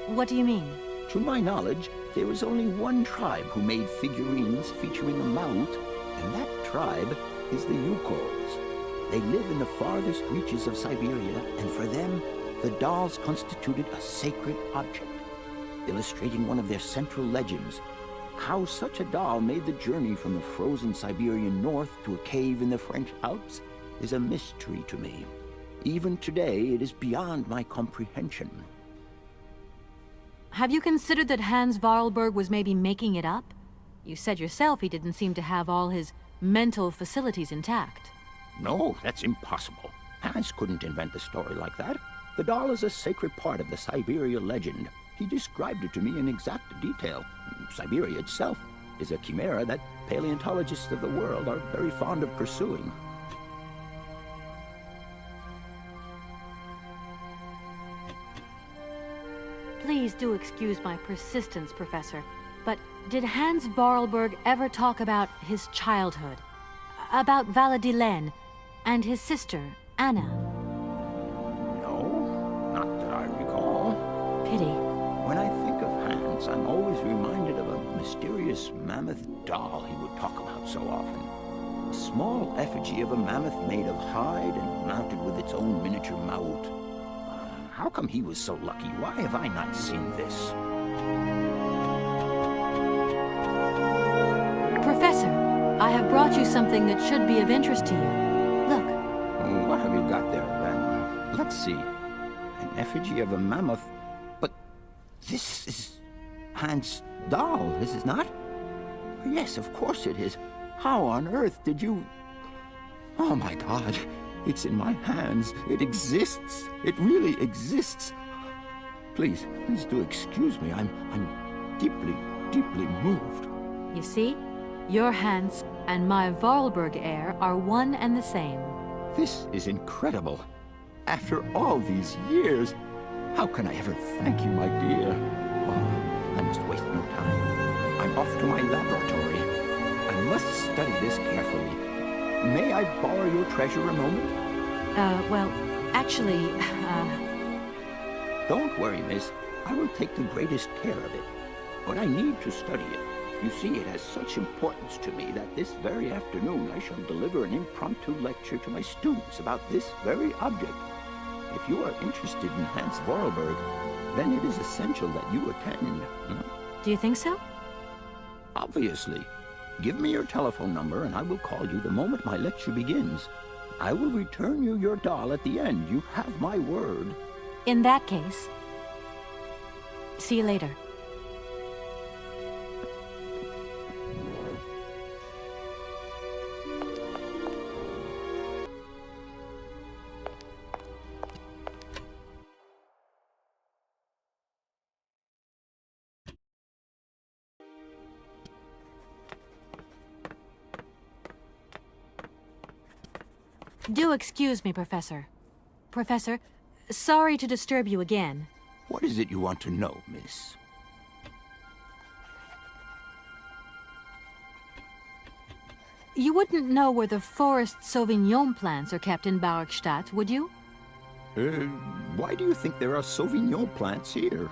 What do you mean? To my knowledge, there was only one tribe who made figurines featuring a mount, and that tribe is the Yukols. They live in the farthest reaches of Siberia, and for them, the dolls constituted a sacred object, illustrating one of their central legends. How such a doll made the journey from the frozen Siberian north to a cave in the French Alps is a mystery to me. Even today, it is beyond my comprehension. Have you considered that Hans Vorarlberg was maybe making it up? You said yourself he didn't seem to have all his mental facilities intact. No, that's impossible. Hans couldn't invent a story like that. The doll is a sacred part of the Syberia legend. He described it to me in exact detail. Siberia itself is a chimera that paleontologists of the world are very fond of pursuing. Please do excuse my persistence, Professor, but did Hans Vorarlberg ever talk about his childhood? About Valadilene and his sister, Anna. No, not that I recall. Pity. When I think of Hans, I'm always reminded of a mysterious mammoth doll he would talk about so often. A small effigy of a mammoth made of hide and mounted with its own miniature mouth. How come he was so lucky? Why have I not seen this? Professor, I have brought you something that should be of interest to you. Look. What have you got there, then? Let's see. An effigy of a mammoth. But this is Hans' doll, is it not? Yes, of course it is. How on earth did you... Oh my God. It's in my hands. It exists. It really exists. Please do excuse me. I'm deeply, deeply moved. You see? Your Hans and my Vorarlberg heir are one and the same. This is incredible. After all these years, how can I ever thank you, my dear? Oh, I must waste no time. I'm off to my laboratory. I must study this carefully. May I borrow your treasure a moment? Well, actually, Don't worry, miss. I will take the greatest care of it. But I need to study it. You see, it has such importance to me that this very afternoon I shall deliver an impromptu lecture to my students about this very object. If you are interested in Hans Vorarlberg, then it is essential that you attend. Do you think so? Obviously. Give me your telephone number and I will call you the moment my lecture begins. I will return you your doll at the end. You have my word. In that case, see you later. Do excuse me, Professor. Professor, sorry to disturb you again. What is it you want to know, miss? You wouldn't know where the forest Sauvignon plants are kept in Barkstadt, would you? Why do you think there are Sauvignon plants here?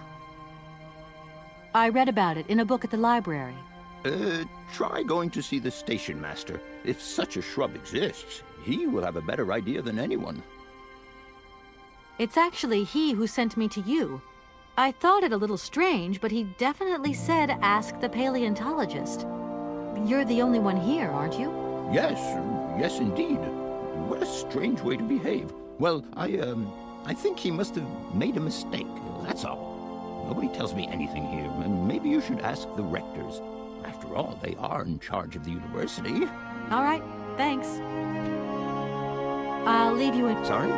I read about it in a book at the library. Try going to see the station master. If such a shrub exists, he will have a better idea than anyone. It's actually he who sent me to you. I thought it a little strange, but he definitely said ask the paleontologist. You're the only one here, aren't you? Yes, indeed. What a strange way to behave. Well, I think he must have made a mistake, that's all. Nobody tells me anything here, and maybe you should ask the rectors. After all, they are in charge of the university. All right, thanks. I'll leave you in... Sorry?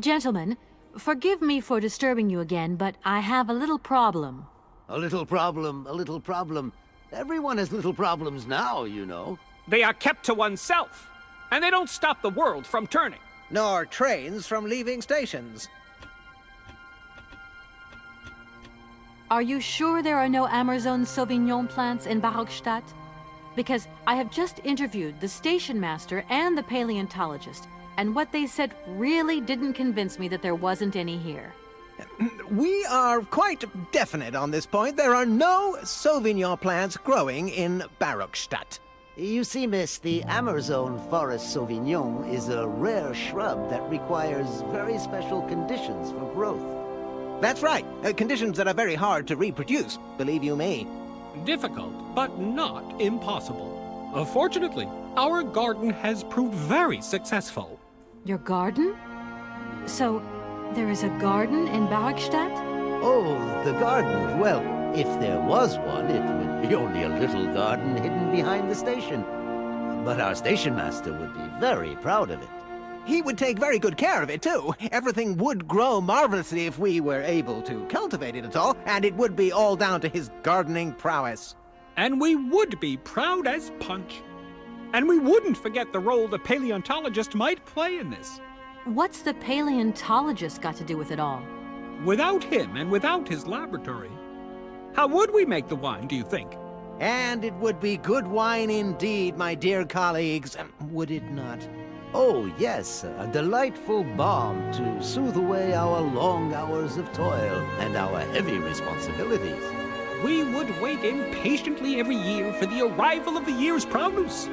Gentlemen, forgive me for disturbing you again, but I have a little problem. A little problem, a little problem. Everyone has little problems now, you know. They are kept to oneself, and they don't stop the world from turning. Nor trains from leaving stations. Are you sure there are no Amazon Sauvignon plants in Barockstadt? Because I have just interviewed the station master and the paleontologist, and what they said really didn't convince me that there wasn't any here. We are quite definite on this point. There are no Sauvignon plants growing in Barockstadt. You see, miss, the Amazon Forest Sauvignon is a rare shrub that requires very special conditions for growth. That's right. Conditions that are very hard to reproduce, believe you me. Difficult, but not impossible. Fortunately, our garden has proved very successful. Your garden? So, there is a garden in Barockstadt? Oh, the garden. Well, if there was one, it would be only a little garden hidden behind the station. But our station master would be very proud of it. He would take very good care of it, too. Everything would grow marvelously if we were able to cultivate it at all, and it would be all down to his gardening prowess. And we would be proud as punch. And we wouldn't forget the role the paleontologist might play in this. What's the paleontologist got to do with it all? Without him and without his laboratory, how would we make the wine, do you think? And it would be good wine indeed, my dear colleagues, would it not? Oh, yes, a delightful balm to soothe away our long hours of toil and our heavy responsibilities. We would wait impatiently every year for the arrival of the year's produce.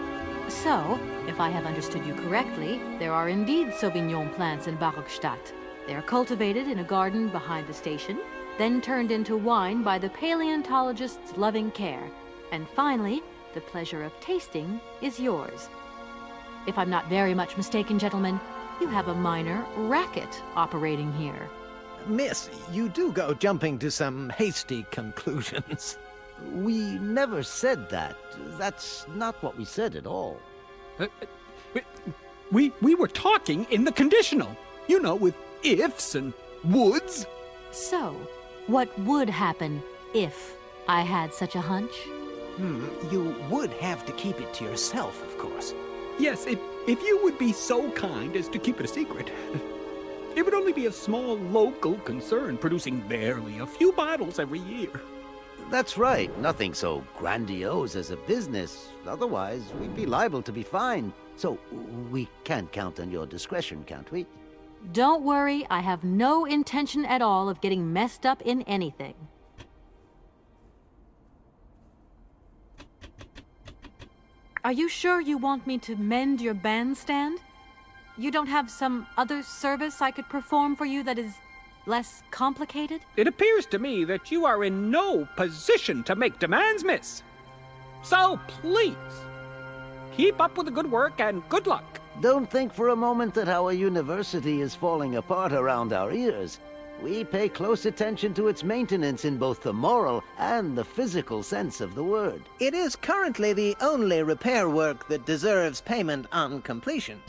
So, if I have understood you correctly, there are indeed Sauvignon plants in Barockstadt. They are cultivated in a garden behind the station, then turned into wine by the paleontologist's loving care. And finally, the pleasure of tasting is yours. If I'm not very much mistaken, gentlemen, you have a minor racket operating here. Miss, you do go jumping to some hasty conclusions. We never said that. That's not what we said at all. We were talking in the conditional. You know, with ifs and woulds. So, what would happen if I had such a hunch? You would have to keep it to yourself, of course. Yes, if you would be so kind as to keep it a secret. It would only be a small local concern, producing barely a few bottles every year. That's right. Nothing so grandiose as a business. Otherwise, we'd be liable to be fined. So, we can't count on your discretion, can't we? Don't worry, I have no intention at all of getting messed up in anything. Are you sure you want me to mend your bandstand? You don't have some other service I could perform for you that is less complicated? It appears to me that you are in no position to make demands, miss. So please, keep up with the good work and good luck. Don't think for a moment that our university is falling apart around our ears. We pay close attention to its maintenance in both the moral and the physical sense of the word. It is currently the only repair work that deserves payment on completion.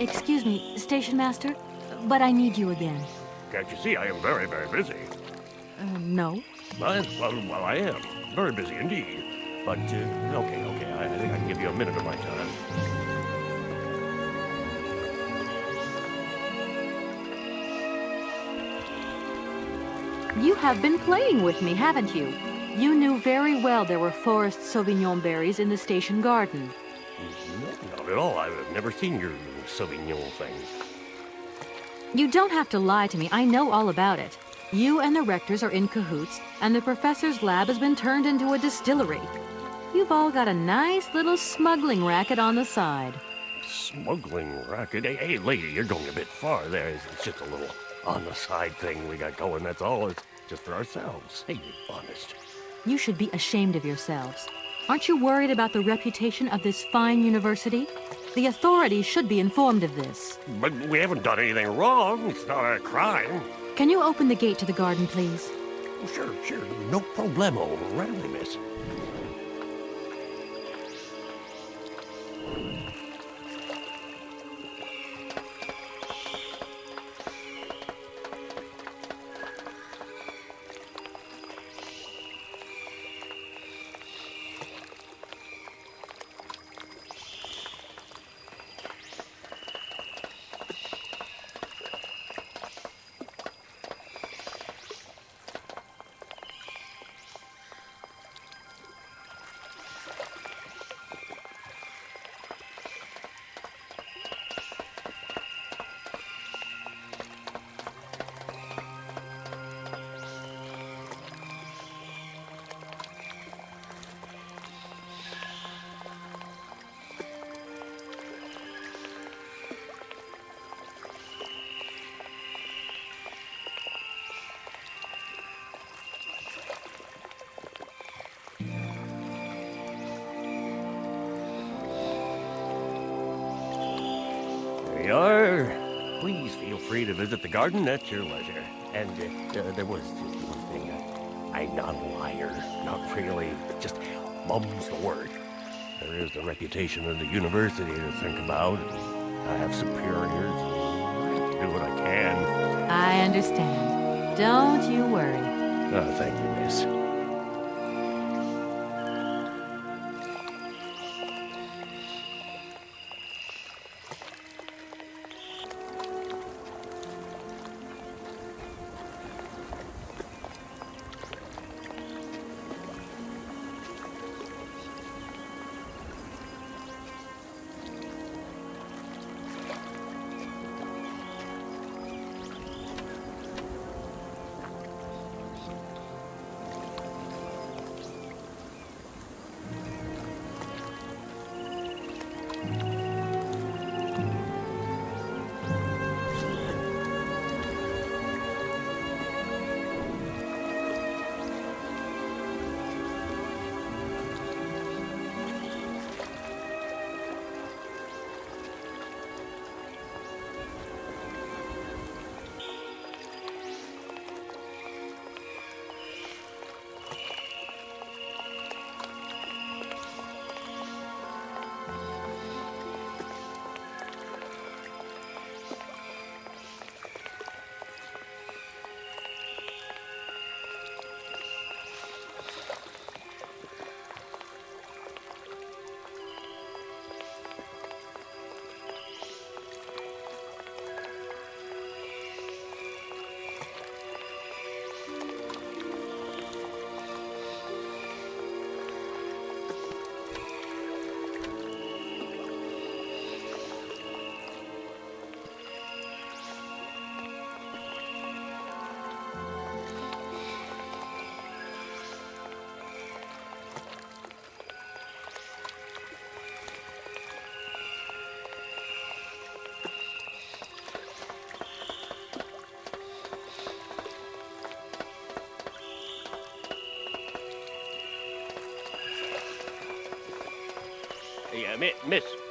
Excuse me, Station Master, but I need you again. Can't you see I am very, very busy? No. Well, I am. Very busy indeed. But, okay, I think I can give you a minute of my time. You have been playing with me, haven't you? You knew very well there were forest Sauvignon berries in the station garden. Not at all. I've never seen your Sauvignon thing. You don't have to lie to me. I know all about it. You and the rectors are in cahoots, and the professor's lab has been turned into a distillery. You've all got a nice little smuggling racket on the side. Smuggling racket? Hey, lady, you're going a bit far there. It's just a little on-the-side thing we got going, that's all. It's just for ourselves. Hey, honest. You should be ashamed of yourselves. Aren't you worried about the reputation of this fine university? The authorities should be informed of this. But we haven't done anything wrong. It's not a crime. Can you open the gate to the garden, please? Sure. No problemo. Readily, miss. There you are. Please feel free to visit the garden at your leisure. And there was just one thing. I'm not a liar. Not really. Just mum's the word. There is the reputation of the university to think about. I have superiors. I have to do what I can. I understand. Don't you worry. Oh, thank you, miss.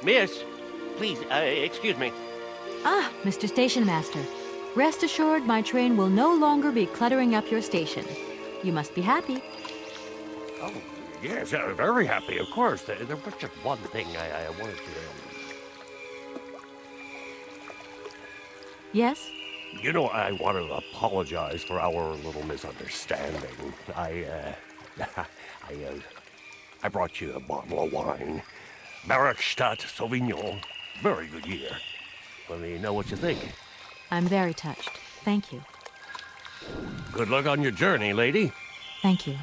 Miss, please, excuse me. Ah, Mr. Station Master. Rest assured my train will no longer be cluttering up your station. You must be happy. Oh, yes, very happy, of course. There was just one thing I wanted to... Yes? You know, I want to apologize for our little misunderstanding. I brought you a bottle of wine. Markstadt Sauvignon. Very good year. Let me know what you think. I'm very touched. Thank you. Good luck on your journey, lady. Thank you.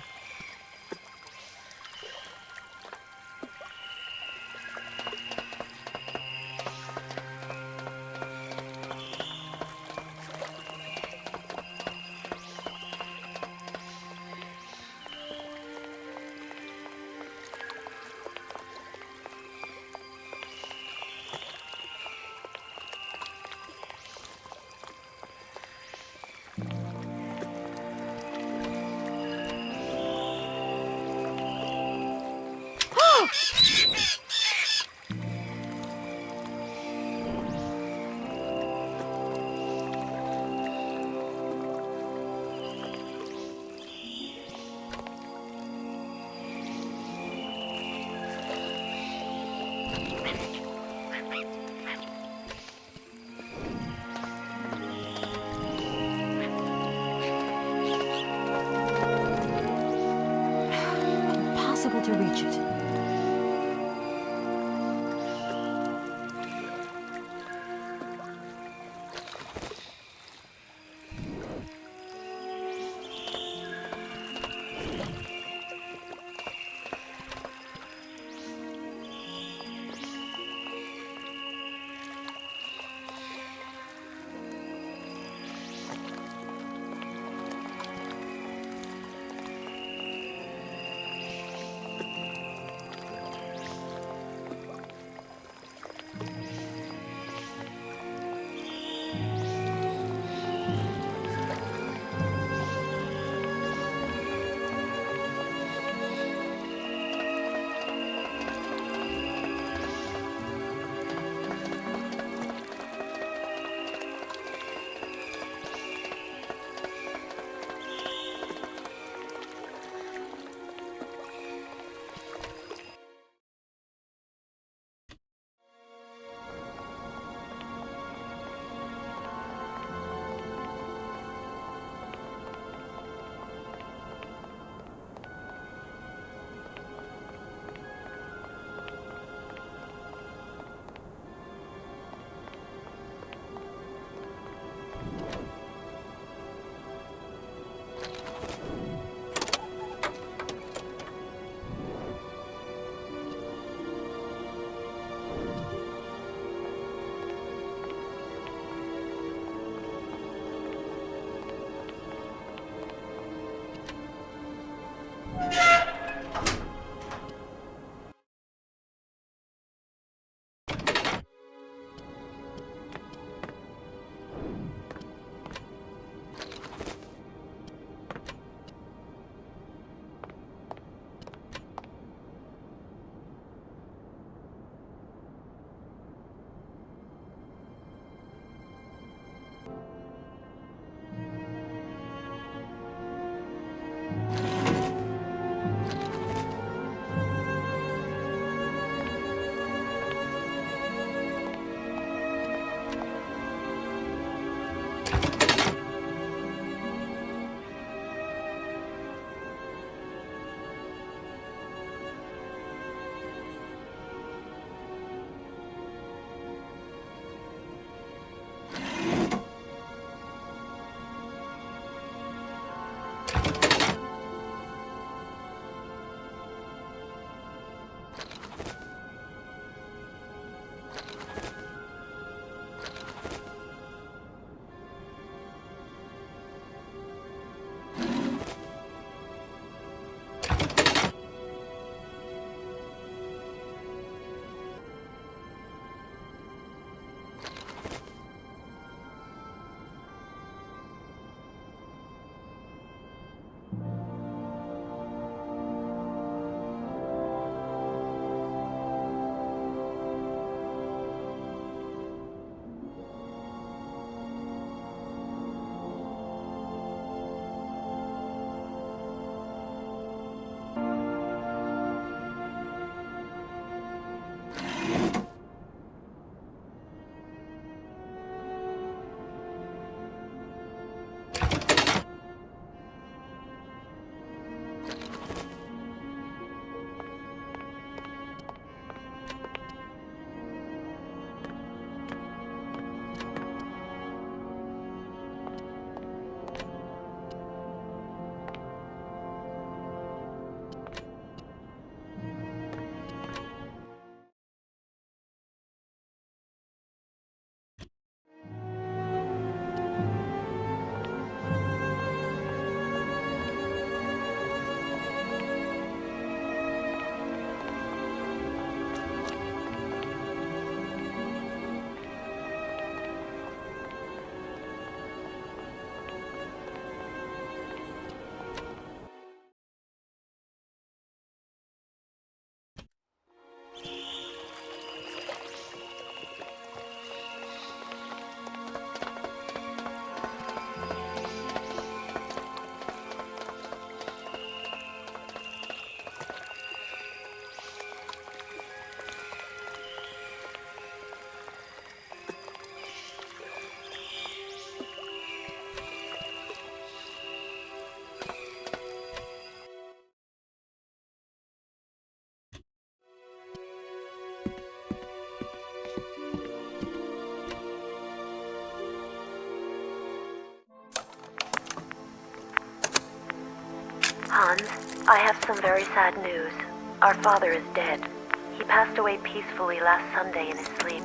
I have some very sad news. Our father is dead. He passed away peacefully last Sunday in his sleep.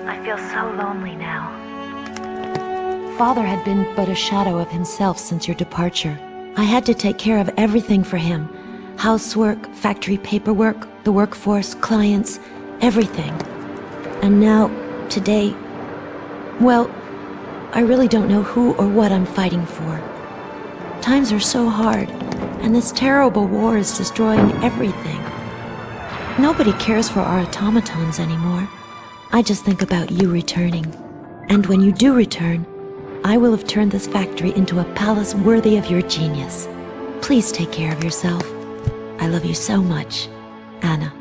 I feel so lonely now. Father had been but a shadow of himself since your departure. I had to take care of everything for him. Housework, factory paperwork, the workforce, clients, everything. And now, today, well, I really don't know who or what I'm fighting for. Times are so hard, and this terrible war is destroying everything. Nobody cares for our automatons anymore. I just think about you returning. And when you do return, I will have turned this factory into a palace worthy of your genius. Please take care of yourself. I love you so much, Anna.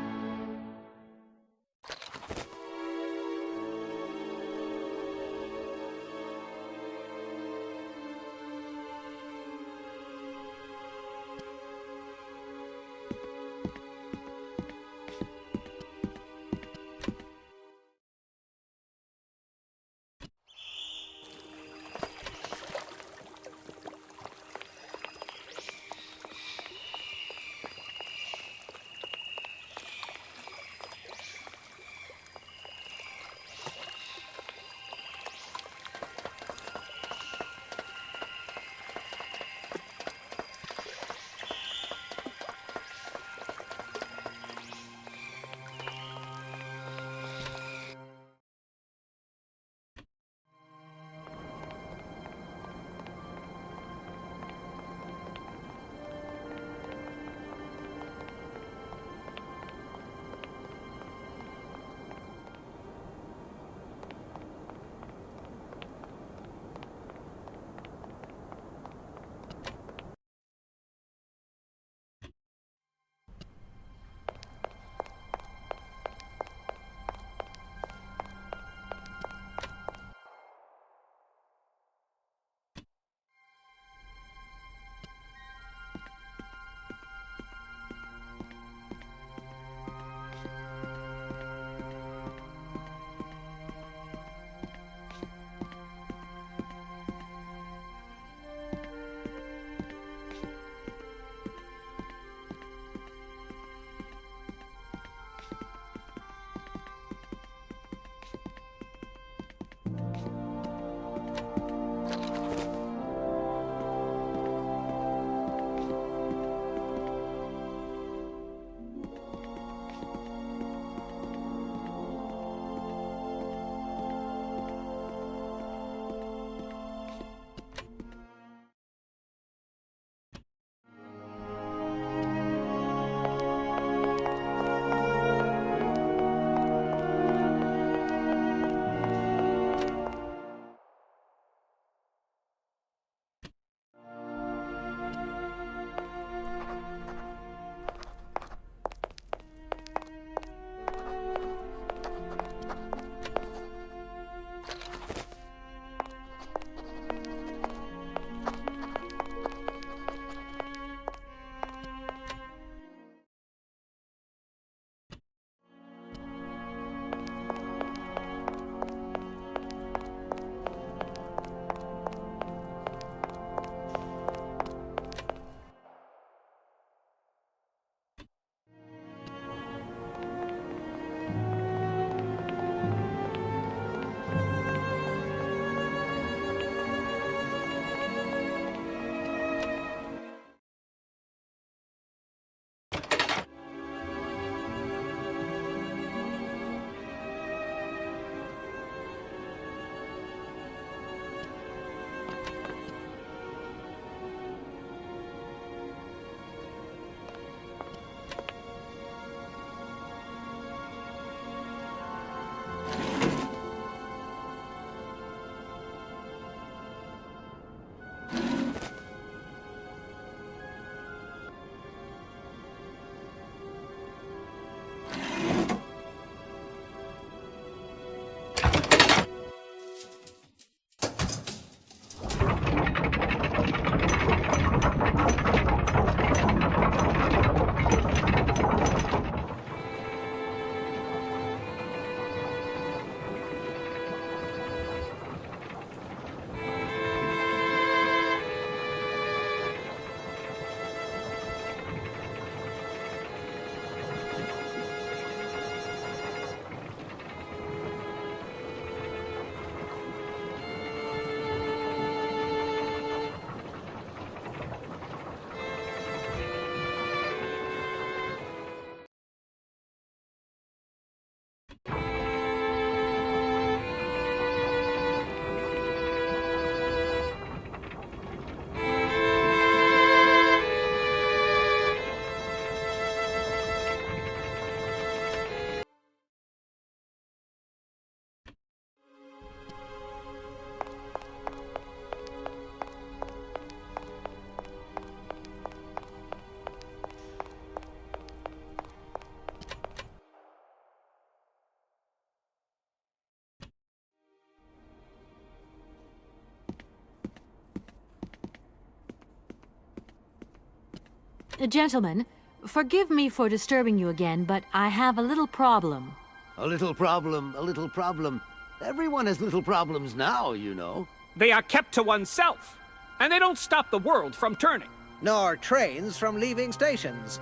Gentlemen, forgive me for disturbing you again, but I have a little problem. A little problem, a little problem. Everyone has little problems now, you know. They are kept to oneself, and they don't stop the world from turning. Nor trains from leaving stations.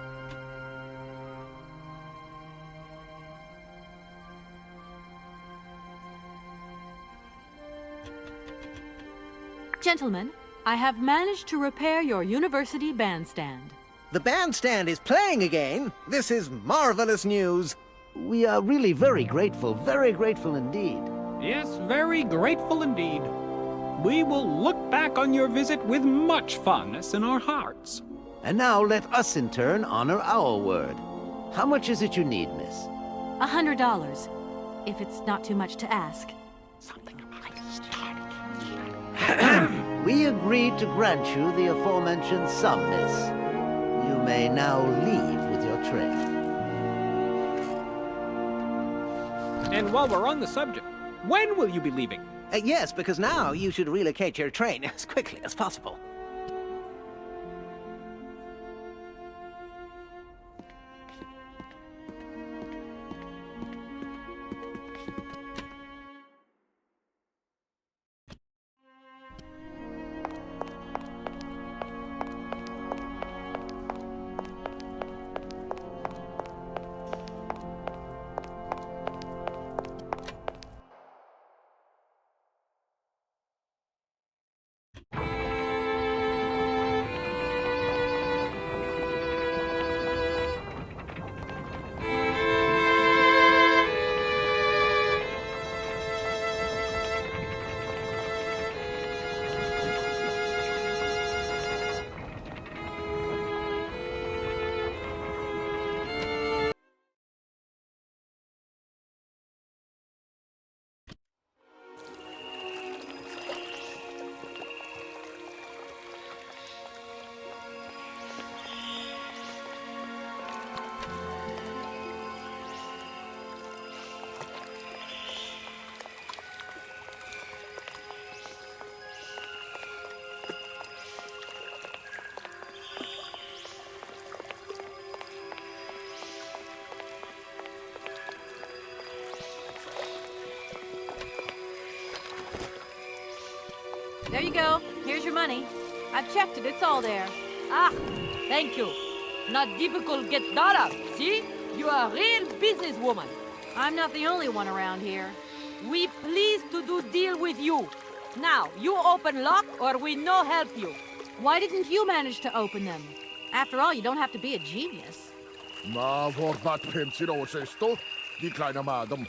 Gentlemen, I have managed to repair your university bandstand. The bandstand is playing again. This is marvelous news. We are really very grateful indeed. Yes, very grateful indeed. We will look back on your visit with much fondness in our hearts. And now let us in turn honor our word. How much is it you need, miss? $100, if it's not too much to ask. We agree to grant you the aforementioned sum, miss. You may now leave with your tray. And while we're on the subject, when will you be leaving? Yes, because now you should relocate your train as quickly as possible. There you go. Here's your money. I've checked it. It's all there. Ah, thank you. Not difficult get dollar. See? You are a real businesswoman. I'm not the only one around here. We pleased to do deal with you. Now, you open lock or we no help you. Why didn't you manage to open them? After all, you don't have to be a genius. Ma vordat pensinos esto, di kleine madam.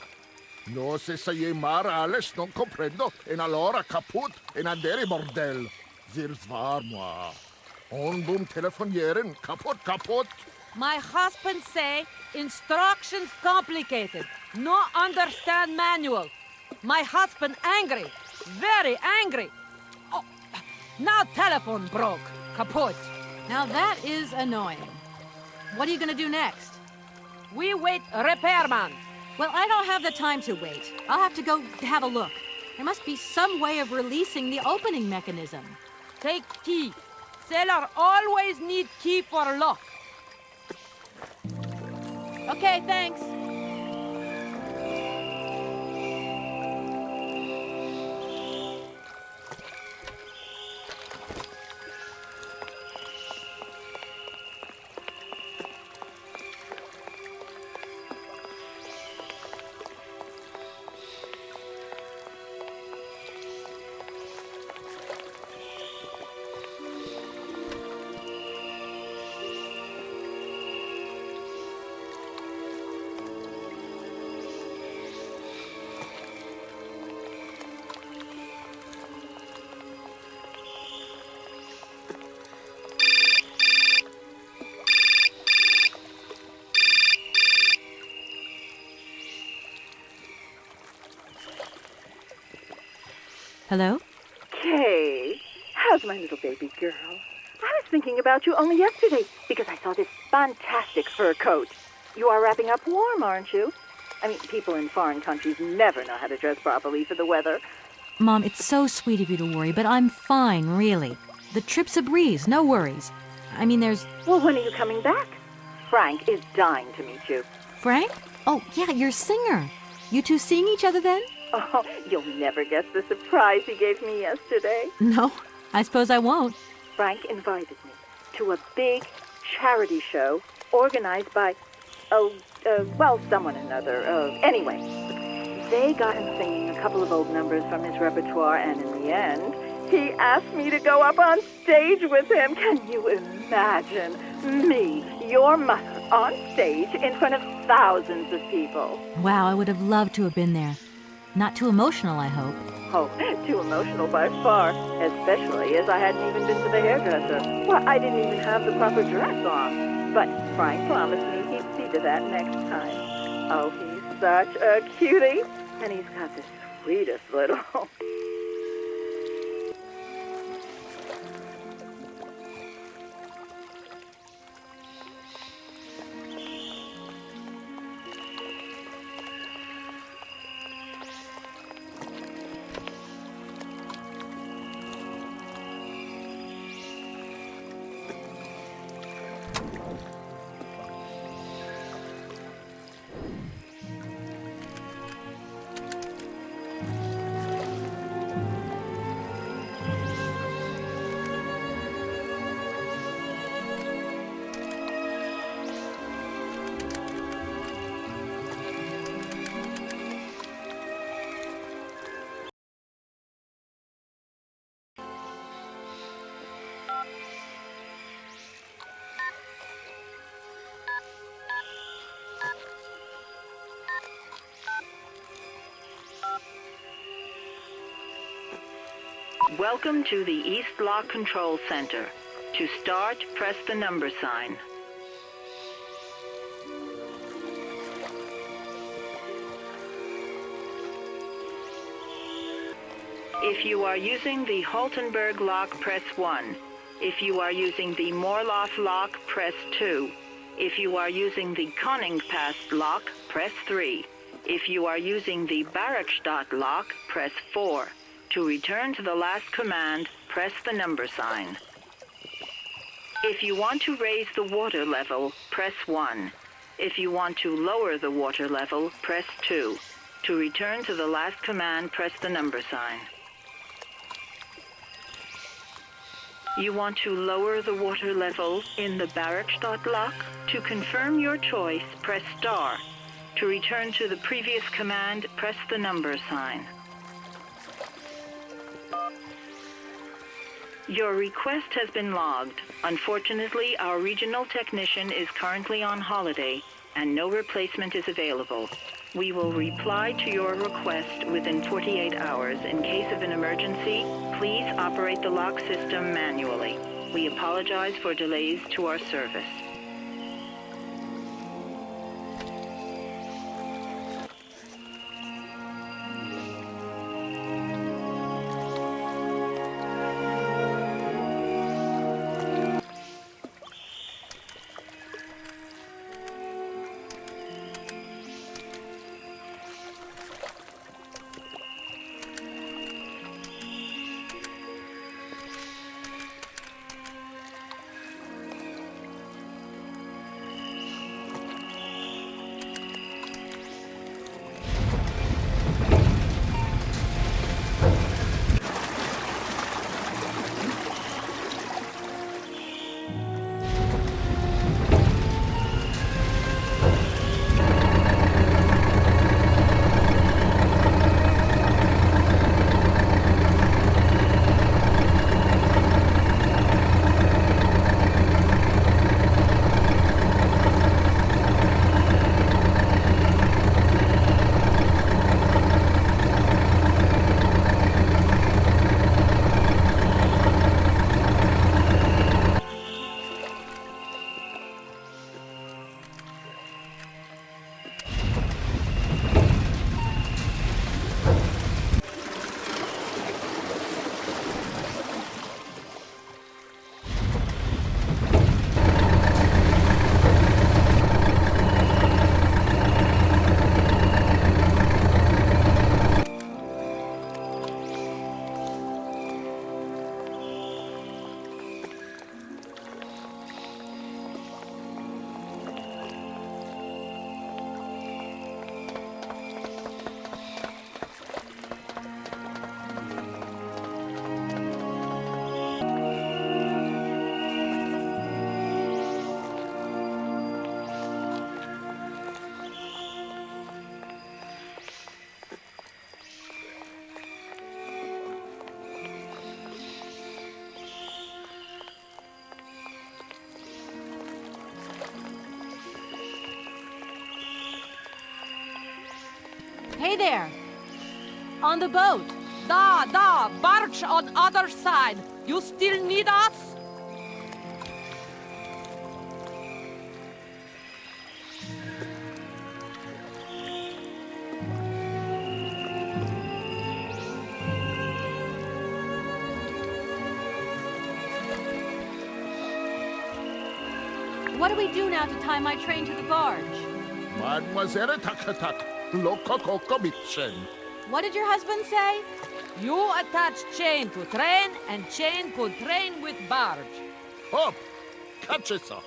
No se sei mar alles non comprendo, en allora kaput, en andere bordel. Zirs war moi. On boom telefonieren, kaput. My husband say instructions complicated. No understand manual. My husband angry. Very angry. Oh, now telephone broke. Kaput. Now that is annoying. What are you gonna do next? We wait repairman. Well, I don't have the time to wait. I'll have to go have a look. There must be some way of releasing the opening mechanism. Take key. Sailor always need key for lock. Okay, thanks. Hello? Kay, how's my little baby girl? I was thinking about you only yesterday because I saw this fantastic fur coat. You are wrapping up warm, aren't you? I mean, people in foreign countries never know how to dress properly for the weather. Mom, it's so sweet of you to worry, but I'm fine, really. The trip's a breeze, no worries. I mean, there's... Well, when are you coming back? Frank is dying to meet you. Frank? Oh, yeah, your singer. You two seeing each other then? Oh, you'll never guess the surprise he gave me yesterday. No, I suppose I won't. Frank invited me to a big charity show organized by, someone or another. Anyway, they got him singing a couple of old numbers from his repertoire, and in the end, he asked me to go up on stage with him. Can you imagine me, your mother, on stage in front of thousands of people? Wow, I would have loved to have been there. Not too emotional, I hope. Oh, too emotional by far, especially as I hadn't even been to the hairdresser. Well, I didn't even have the proper dress on. But Frank promised me he'd see to that next time. Oh, he's such a cutie, and he's got the sweetest little... Welcome to the East Lock Control Center. To start, press the number sign. If you are using the Haltenberg lock, press 1. If you are using the Morloff lock, press 2. If you are using the Koningpass lock, press 3. If you are using the Barakstadt lock, press 4. To return to the last command, press the number sign. If you want to raise the water level, press 1. If you want to lower the water level, press 2. To return to the last command, press the number sign. You want to lower the water level in the Barakstadt lock? To confirm your choice, press star. To return to the previous command, press the number sign. Your request has been logged. Unfortunately, our regional technician is currently on holiday, and no replacement is available. We will reply to your request within 48 hours. In case of an emergency, please operate the lock system manually. We apologize for delays to our service. Hey there! On the boat! Barge on other side! You still need us? What do we do now to tie my train to the barge? Mademoiselle Takatak, Lokokoko Mitchen. What did your husband say? You attach chain to train and chain put train with barge. Hop! Catch it, sir.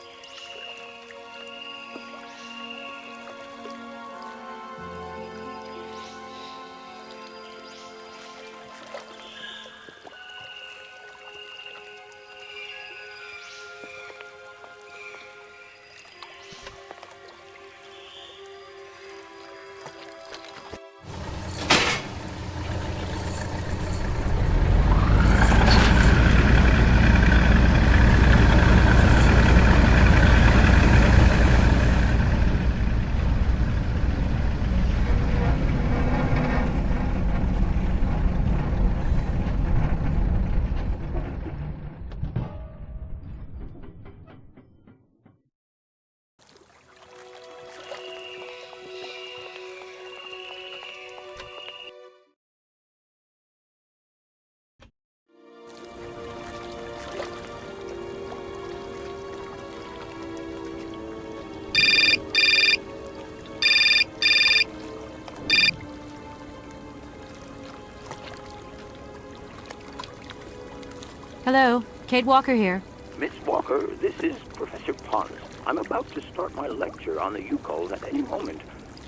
Hello, Kate Walker here. Miss Walker, this is Professor Pons. I'm about to start my lecture on the Yukols at any moment.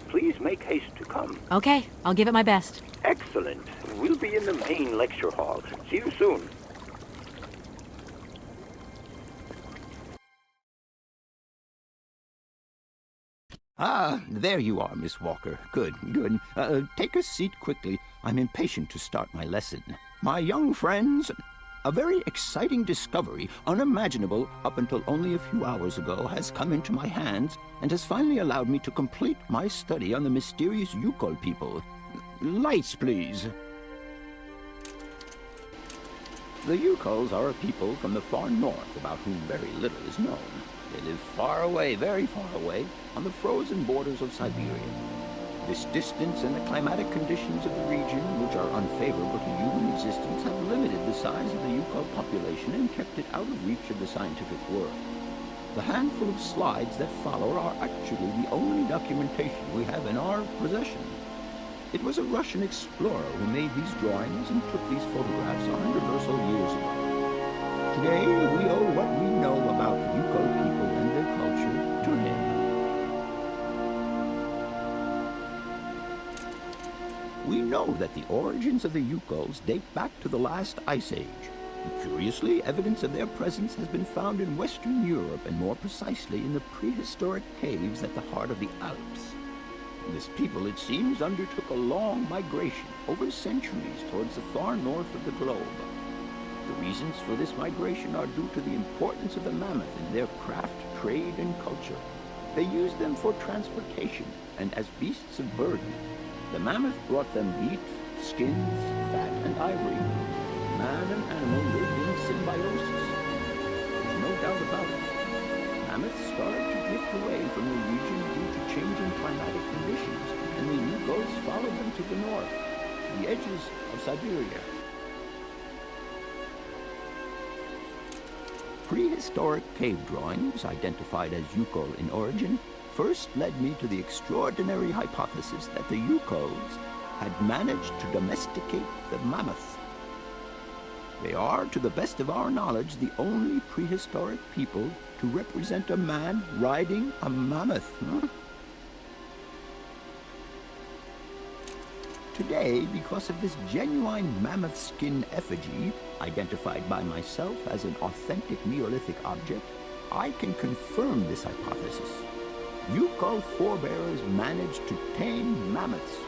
Please make haste to come. Okay, I'll give it my best. Excellent. We'll be in the main lecture hall. See you soon. Ah, there you are, Miss Walker. Good, good. Take a seat quickly. I'm impatient to start my lesson. My young friends, a very exciting discovery, unimaginable up until only a few hours ago, has come into my hands and has finally allowed me to complete my study on the mysterious Yukol people. Lights, please. The Yukols are a people from the far north about whom very little is known. They live far away, very far away, on the frozen borders of Syberia. This distance and the climatic conditions of the region, which are unfavorable to human existence, have limited the size of the Yukol population and kept it out of reach of the scientific world. The handful of slides that follow are actually the only documentation we have in our possession. It was a Russian explorer who made these drawings and took these photographs 100 or so years ago. Today, we owe what we know about the Yukol people and their culture to him. We know that the origins of the Yukols date back to the last Ice Age. And curiously, evidence of their presence has been found in Western Europe, and more precisely in the prehistoric caves at the heart of the Alps. This people, it seems, undertook a long migration over centuries towards the far north of the globe. The reasons for this migration are due to the importance of the mammoth in their craft, trade, and culture. They used them for transportation and as beasts of burden. The mammoth brought them meat, skins, fat, and ivory. Man and animal lived in symbiosis. There's no doubt about it. Mammoths started to drift away from the region due to changing climatic conditions, and the Yukols followed them to the north, to the edges of Syberia. Prehistoric cave drawings, identified as Yukol in origin, first led me to the extraordinary hypothesis that the Yukols had managed to domesticate the mammoth. They are, to the best of our knowledge, the only prehistoric people to represent a man riding a mammoth. Today, because of this genuine mammoth skin effigy, identified by myself as an authentic Neolithic object, I can confirm this hypothesis. Yukol forebears managed to tame mammoths.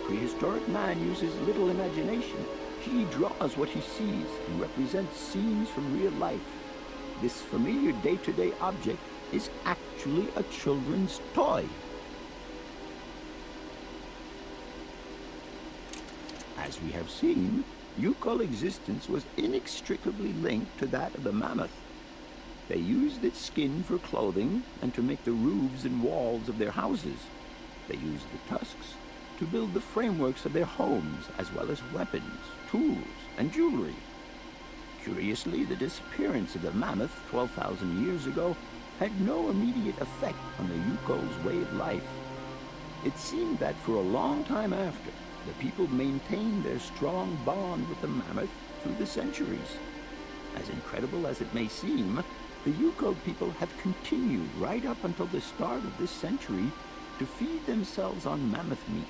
Prehistoric man uses little imagination. He draws what he sees and represents scenes from real life. This familiar day-to-day object is actually a children's toy. As we have seen, Yukol existence was inextricably linked to that of the mammoth. They used its skin for clothing and to make the roofs and walls of their houses. They used the tusks to build the frameworks of their homes, as well as weapons, tools, and jewelry. Curiously, the disappearance of the mammoth 12,000 years ago had no immediate effect on the Yukol's way of life. It seemed that for a long time after, the people maintained their strong bond with the mammoth through the centuries. As incredible as it may seem, the Yukol people have continued right up until the start of this century to feed themselves on mammoth meat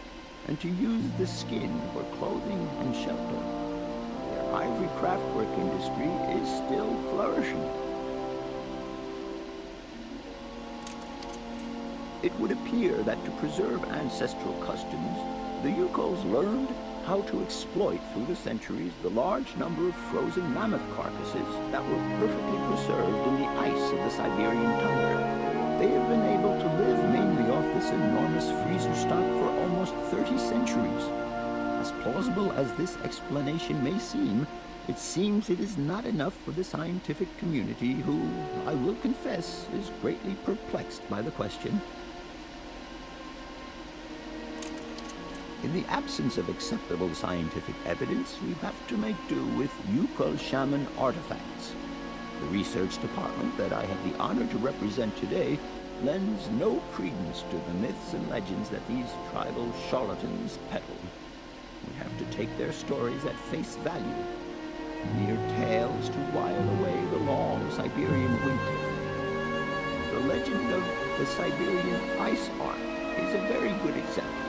and to use the skin for clothing and shelter. Their ivory craftwork industry is still flourishing. It would appear that to preserve ancestral customs, the Yukols learned how to exploit through the centuries the large number of frozen mammoth carcasses that were perfectly preserved in the ice of the Siberian tundra. They have been able to live mainly off this enormous freezer stock for almost 30 centuries. As plausible as this explanation may seem, it seems it is not enough for the scientific community who, I will confess, is greatly perplexed by the question. In the absence of acceptable scientific evidence, we have to make do with Yukol shaman artifacts. The research department that I have the honor to represent today lends no credence to the myths and legends that these tribal charlatans peddle. We have to take their stories at face value, mere tales to while away the long Siberian winter. The legend of the Siberian ice ark is a very good example.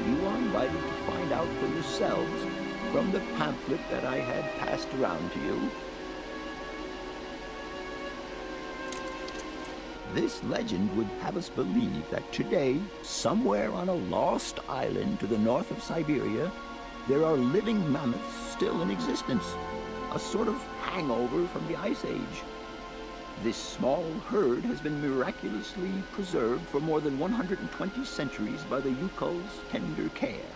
You are invited to find out for yourselves from the pamphlet that I had passed around to you. This legend would have us believe that today, somewhere on a lost island to the north of Siberia, there are living mammoths still in existence, a sort of hangover from the Ice Age. This small herd has been miraculously preserved for more than 120 centuries by the Yukol's tender care.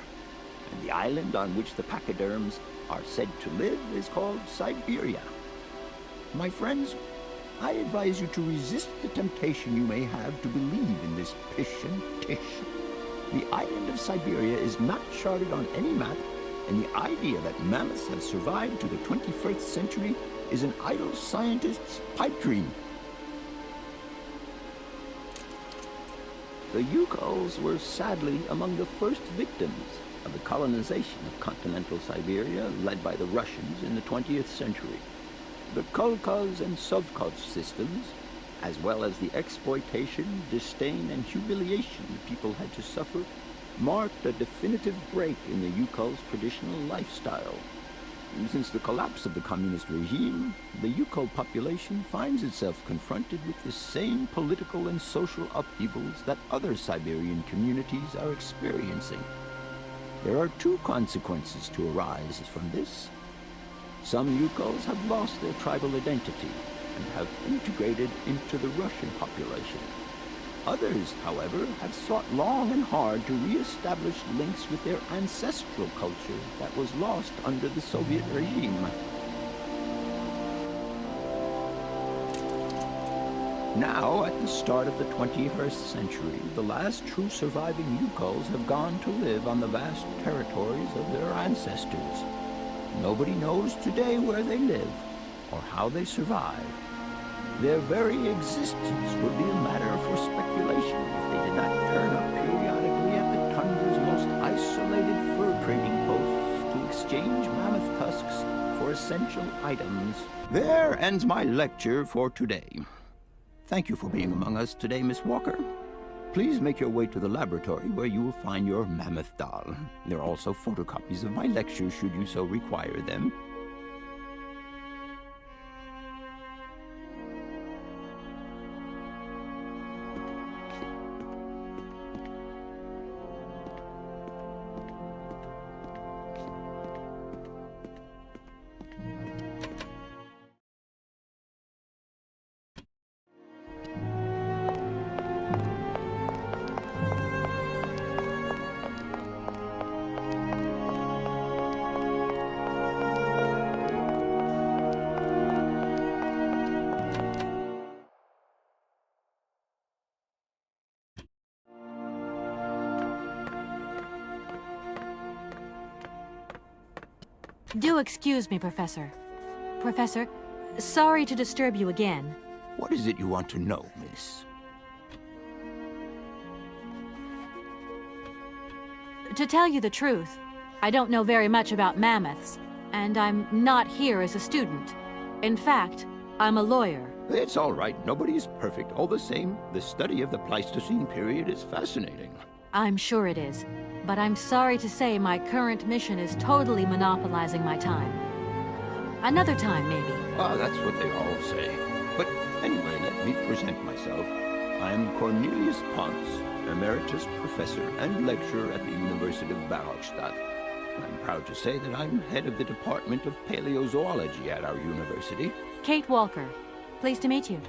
And the island on which the pachyderms are said to live is called Syberia. My friends, I advise you to resist the temptation you may have to believe in this pish and tish. The island of Syberia is not charted on any map, and the idea that mammoths have survived to the 21st century is an idle scientist's pipe dream. The Yukols were sadly among the first victims of the colonization of continental Siberia led by the Russians in the 20th century. The kolkhoz and sovkhoz systems, as well as the exploitation, disdain, and humiliation the people had to suffer, marked a definitive break in the Yukol's traditional lifestyle. Since the collapse of the communist regime, the Yukol population finds itself confronted with the same political and social upheavals that other Siberian communities are experiencing. There are two consequences to arise from this. Some Yukols have lost their tribal identity and have integrated into the Russian population. Others, however, have sought long and hard to re-establish links with their ancestral culture that was lost under the Soviet regime. Now, at the start of the 21st century, the last true surviving Yukols have gone to live on the vast territories of their ancestors. Nobody knows today where they live or how they survive. Their very existence would be a matter for speculation if they did not turn up periodically at the tundra's most isolated fur trading posts to exchange mammoth tusks for essential items. There ends my lecture for today. Thank you for being among us today, Miss Walker. Please make your way to the laboratory where you will find your mammoth doll. There are also photocopies of my lectures should you so require them. Do excuse me, Professor. Professor, sorry to disturb you again. What is it you want to know, miss? To tell you the truth, I don't know very much about mammoths, and I'm not here as a student. In fact, I'm a lawyer. It's all right. Nobody is perfect. All the same, the study of the Pleistocene period is fascinating. I'm sure it is, but I'm sorry to say my current mission is totally monopolizing my time. Another time, maybe. Ah, that's what they all say. But anyway, let me present myself. I'm Cornelius Ponce, Emeritus Professor and Lecturer at the University of Barrockstadt. I'm proud to say that I'm head of the Department of Paleozoology at our university. Kate Walker. Pleased to meet you.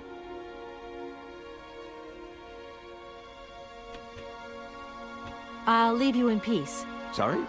I'll leave you in peace. Sorry?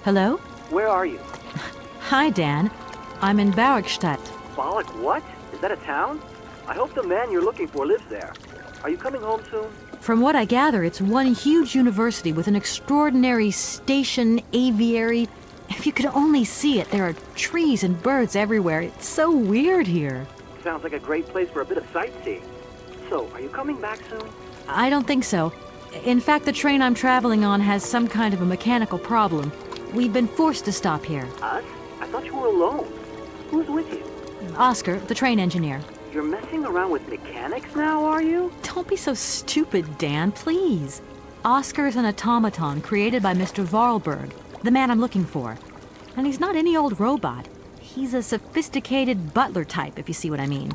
Hello? Where are you? Hi, Dan. I'm in Barrockstadt. Bollock, what? Is that a town? I hope the man you're looking for lives there. Are you coming home soon? From what I gather, it's one huge university with an extraordinary station aviary. If you could only see it, there are trees and birds everywhere. It's so weird here. Sounds like a great place for a bit of sightseeing. So, are you coming back soon? I don't think so. In fact, the train I'm traveling on has some kind of a mechanical problem. We've been forced to stop here. Us? I thought you were alone. Who's with you? Oscar, the train engineer. You're messing around with mechanics now, are you? Don't be so stupid, Dan, please. Oscar's an automaton created by Mr. Varlberg, the man I'm looking for. And he's not any old robot. He's a sophisticated butler type, if you see what I mean.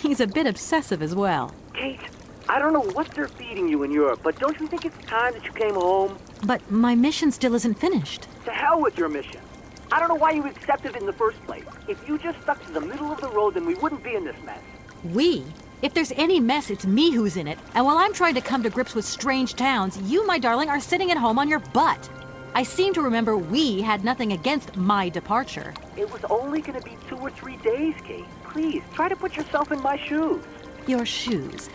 He's a bit obsessive as well. Kate, I don't know what they're feeding you in Europe, but don't you think it's time that you came home? But my mission still isn't finished. To hell with your mission. I don't know why you accepted it in the first place. If you just stuck to the middle of the road, then we wouldn't be in this mess. We? If there's any mess, it's me who's in it. And while I'm trying to come to grips with strange towns, you, my darling, are sitting at home on your butt. I seem to remember we had nothing against my departure. It was only going to be 2 or 3 days, Kate. Please, try to put yourself in my shoes. Your shoes.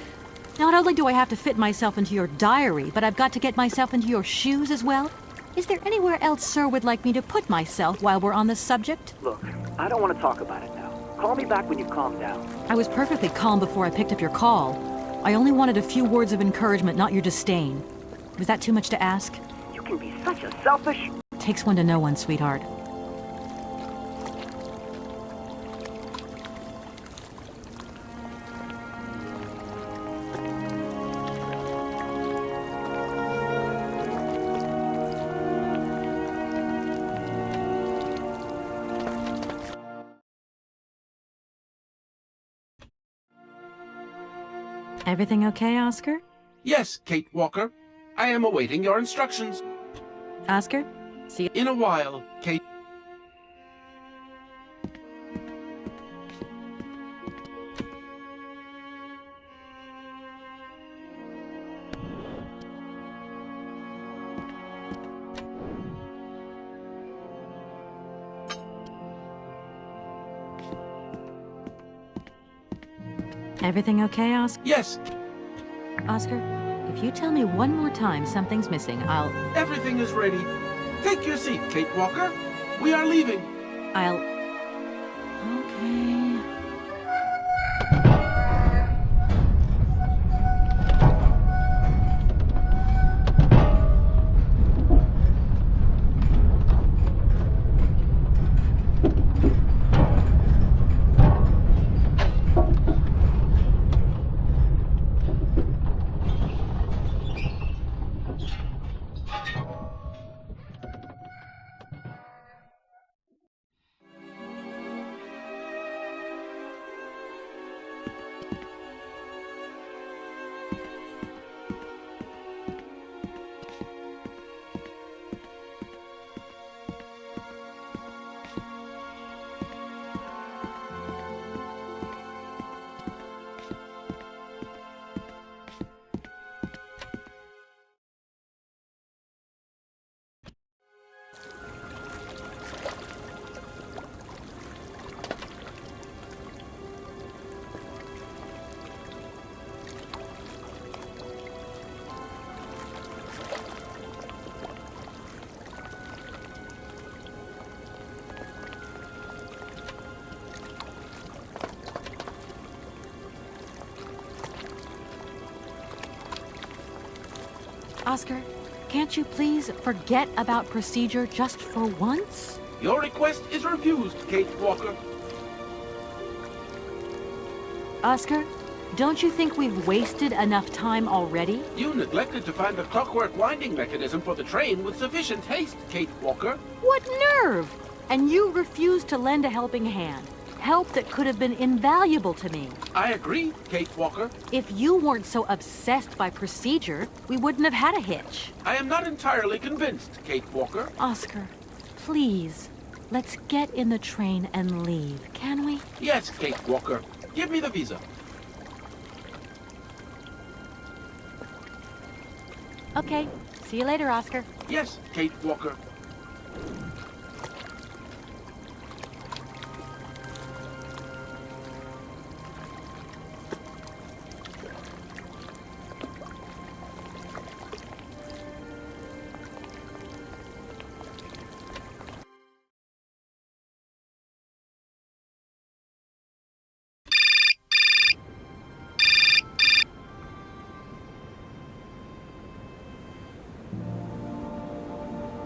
Not only do I have to fit myself into your diary, but I've got to get myself into your shoes as well? Is there anywhere else Sir would like me to put myself while we're on this subject? Look, I don't want to talk about it now. Call me back when you've calmed down. I was perfectly calm before I picked up your call. I only wanted a few words of encouragement, not your disdain. Was that too much to ask? You can be such a selfish... Takes one to know one, sweetheart. Everything okay, Oscar? Yes, Kate Walker. I am awaiting your instructions. Oscar? See you in a while, Kate. Everything okay, Oscar? Yes. Oscar, if you tell me one more time something's missing, I'll... Everything is ready. Take your seat, Kate Walker. We are leaving. I'll... Okay... Oscar, can't you please forget about procedure just for once? Your request is refused, Kate Walker. Oscar, don't you think we've wasted enough time already? You neglected to find a clockwork winding mechanism for the train with sufficient haste, Kate Walker. What nerve! And you refused to lend a helping hand. Help that could have been invaluable to me. I agree, Kate Walker. If you weren't so obsessed by procedure, we wouldn't have had a hitch. I am not entirely convinced, Kate Walker. Oscar, please, let's get in the train and leave, can we? Yes, Kate Walker. Give me the visa. Okay, see you later, Oscar. Yes, Kate Walker.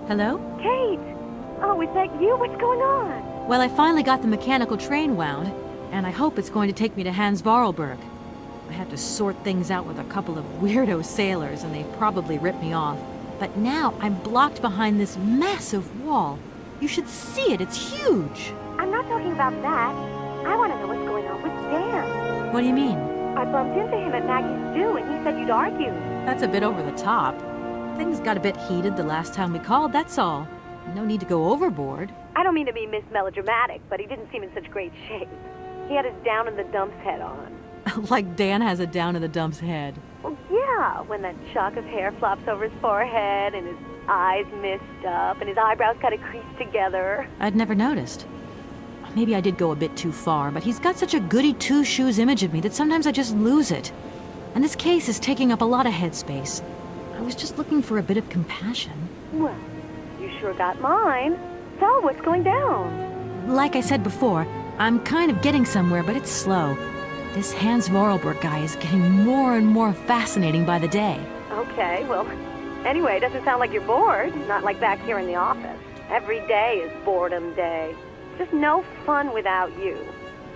Hello? Kate! Oh, is that you? What's going on? Well, I finally got the mechanical train wound, and I hope it's going to take me to Hans Vorarlberg. I had to sort things out with a couple of weirdo sailors, and they probably ripped me off. But now I'm blocked behind this massive wall. You should see it, it's huge! I'm not talking about that. I want to know what's going on with Dan. What do you mean? I bumped into him at Maggie's Stew, and he said you'd argued. That's a bit over the top. Things got a bit heated the last time we called, that's all. No need to go overboard. I don't mean to be melodramatic, but he didn't seem in such great shape. He had his down-in-the-dumps head on. Like Dan has a down-in-the-dumps head. Well, yeah, when that shock of hair flops over his forehead, and his eyes mist up, and his eyebrows kind of creased together. I'd never noticed. Maybe I did go a bit too far, but he's got such a goody two-shoes image of me that sometimes I just lose it. And this case is taking up a lot of headspace. I was just looking for a bit of compassion. Well, you sure got mine. So, what's going down? Like I said before, I'm kind of getting somewhere, but it's slow. This Hans Vorarlberg guy is getting more and more fascinating by the day. Okay, well, anyway, it doesn't sound like you're bored. Not like back here in the office. Every day is boredom day. Just no fun without you.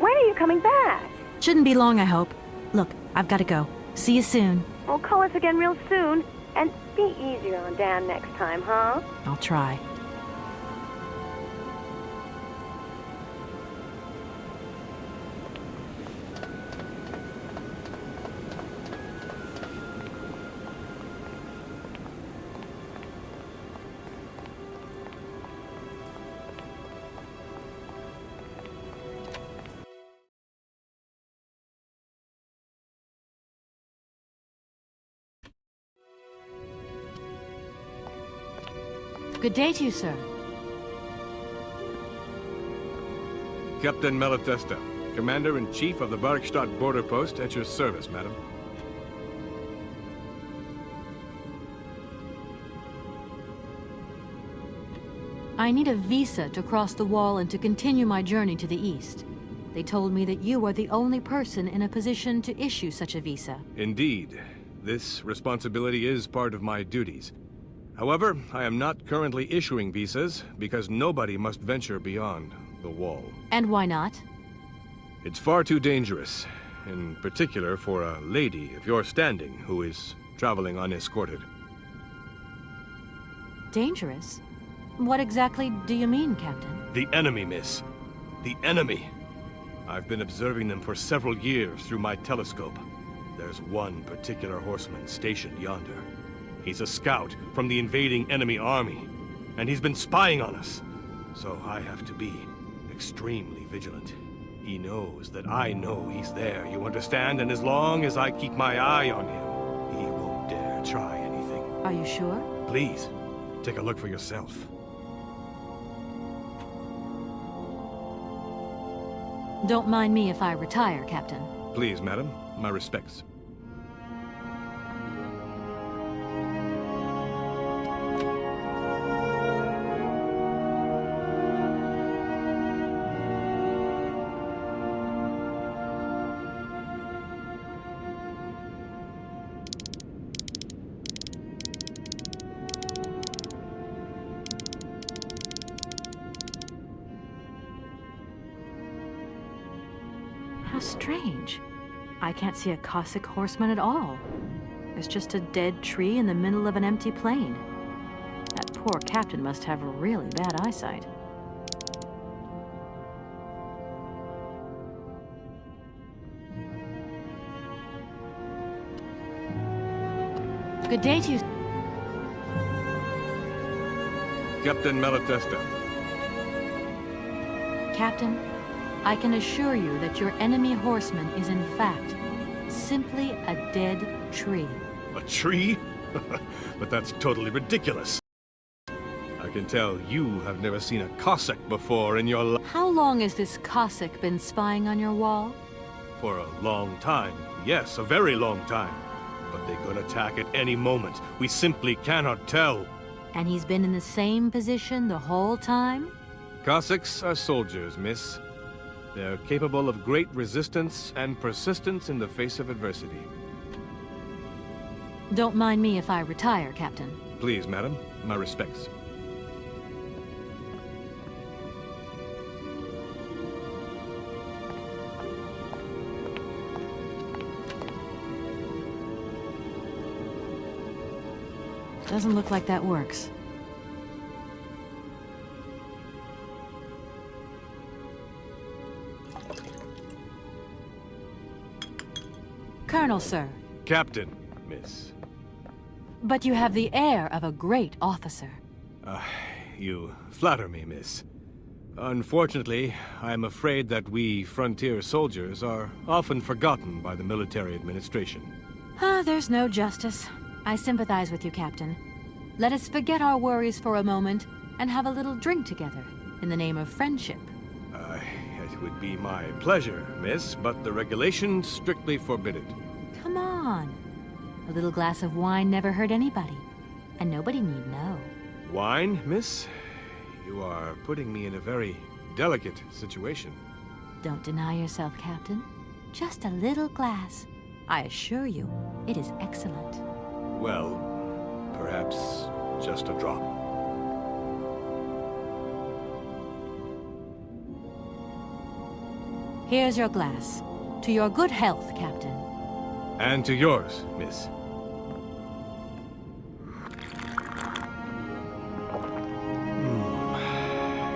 When are you coming back? Shouldn't be long, I hope. Look, I've got to go. See you soon. Well, call us again real soon. And be easier on Dan next time, huh? I'll try. Good day to you, sir. Captain Malatesta, Commander-in-Chief of the Barkstadt Border Post, at your service, madam. I need a visa to cross the wall and to continue my journey to the east. They told me that you are the only person in a position to issue such a visa. Indeed. This responsibility is part of my duties. However, I am not currently issuing visas because nobody must venture beyond the wall. And why not? It's far too dangerous, in particular for a lady of your standing who is traveling unescorted. Dangerous? What exactly do you mean, Captain? The enemy, miss. The enemy. I've been observing them for several years through my telescope. There's one particular horseman stationed yonder. He's a scout from the invading enemy army, and he's been spying on us. So I have to be extremely vigilant. He knows that I know he's there, you understand? And as long as I keep my eye on him, he won't dare try anything. Are you sure? Please, take a look for yourself. Don't mind me if I retire, Captain. Please, madam. My respects. How strange. I can't see a Cossack horseman at all. There's just a dead tree in the middle of an empty plain. That poor captain must have really bad eyesight. Good day to you. Captain Malatesta. Captain, I can assure you that your enemy horseman is in fact simply a dead tree. A tree? But that's totally ridiculous. I can tell you have never seen a Cossack before in your life. How long has this Cossack been spying on your wall? For a long time. Yes, a very long time. But they could attack at any moment. We simply cannot tell. And he's been in the same position the whole time? Cossacks are soldiers, miss. They're capable of great resistance and persistence in the face of adversity. Don't mind me if I retire, Captain. Please, madam. My respects. Doesn't look like that works. Colonel, sir. Captain, miss. But you have the air of a great officer. You flatter me, miss. Unfortunately, I am afraid that we frontier soldiers are often forgotten by the military administration. There's no justice. I sympathize with you, Captain. Let us forget our worries for a moment and have a little drink together in the name of friendship. It would be my pleasure, miss, but the regulations strictly forbid it. Come on. A little glass of wine never hurt anybody, and nobody need know. Wine, miss? You are putting me in a very delicate situation. Don't deny yourself, Captain. Just a little glass. I assure you, it is excellent. Well, perhaps just a drop. Here's your glass. To your good health, Captain. And to yours, miss.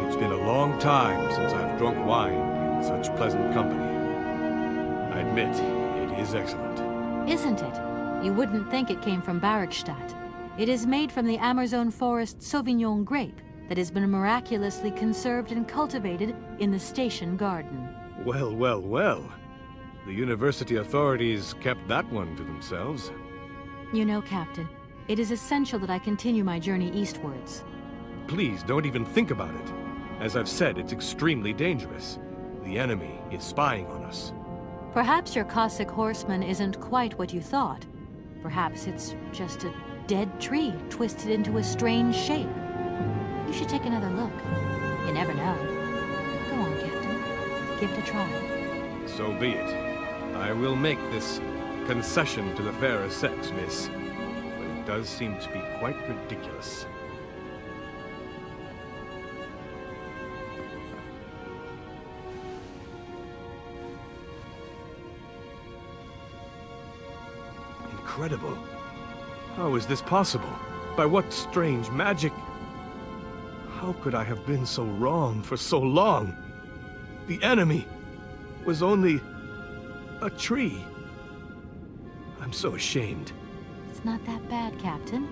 It's been a long time since I've drunk wine in such pleasant company. I admit, it is excellent. Isn't it? You wouldn't think it came from Barrickstadt. It is made from the Amazon forest Sauvignon grape that has been miraculously conserved and cultivated in the station garden. Well, well, well. The university authorities kept that one to themselves. You know, Captain, it is essential that I continue my journey eastwards. Please, don't even think about it. As I've said, it's extremely dangerous. The enemy is spying on us. Perhaps your Cossack horseman isn't quite what you thought. Perhaps it's just a dead tree twisted into a strange shape. You should take another look. You never know. Go on, Captain. Give it a try. So be it. I will make this concession to the fairer sex, miss. But it does seem to be quite ridiculous. Incredible. How is this possible? By what strange magic? How could I have been so wrong for so long? The enemy was only a tree. I'm so ashamed. It's not that bad, Captain.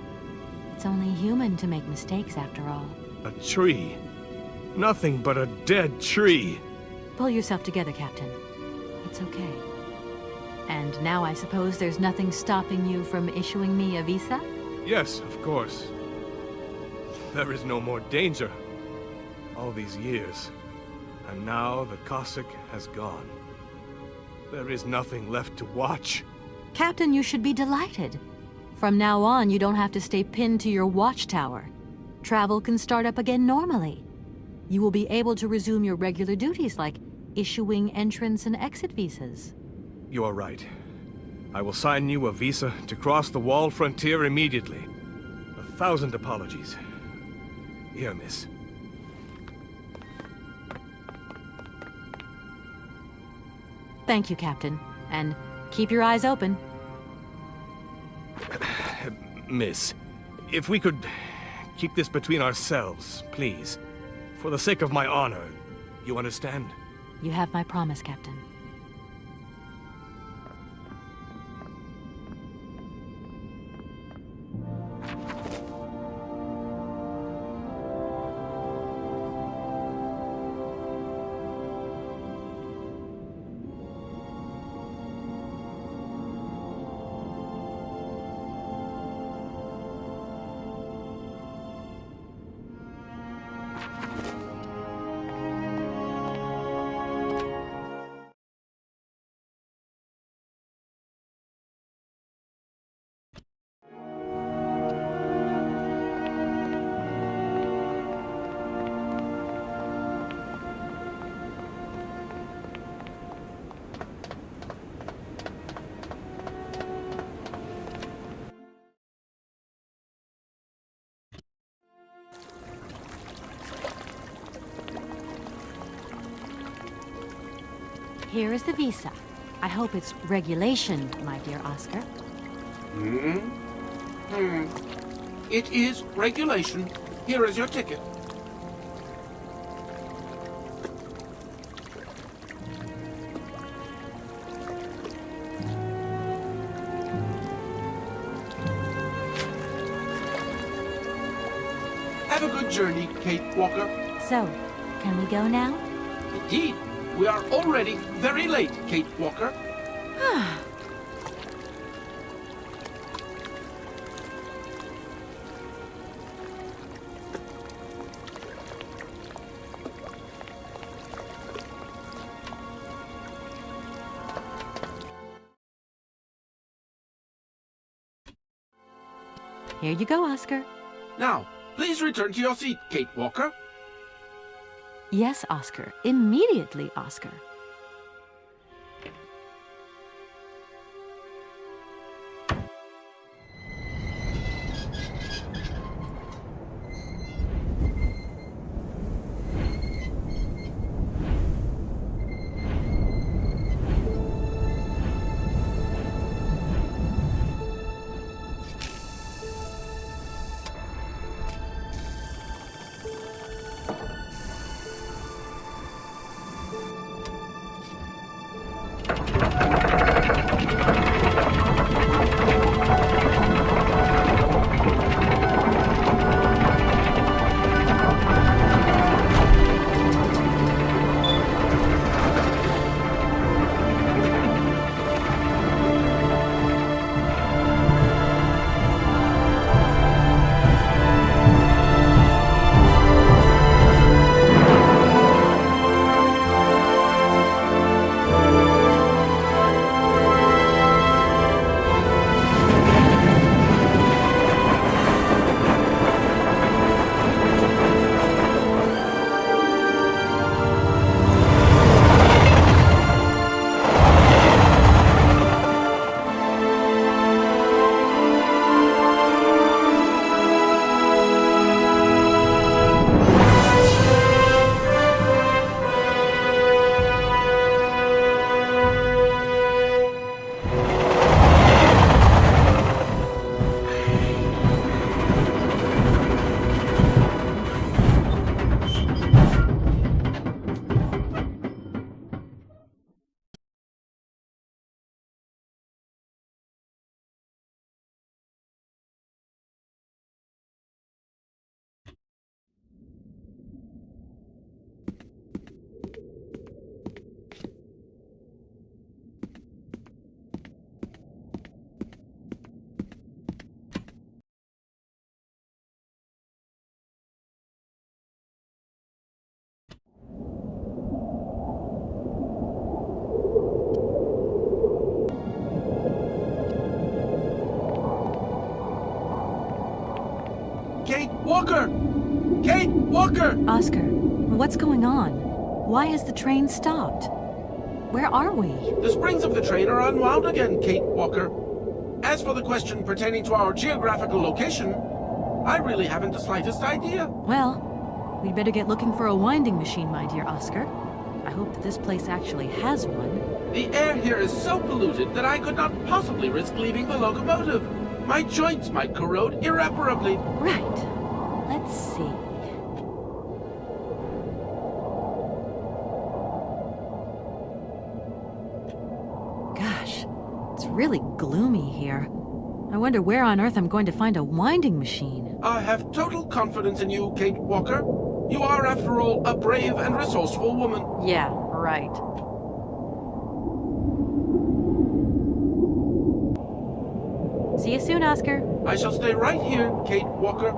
It's only human to make mistakes after all. A tree. Nothing but a dead tree. Pull yourself together, Captain. It's okay. And now I suppose there's nothing stopping you from issuing me a visa? Yes, of course. There is no more danger. All these years. And now the Cossack has gone. There is nothing left to watch. Captain, you should be delighted. From now on, you don't have to stay pinned to your watchtower. Travel can start up again normally. You will be able to resume your regular duties like issuing entrance and exit visas. You are right. I will sign you a visa to cross the wall frontier immediately. 1,000 apologies. Here, miss. Thank you, Captain. And keep your eyes open. Miss, if we could keep this between ourselves, please. For the sake of my honor, you understand? You have my promise, Captain. Here is the visa. I hope it's regulation, my dear Oscar. It is regulation. Here is your ticket. Have a good journey, Kate Walker. So, can we go now? Indeed. We are already very late, Kate Walker. Here you go, Oscar. Now, please return to your seat, Kate Walker. Yes, Oscar. Immediately, Oscar. Kate Walker! Kate Walker! Oscar, what's going on? Why has the train stopped? Where are we? The springs of the train are unwound again, Kate Walker. As for the question pertaining to our geographical location, I really haven't the slightest idea. Well, we'd better get looking for a winding machine, my dear Oscar. I hope that this place actually has one. The air here is so polluted that I could not possibly risk leaving the locomotive. My joints might corrode irreparably. Right. Let's see. Gosh, it's really gloomy here. I wonder where on earth I'm going to find a winding machine. I have total confidence in you, Kate Walker. You are, after all, a brave and resourceful woman. Yeah, right. See you soon, Oscar. I shall stay right here, Kate Walker.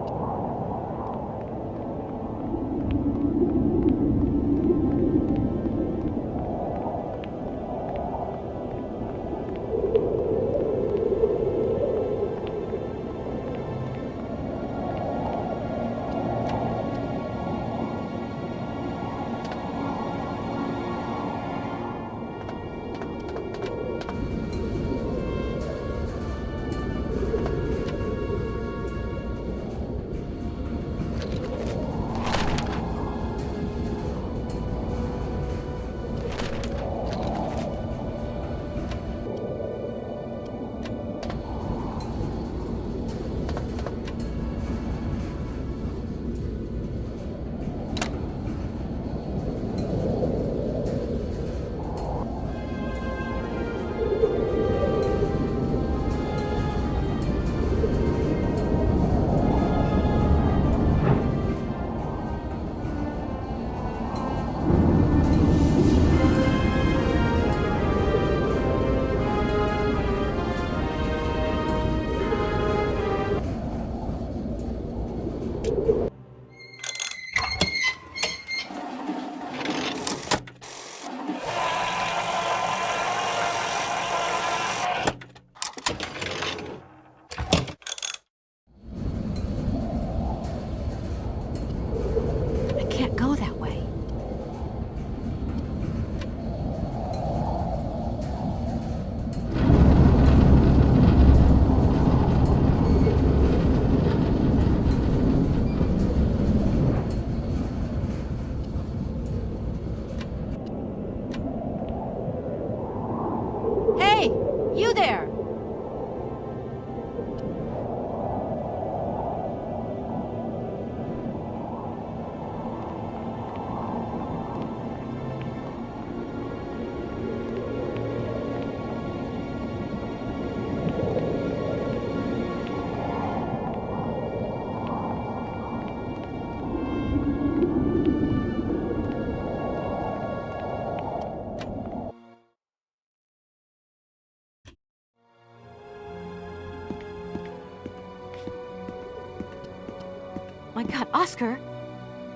My God, Oscar!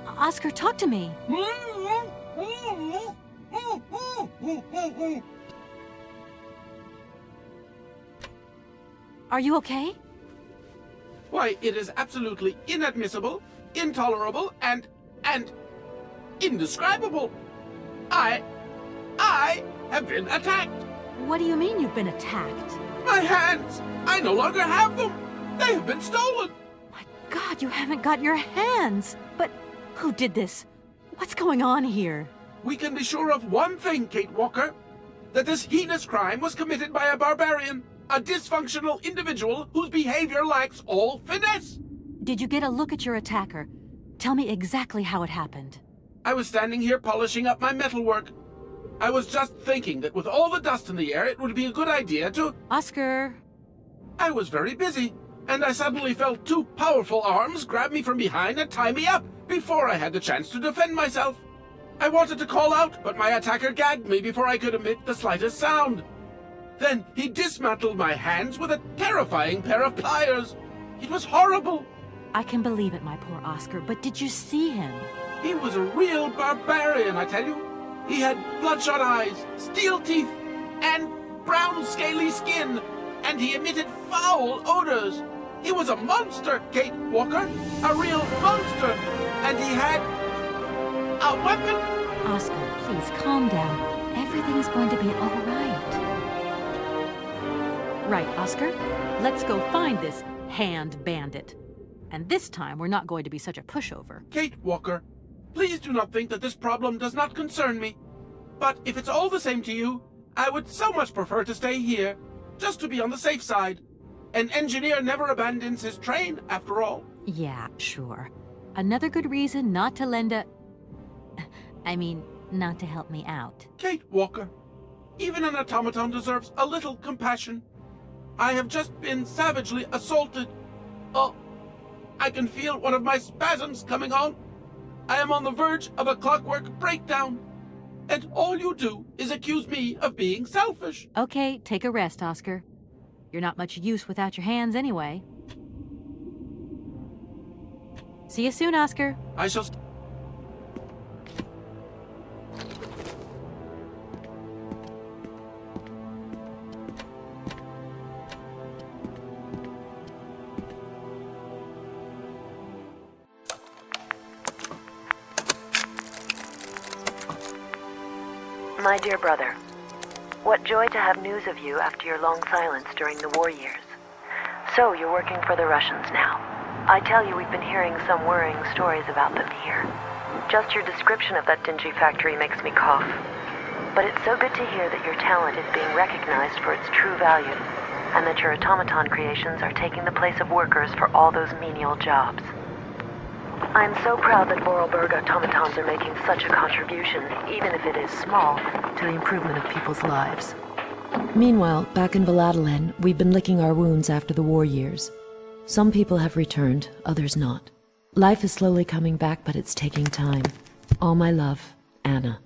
Oscar, talk to me! Are you okay? Why, it is absolutely inadmissible, intolerable, and indescribable. I have been attacked. What do you mean you've been attacked? My hands! I no longer have them! They have been stolen! God, you haven't got your hands! But who did this? What's going on here? We can be sure of one thing, Kate Walker. That this heinous crime was committed by a barbarian. A dysfunctional individual whose behavior lacks all finesse. Did you get a look at your attacker? Tell me exactly how it happened. I was standing here polishing up my metalwork. I was just thinking that with all the dust in the air, it would be a good idea to... Oscar! I was very busy, and I suddenly felt two powerful arms grab me from behind and tie me up before I had the chance to defend myself. I wanted to call out, but my attacker gagged me before I could emit the slightest sound. Then he dismantled my hands with a terrifying pair of pliers. It was horrible. I can believe it, my poor Oscar, but did you see him? He was a real barbarian, I tell you. He had bloodshot eyes, steel teeth, and brown scaly skin, and he emitted foul odors. He was a monster, Kate Walker, a real monster, and he had a weapon. Oscar, please calm down. Everything's going to be all right. Right, Oscar. Let's go find this hand bandit. And this time, we're not going to be such a pushover. Kate Walker, please do not think that this problem does not concern me. But if it's all the same to you, I would so much prefer to stay here, just to be on the safe side. An engineer never abandons his train, after all. Yeah, sure. Another good reason not to lend a... not to help me out. Kate Walker, even an automaton deserves a little compassion. I have just been savagely assaulted. Oh, I can feel one of my spasms coming on. I am on the verge of a clockwork breakdown. And all you do is accuse me of being selfish. Okay, take a rest, Oscar. You're not much use without your hands anyway. See you soon, Oscar. I shall... My dear brother, what joy to have news of you after your long silence during the war years. So, you're working for the Russians now. I tell you, we've been hearing some worrying stories about them here. Just your description of that dingy factory makes me cough. But it's so good to hear that your talent is being recognized for its true value, and that your automaton creations are taking the place of workers for all those menial jobs. I'm so proud that Vorarlberg automatons are making such a contribution, even if it is small, to the improvement of people's lives. Meanwhile, back in Valladolid, we've been licking our wounds after the war years. Some people have returned, others not. Life is slowly coming back, but it's taking time. All my love, Anna.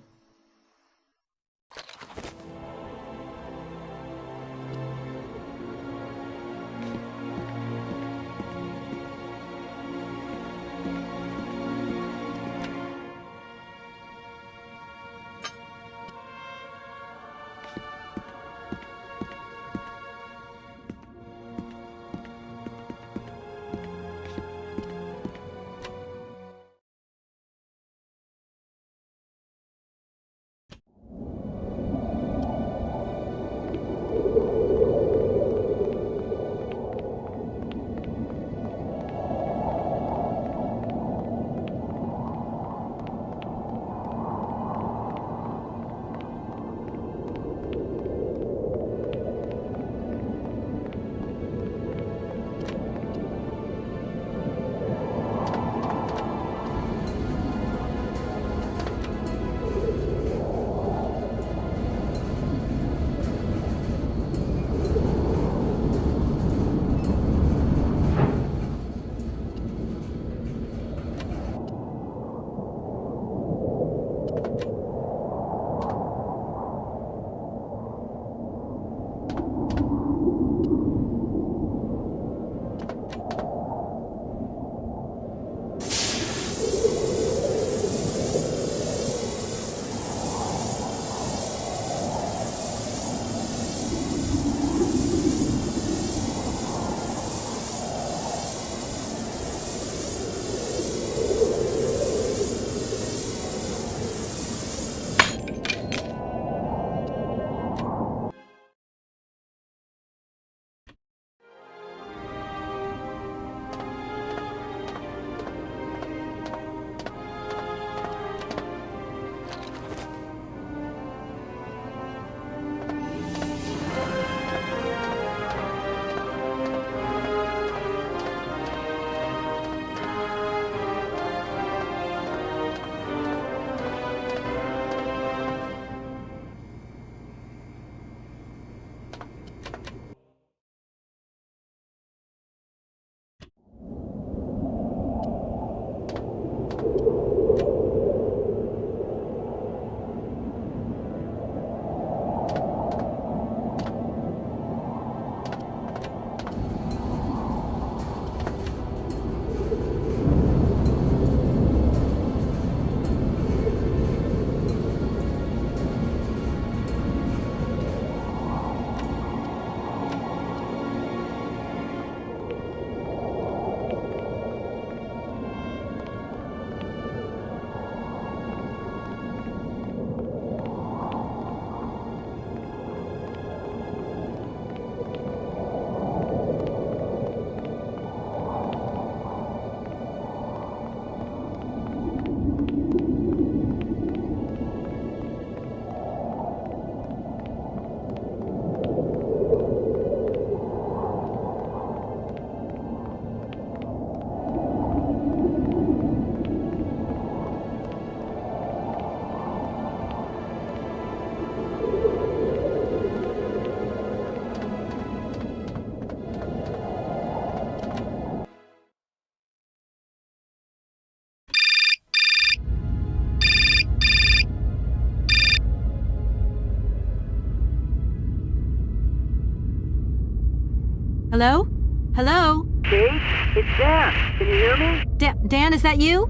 Hello? Hello? Kate, it's Dan. Can you hear me? Dan, is that you?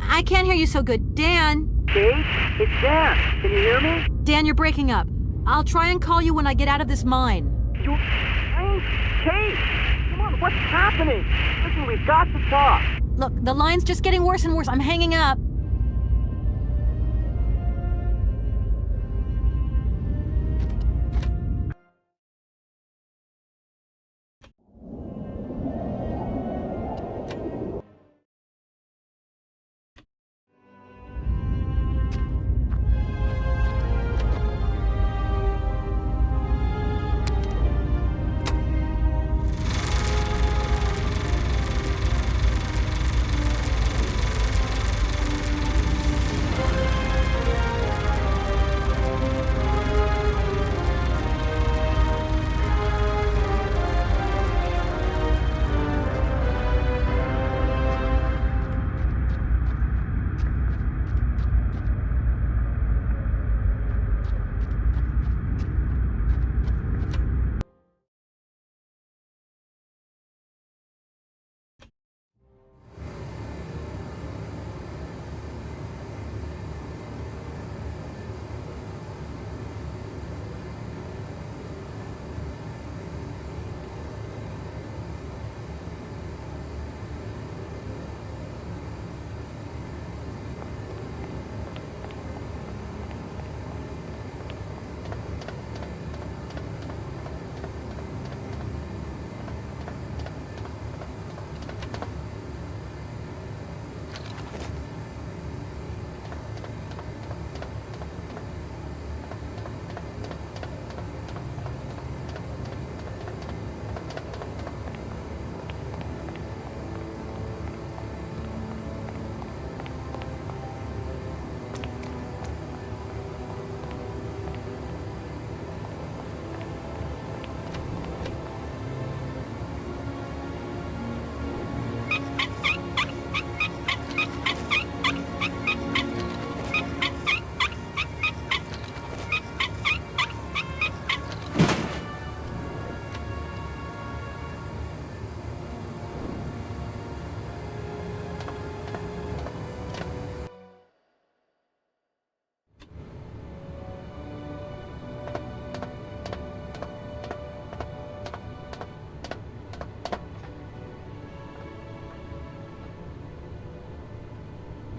I can't hear you so good. Dan? Kate, it's Dan. Can you hear me? Dan, you're breaking up. I'll try and call you when I get out of this mine. Kate! Come on, what's happening? Listen, we've got to talk. Look, the line's just getting worse and worse. I'm hanging up.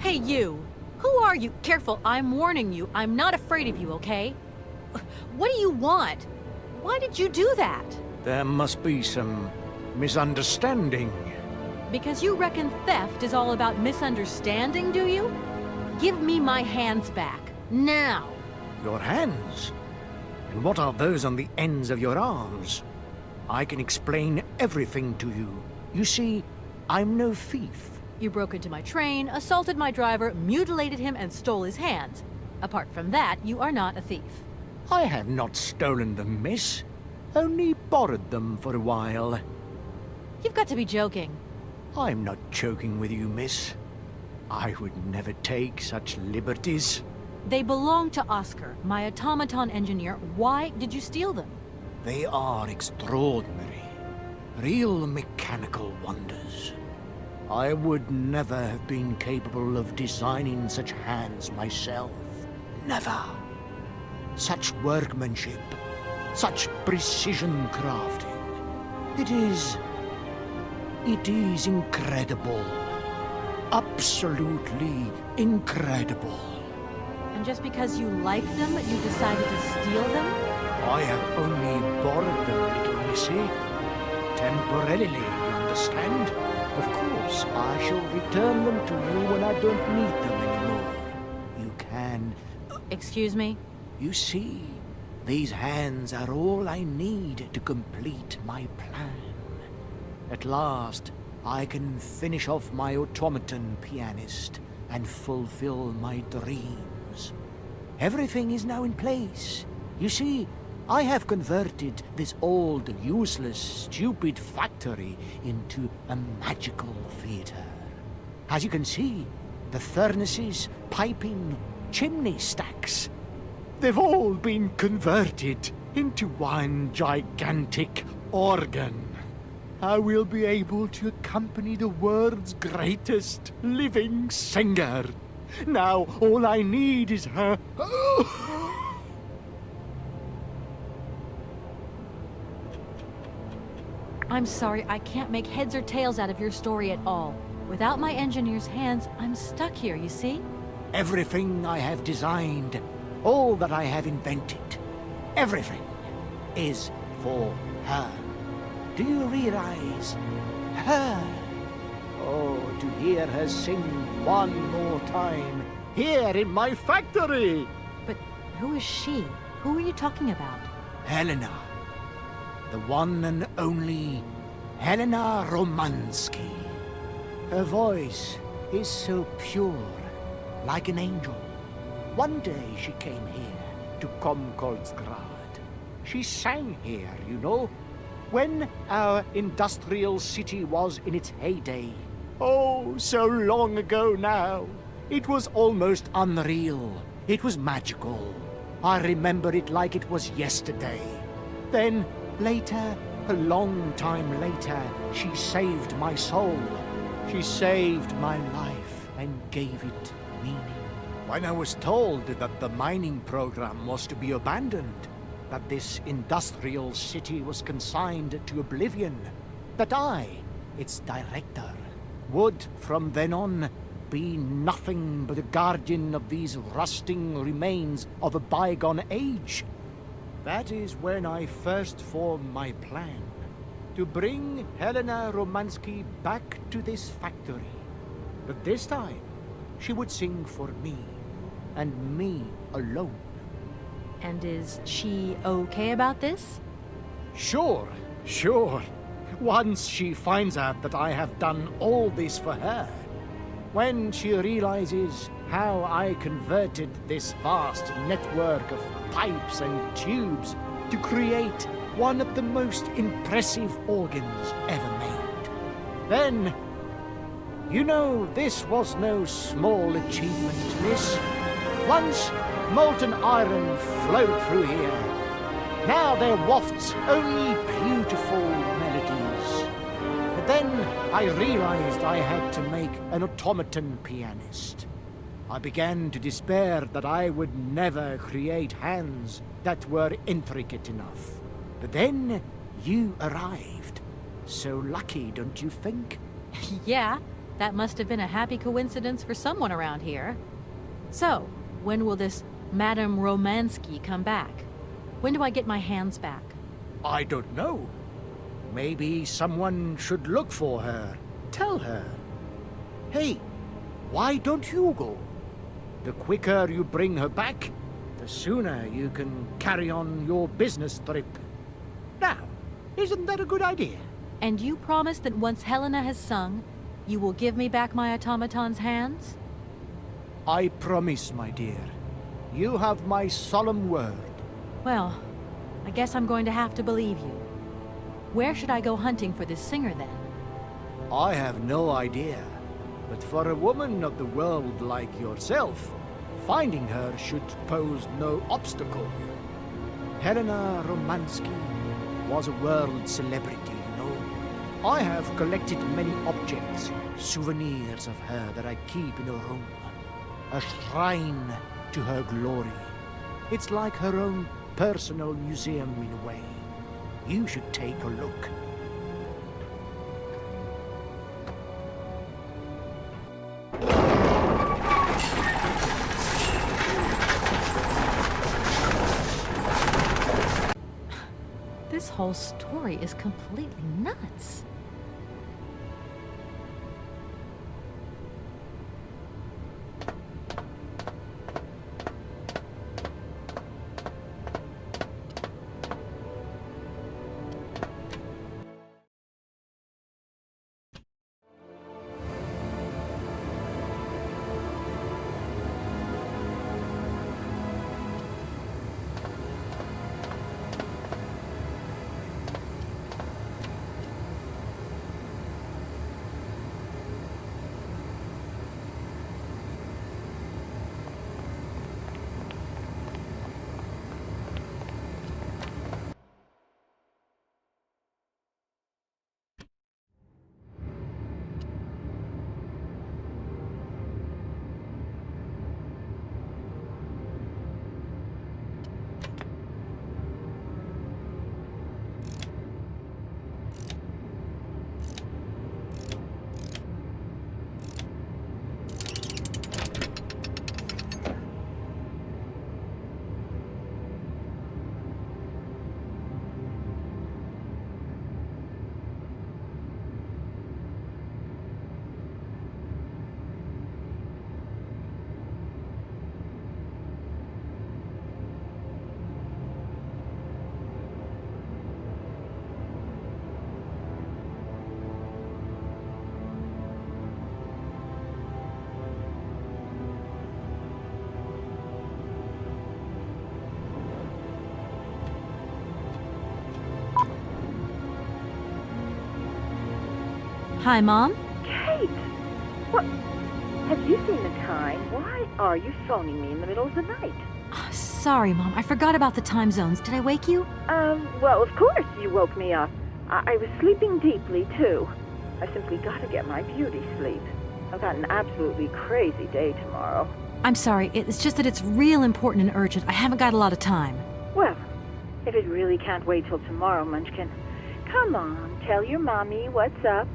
Hey, you! Who are you? Careful, I'm warning you. I'm not afraid of you, okay? What do you want? Why did you do that? There must be some misunderstanding. Because you reckon theft is all about misunderstanding, do you? Give me my hands back. Now! Your hands? And what are those on the ends of your arms? I can explain everything to you. You see, I'm no thief. You broke into my train, assaulted my driver, mutilated him, and stole his hands. Apart from that, you are not a thief. I have not stolen them, miss. Only borrowed them for a while. You've got to be joking. I'm not joking with you, miss. I would never take such liberties. They belong to Oscar, my automaton engineer. Why did you steal them? They are extraordinary. Real mechanical wonders. I would never have been capable of designing such hands myself. Never. Such workmanship, such precision crafting. It is incredible. Absolutely incredible. And just because you liked them, you decided to steal them? I have only borrowed them, little missy. Temporarily, you understand? Of course, I shall return them to you when I don't need them anymore. You can... Excuse me? You see, these hands are all I need to complete my plan. At last, I can finish off my automaton pianist and fulfill my dreams. Everything is now in place. You see, I have converted this old, useless, stupid factory into a magical theater. As you can see, the furnaces, piping, chimney stacks, they've all been converted into one gigantic organ. I will be able to accompany the world's greatest living singer. Now, all I need is her... I'm sorry, I can't make heads or tails out of your story at all. Without my engineer's hands, I'm stuck here, you see? Everything I have designed, all that I have invented, everything is for her. Do you realize? Her. Oh, to hear her sing one more time, here in my factory! But who is she? Who are you talking about? Helena. The one and only Helena Romansky. Her voice is so pure, like an angel. One day she came here to Komkolsgrad. She sang here, you know, when our industrial city was in its heyday. Oh, so long ago now. It was almost unreal. It was magical. I remember it like it was yesterday. Then, later, a long time later, she saved my soul. She saved my life and gave it meaning. When I was told that the mining program was to be abandoned, that this industrial city was consigned to oblivion, that I, its director, would from then on be nothing but a guardian of these rusting remains of a bygone age. That is when I first formed my plan to bring Helena Romansky back to this factory. But this time, she would sing for me, and me alone. And is she okay about this? Sure. Once she finds out that I have done all this for her, when she realizes how I converted this vast network of pipes and tubes to create one of the most impressive organs ever made, then, you know, this was no small achievement, miss. Once molten iron flowed through here. Now there wafts only beautiful melodies. But then I realized I had to make an automaton pianist. I began to despair that I would never create hands that were intricate enough. But then you arrived. So lucky, don't you think? Yeah, that must have been a happy coincidence for someone around here. So, when will this Madame Romansky come back? When do I get my hands back? I don't know. Maybe someone should look for her. Tell her. Hey, why don't you go? The quicker you bring her back, the sooner you can carry on your business trip. Now, isn't that a good idea? And you promise that once Helena has sung, you will give me back my automaton's hands? I promise, my dear. You have my solemn word. Well, I guess I'm going to have to believe you. Where should I go hunting for this singer, then? I have no idea. But for a woman of the world like yourself, finding her should pose no obstacle. Helena Romansky was a world celebrity, you know. I have collected many objects, souvenirs of her that I keep in a room. A shrine to her glory. It's like her own personal museum in a way. You should take a look. This whole story is completely nuts. Hi, Mom. Kate! What? Have you seen the time? Why are you phoning me in the middle of the night? Sorry, Mom. I forgot about the time zones. Did I wake you? Well, of course you woke me up. I was sleeping deeply, too. I simply got to get my beauty sleep. I've got an absolutely crazy day tomorrow. I'm sorry. It's just that it's real important and urgent. I haven't got a lot of time. Well, if it really can't wait till tomorrow, Munchkin, come on, tell your mommy what's up.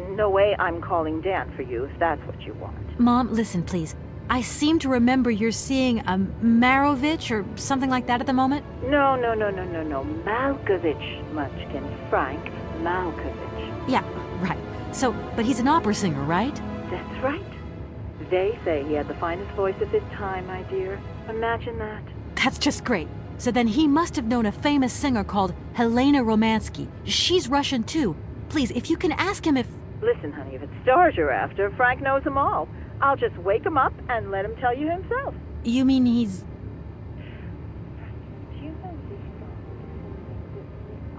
No way I'm calling Dan for you, if that's what you want. Mom, listen, please. I seem to remember you're seeing a Marovich or something like that at the moment. No. Malkovich, Munchkin. Frank Malkovich. Yeah, right. So, but he's an opera singer, right? That's right. They say he had the finest voice of his time, my dear. Imagine that. That's just great. So then he must have known a famous singer called Helena Romansky. She's Russian, too. Please, if you can ask him if... Listen, honey, if it's stars you're after, Frank knows them all. I'll just wake him up and let him tell you himself. You mean he's... Do you know this song?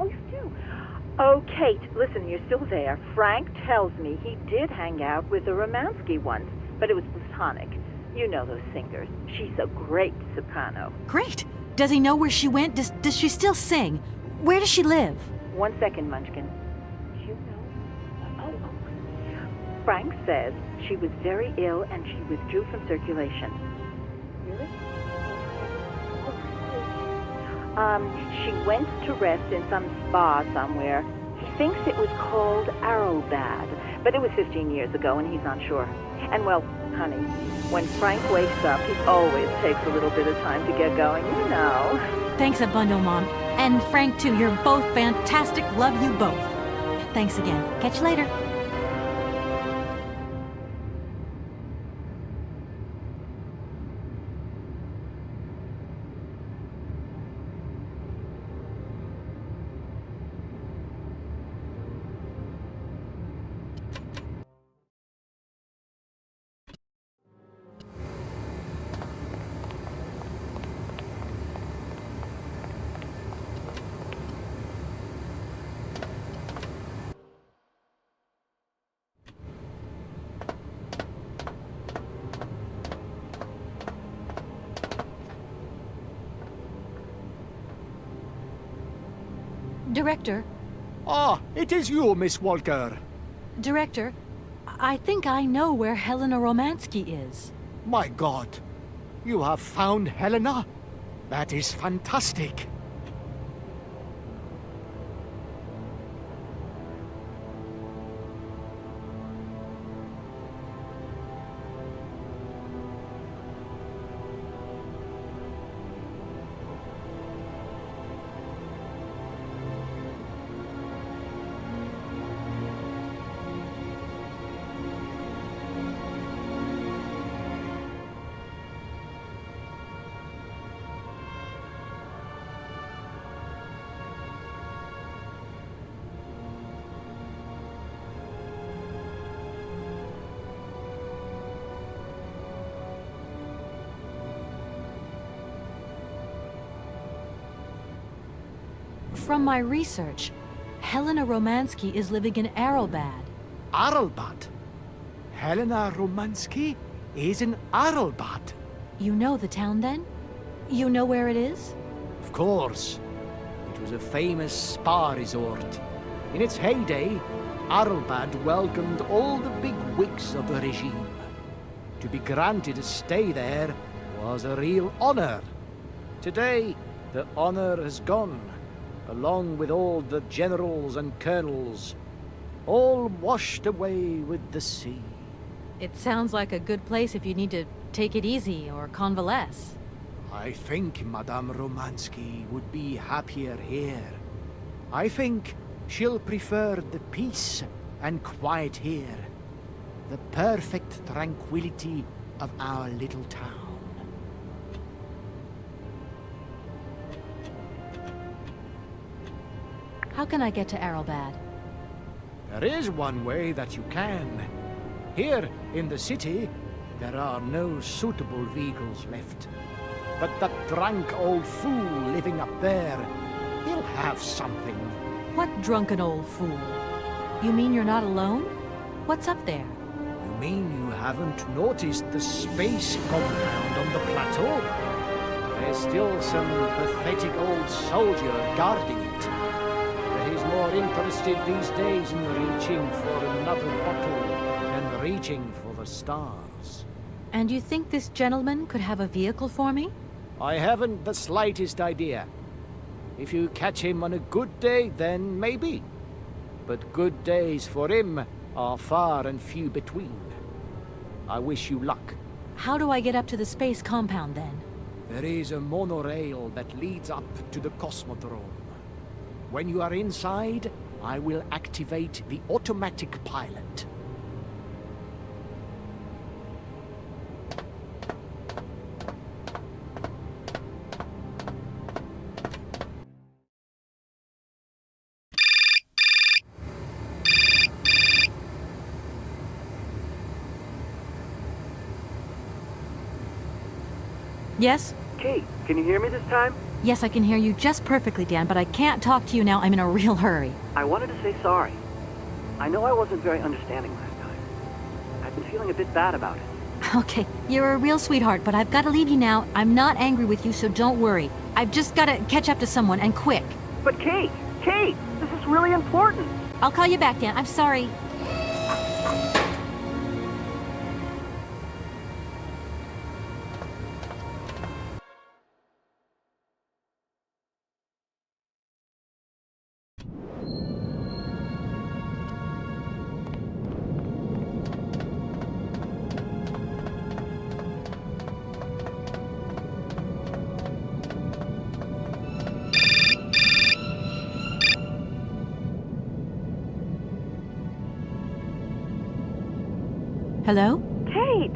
Oh, you do? Oh, Kate, listen, you're still there. Frank tells me he did hang out with a Romansky once, but it was platonic. You know those singers. She's a great soprano. Great! Does he know where she went? Does she still sing? Where does she live? 1 second, Munchkin. Do you know? Oh. Frank says she was very ill and she withdrew from circulation. Really? She went to rest in some spa somewhere. He thinks it was called Arrowbad, but it was 15 years ago and he's not sure. And well, honey, when Frank wakes up, he always takes a little bit of time to get going, you know. Thanks a bundle, Mom. And Frank, too. You're both fantastic. Love you both. Thanks again. Catch you later. Director. Ah, it is you, Miss Walker. Director, I think I know where Helena Romansky is. My God, you have found Helena? That is fantastic. From my research, Helena Romansky is living in Arrowbad. Arrowbad? Helena Romansky is in Arrowbad. You know the town, then? You know where it is? Of course. It was a famous spa resort. In its heyday, Arrowbad welcomed all the big wigs of the regime. To be granted a stay there was a real honor. Today, the honor has gone, along with all the generals and colonels, all washed away with the sea. It sounds like a good place if you need to take it easy or convalesce. I think Madame Romansky would be happier here. I think she'll prefer the peace and quiet here, the perfect tranquility of our little town. How can I get to Arrowbad? There is one way that you can. Here in the city, there are no suitable vehicles left. But that drunk old fool living up there, he'll have something. What drunken old fool? You mean you're not alone? What's up there? You mean you haven't noticed the space compound on the plateau? There's still some pathetic old soldier guarding it. But he's more interested these days in reaching for another bottle than reaching for the stars. And you think this gentleman could have a vehicle for me? I haven't the slightest idea. If you catch him on a good day, then maybe. But good days for him are far and few between. I wish you luck. How do I get up to the space compound, then? There is a monorail that leads up to the Cosmodrome. When you are inside, I will activate the automatic pilot. Yes? Kate, can you hear me this time? Yes, I can hear you just perfectly, Dan, but I can't talk to you now. I'm in a real hurry. I wanted to say sorry. I know I wasn't very understanding last time. I've been feeling a bit bad about it. Okay, you're a real sweetheart, but I've got to leave you now. I'm not angry with you, so don't worry. I've just got to catch up to someone, and quick. But Kate, this is really important. I'll call you back, Dan. I'm sorry. Hello? Kate!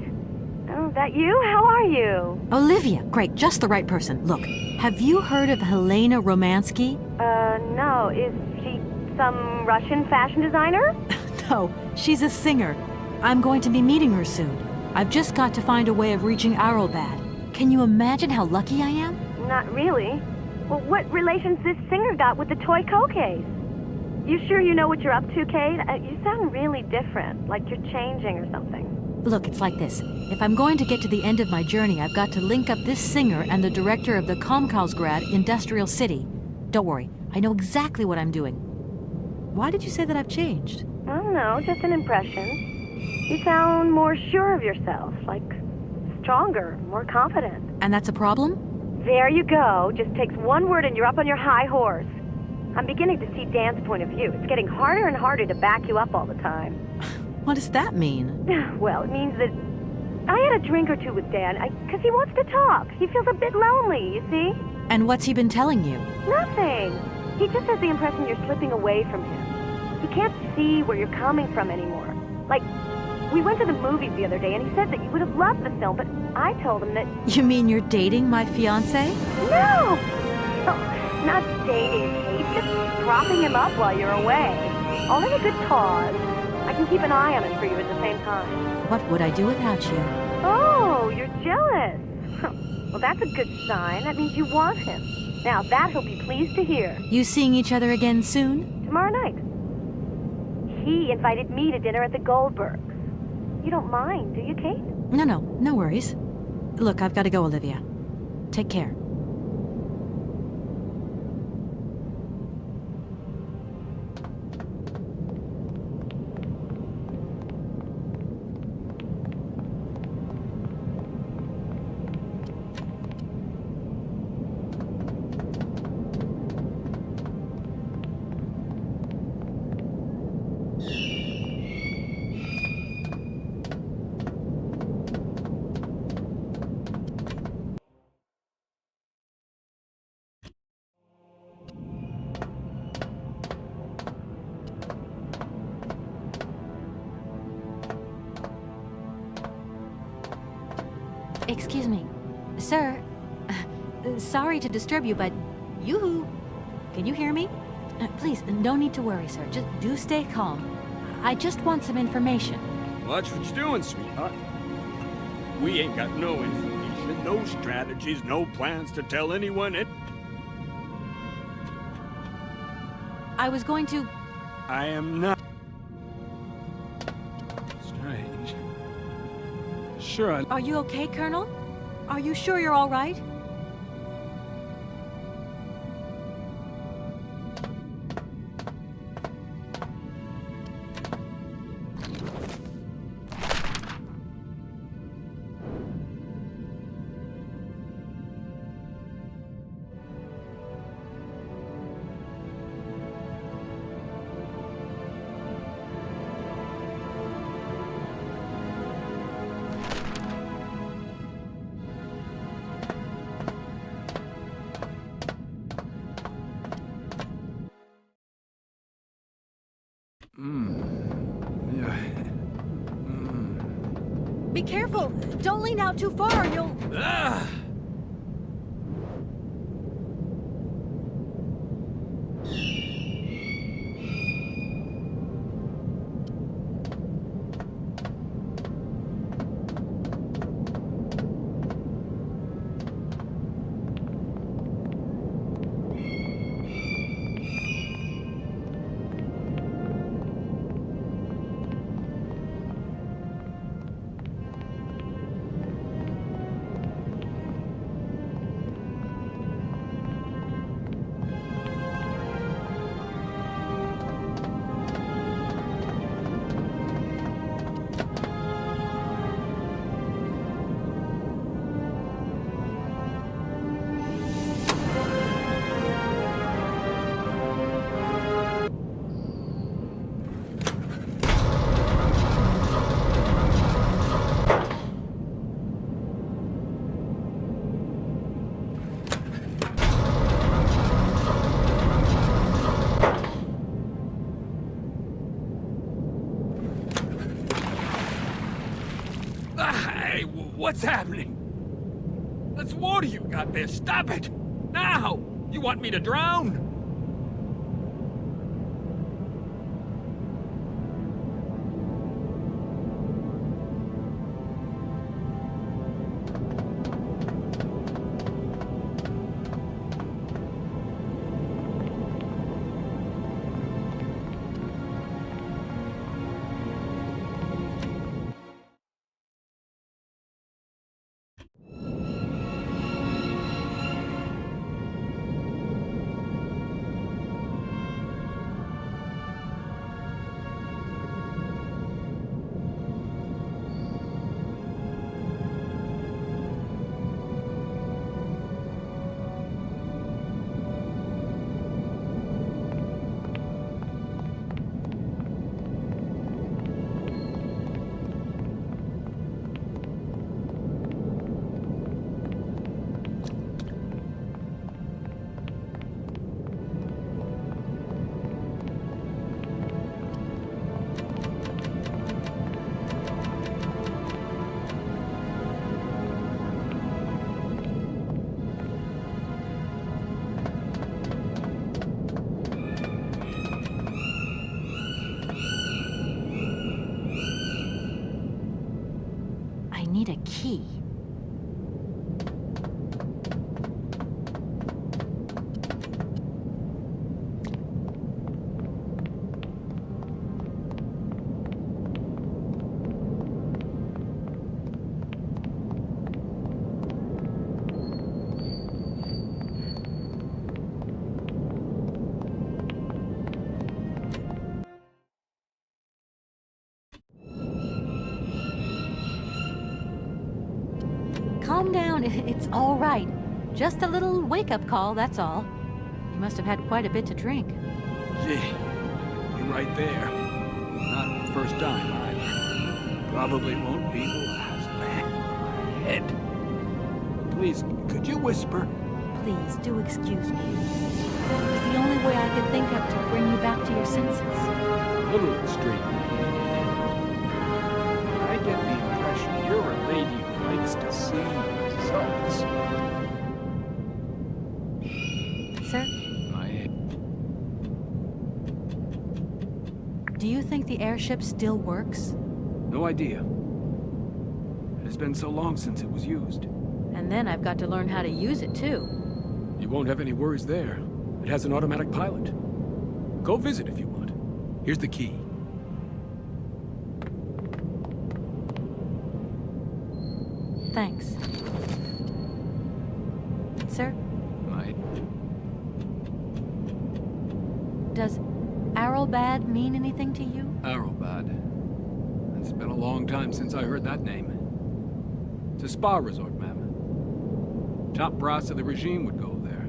Oh, that you? How are you? Olivia, great, just the right person. Look, have you heard of Helena Romansky? No. Is she some Russian fashion designer? No, she's a singer. I'm going to be meeting her soon. I've just got to find a way of reaching Arlbad. Can you imagine how lucky I am? Not really. Well, what relation's this singer got with the toy case? You sure you know what you're up to, Kate? You sound really different, like you're changing or something. Look, it's like this. If I'm going to get to the end of my journey, I've got to link up this singer and the director of the Komkalsgrad Industrial City. Don't worry, I know exactly what I'm doing. Why did you say that I've changed? I don't know, just an impression. You sound more sure of yourself, like stronger, more confident. And that's a problem? There you go. Just takes one word and you're up on your high horse. I'm beginning to see Dan's point of view. It's getting harder and harder to back you up all the time. What does that mean? Well, it means that I had a drink or two with Dan, because he wants to talk. He feels a bit lonely, you see? And what's he been telling you? Nothing. He just has the impression you're slipping away from him. He can't see where you're coming from anymore. Like, we went to the movies the other day, and he said that you would have loved the film, but I told him that... You mean you're dating my fiancé? No! Not dating. He's just propping him up while you're away. All in a good cause. I can keep an eye on it for you at the same time. What would I do without you? Oh, you're jealous. Well, that's a good sign. That means you want him. Now, that he'll be pleased to hear. You seeing each other again soon? Tomorrow night. He invited me to dinner at the Goldbergs. You don't mind, do you, Kate? No worries. Look, I've got to go, Olivia. Take care. Excuse me. Sir, sorry to disturb you, but yoo-hoo! Can you hear me? Please, no need to worry, sir. Just do stay calm. I just want some information. Watch what you're doing, sweetheart. We ain't got no information, no strategies, no plans to tell anyone it. I was going to... I am not Sure. Are you okay, Colonel? Are you sure you're all right? Be careful! Don't lean out too far, you'll... Ah! Hey, what's happening? That's water you got there. Stop it! Now! You want me to drown? I need a key. Calm down, it's all right. Just a little wake-up call, that's all. You must have had quite a bit to drink. Gee, you're right there. Not the first time, either. Probably won't be the last. Man, my head. Please, could you whisper? Please, do excuse me. It was the only way I could think of to bring you back to your senses. A little extreme. I get the impression you're a lady who likes to see results. Sir? Do you think the airship still works? No idea. It has been so long since it was used. And then I've got to learn how to use it, too. You won't have any worries there. It has an automatic pilot. Go visit if you want. Here's the key. Thanks. Sir? Does Arrowbad mean anything to you? Arrowbad. It's been a long time since I heard that name. It's a spa resort, ma'am. Top brass of the regime would go there.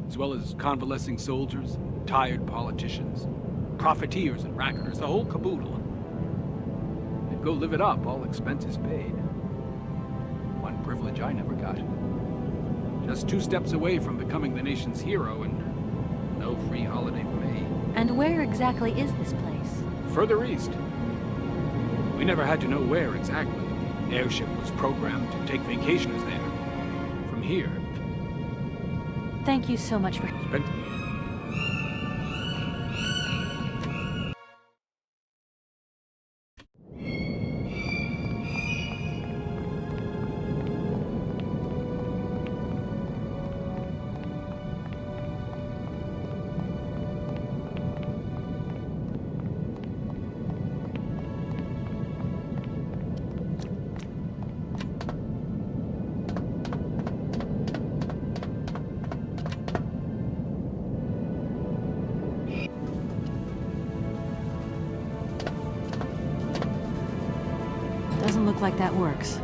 As well as convalescing soldiers, tired politicians, profiteers and racketeers, the whole caboodle. They'd go live it up, all expenses paid. One privilege I never got. Just 2 steps away from becoming the nation's hero, and no free holiday for me. And where exactly is this place? Further east. We never had to know where exactly. The airship was programmed to take vacationers there. From here. Thank you so much for... Doesn't look like that works.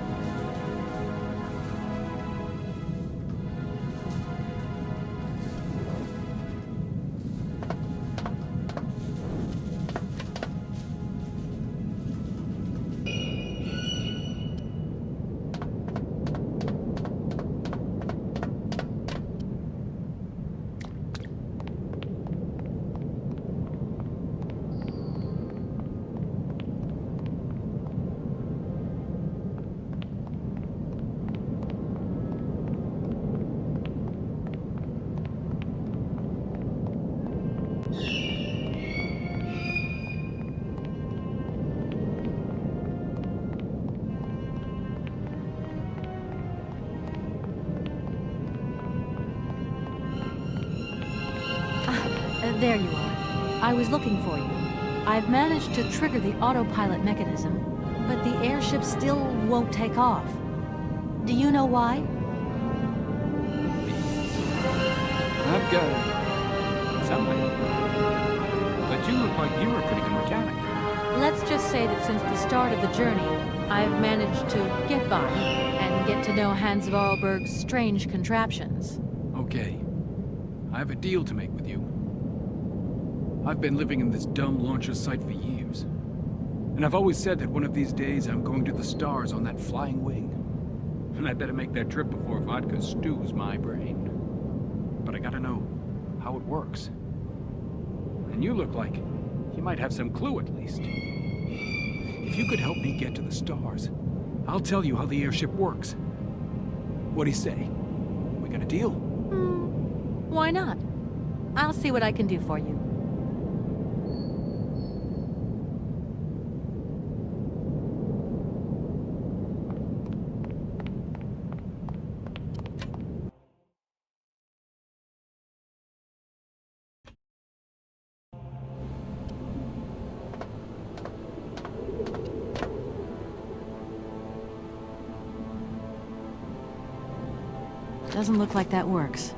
There you are. I was looking for you. I've managed to trigger the autopilot mechanism, but the airship still won't take off. Do you know why? I've got some idea. But you look like you're a pretty good mechanic. Let's just say that since the start of the journey, I've managed to get by and get to know Hans Vorarlberg's strange contraptions. Okay. I have a deal to make with you. I've been living in this dumb launcher site for years. And I've always said that one of these days I'm going to the stars on that flying wing. And I better make that trip before vodka stews my brain. But I gotta know how it works. And you look like you might have some clue at least. If you could help me get to the stars, I'll tell you how the airship works. What do you say? We got a deal? Why not? I'll see what I can do for you. Doesn't look like that works.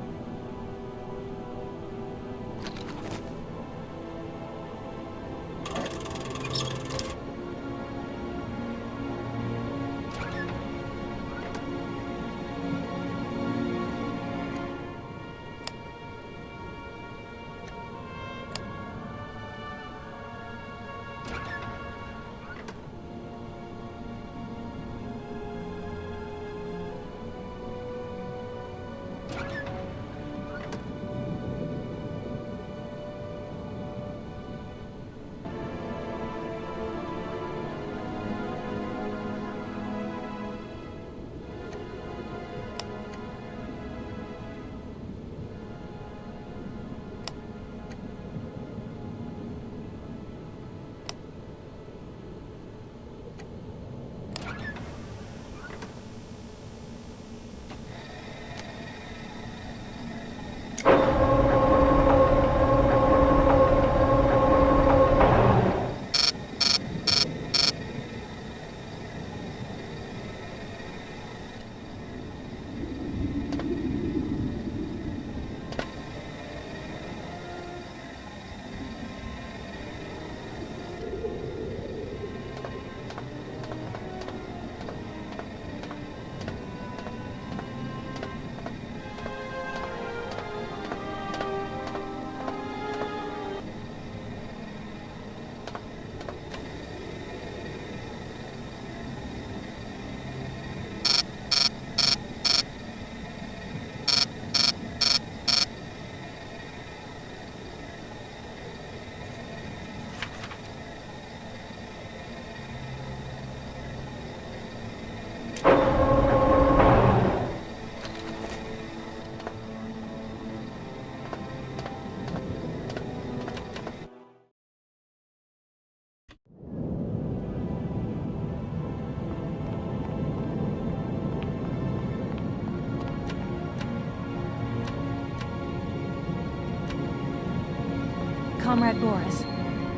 Comrade Boris.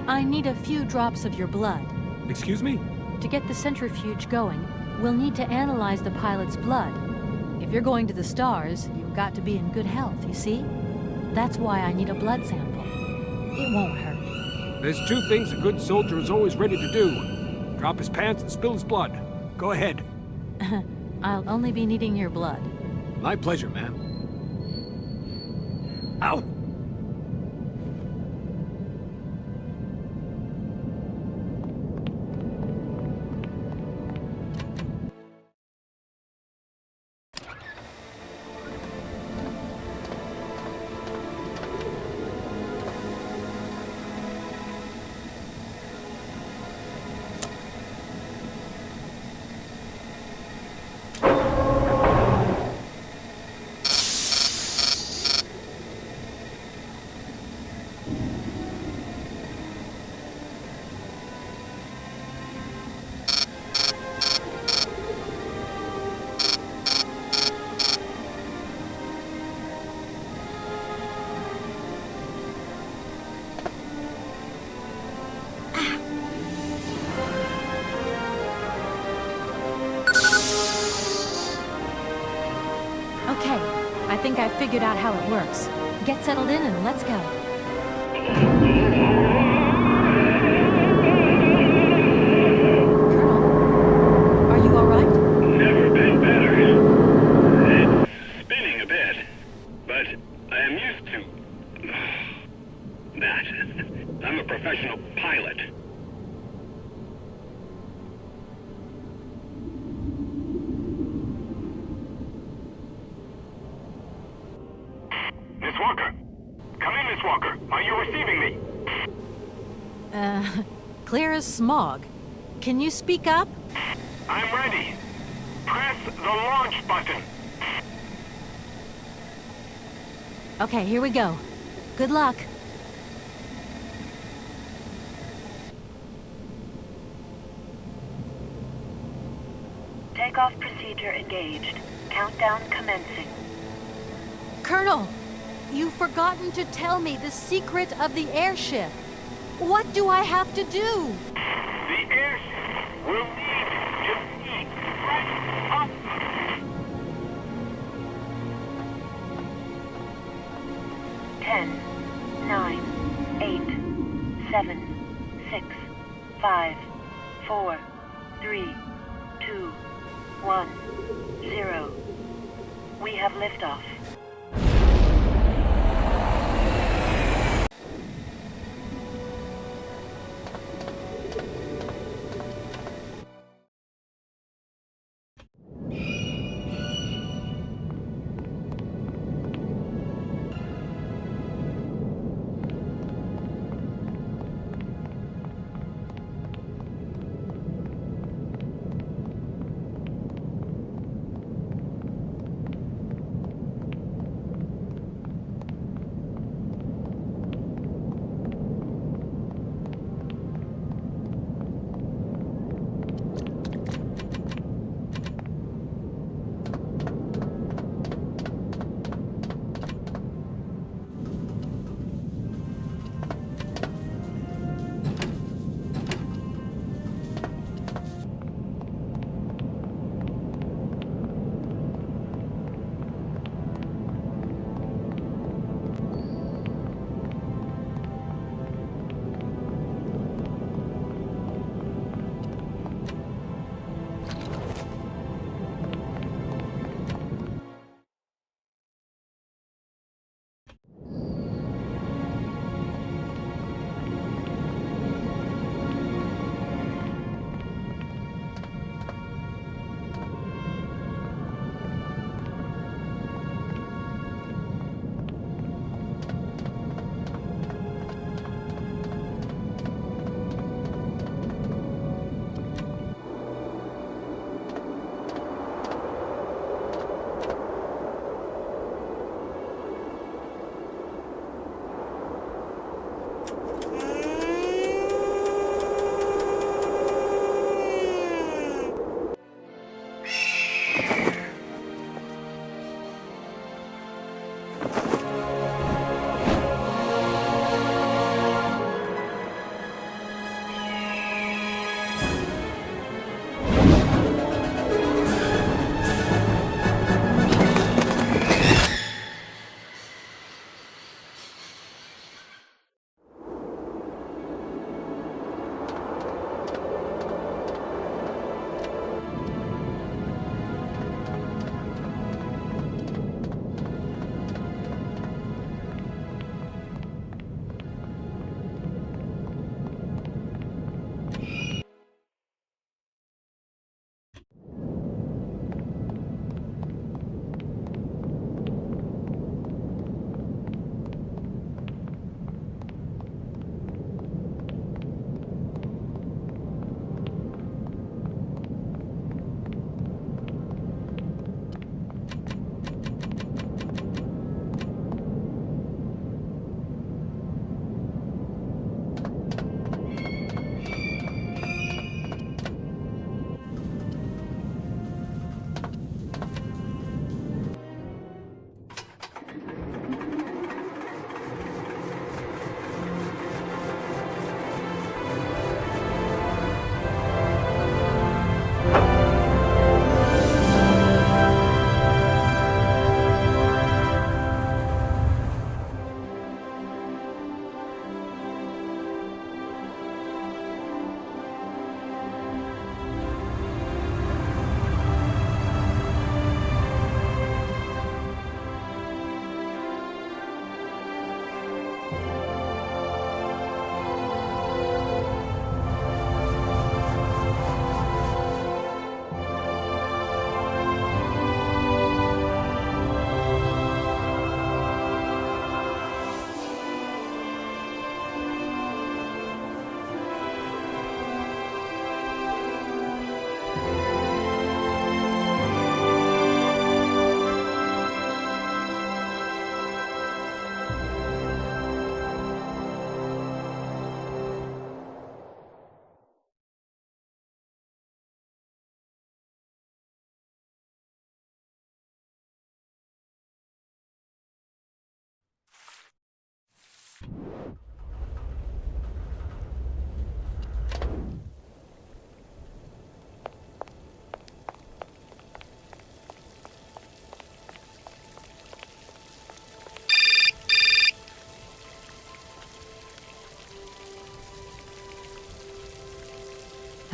I need a few drops of your blood. Excuse me? To get the centrifuge going, we'll need to analyze the pilot's blood. If you're going to the stars, you've got to be in good health, you see? That's why I need a blood sample. It won't hurt. There's two things a good soldier is always ready to do. Drop his pants and spill his blood. Go ahead. I'll only be needing your blood. My pleasure, ma'am. Ow! Okay, I think I've figured out how it works. Get settled in and let's go. Colonel, are you all right? Never been better. It's spinning a bit, but I am used to that. I'm a professional pilot. Miss Walker! Come in, Miss Walker. Are you receiving me? Clear as smog. Can you speak up? I'm ready. Press the launch button. Okay, here we go. Good luck. Takeoff procedure engaged. Countdown commencing. Colonel, you've forgotten to tell me the secret of the airship. What do I have to do? The airship will need to be right up. Ten, 9, 8, 7, 6, 5, 4, 3, 2, 1, 0. We have liftoff.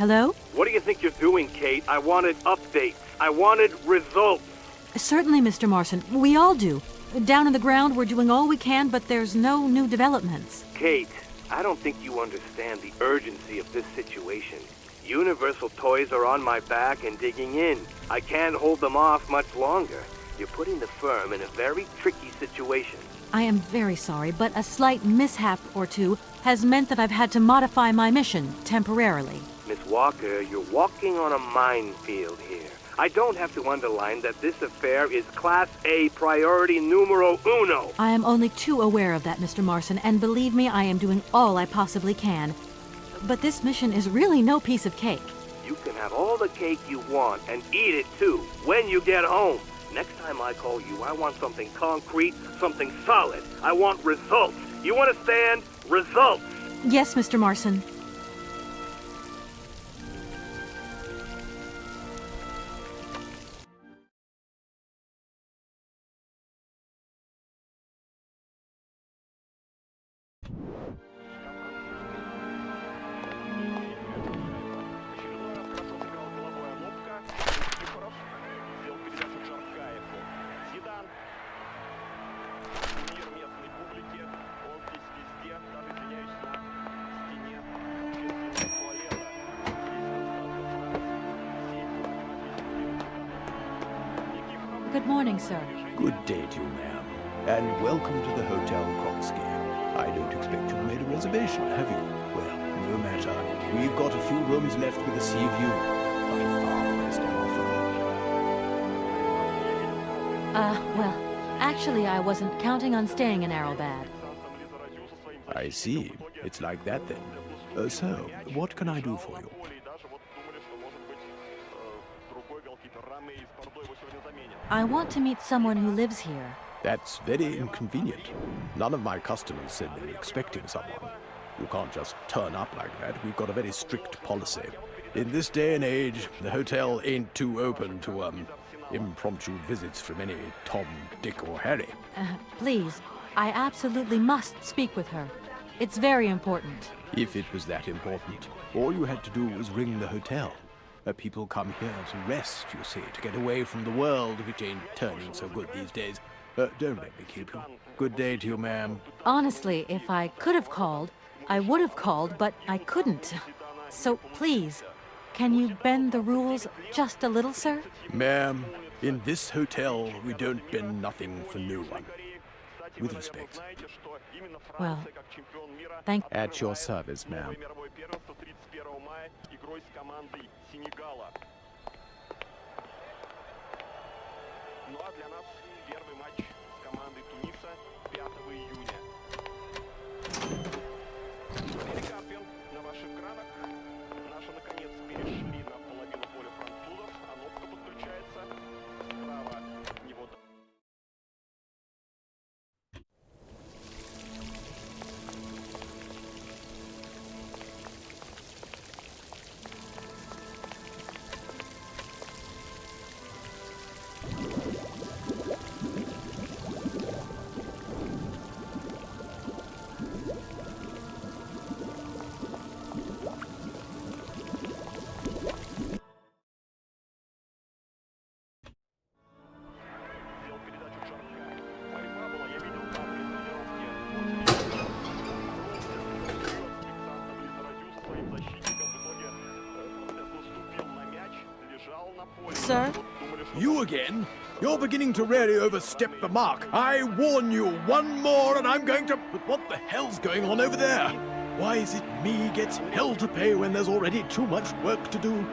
Hello? What do you think you're doing, Kate? I wanted updates. I wanted results. Certainly, Mr. Marson. We all do. Down on the ground, we're doing all we can, but there's no new developments. Kate, I don't think you understand the urgency of this situation. Universal Toys are on my back and digging in. I can't hold them off much longer. You're putting the firm in a very tricky situation. I am very sorry, but a slight mishap or two has meant that I've had to modify my mission temporarily. Miss Walker, you're walking on a minefield here. I don't have to underline that this affair is Class A priority numero uno. I am only too aware of that, Mr. Marson, and believe me, I am doing all I possibly can. But this mission is really no piece of cake. You can have all the cake you want and eat it too when you get home. Next time I call you, I want something concrete, something solid. I want results. You understand? Results. Yes, Mr. Marson. Good morning, sir. Good day to you, ma'am. And welcome to the Hotel Krotsky. I don't expect you've made a reservation, have you? Well, no matter. We've got a few rooms left with a sea view. By far the best on offer. Well, actually, I wasn't counting on staying in Arrowbad. I see. It's like that then. So, what can I do for you? I want to meet someone who lives here. That's very inconvenient. None of my customers said they were expecting someone. You can't just turn up like that. We've got a very strict policy. In this day and age, the hotel ain't too open to, impromptu visits from any Tom, Dick, or Harry. Please, I absolutely must speak with her. It's very important. If it was that important, all you had to do was ring the hotel. People come here to rest, you see, to get away from the world, which ain't turning so good these days. Don't let me keep you. Good day to you, ma'am. Honestly, if I could have called, I would have called, but I couldn't. So please, can you bend the rules just a little, sir? Ma'am, in this hotel, we don't bend nothing for no one. With respect. Well, thank you. At your service, ma'am. Sir? You again? You're beginning to really overstep the mark. I warn you, one more and I'm going to... But what the hell's going on over there? Why is it me gets hell to pay when there's already too much work to do?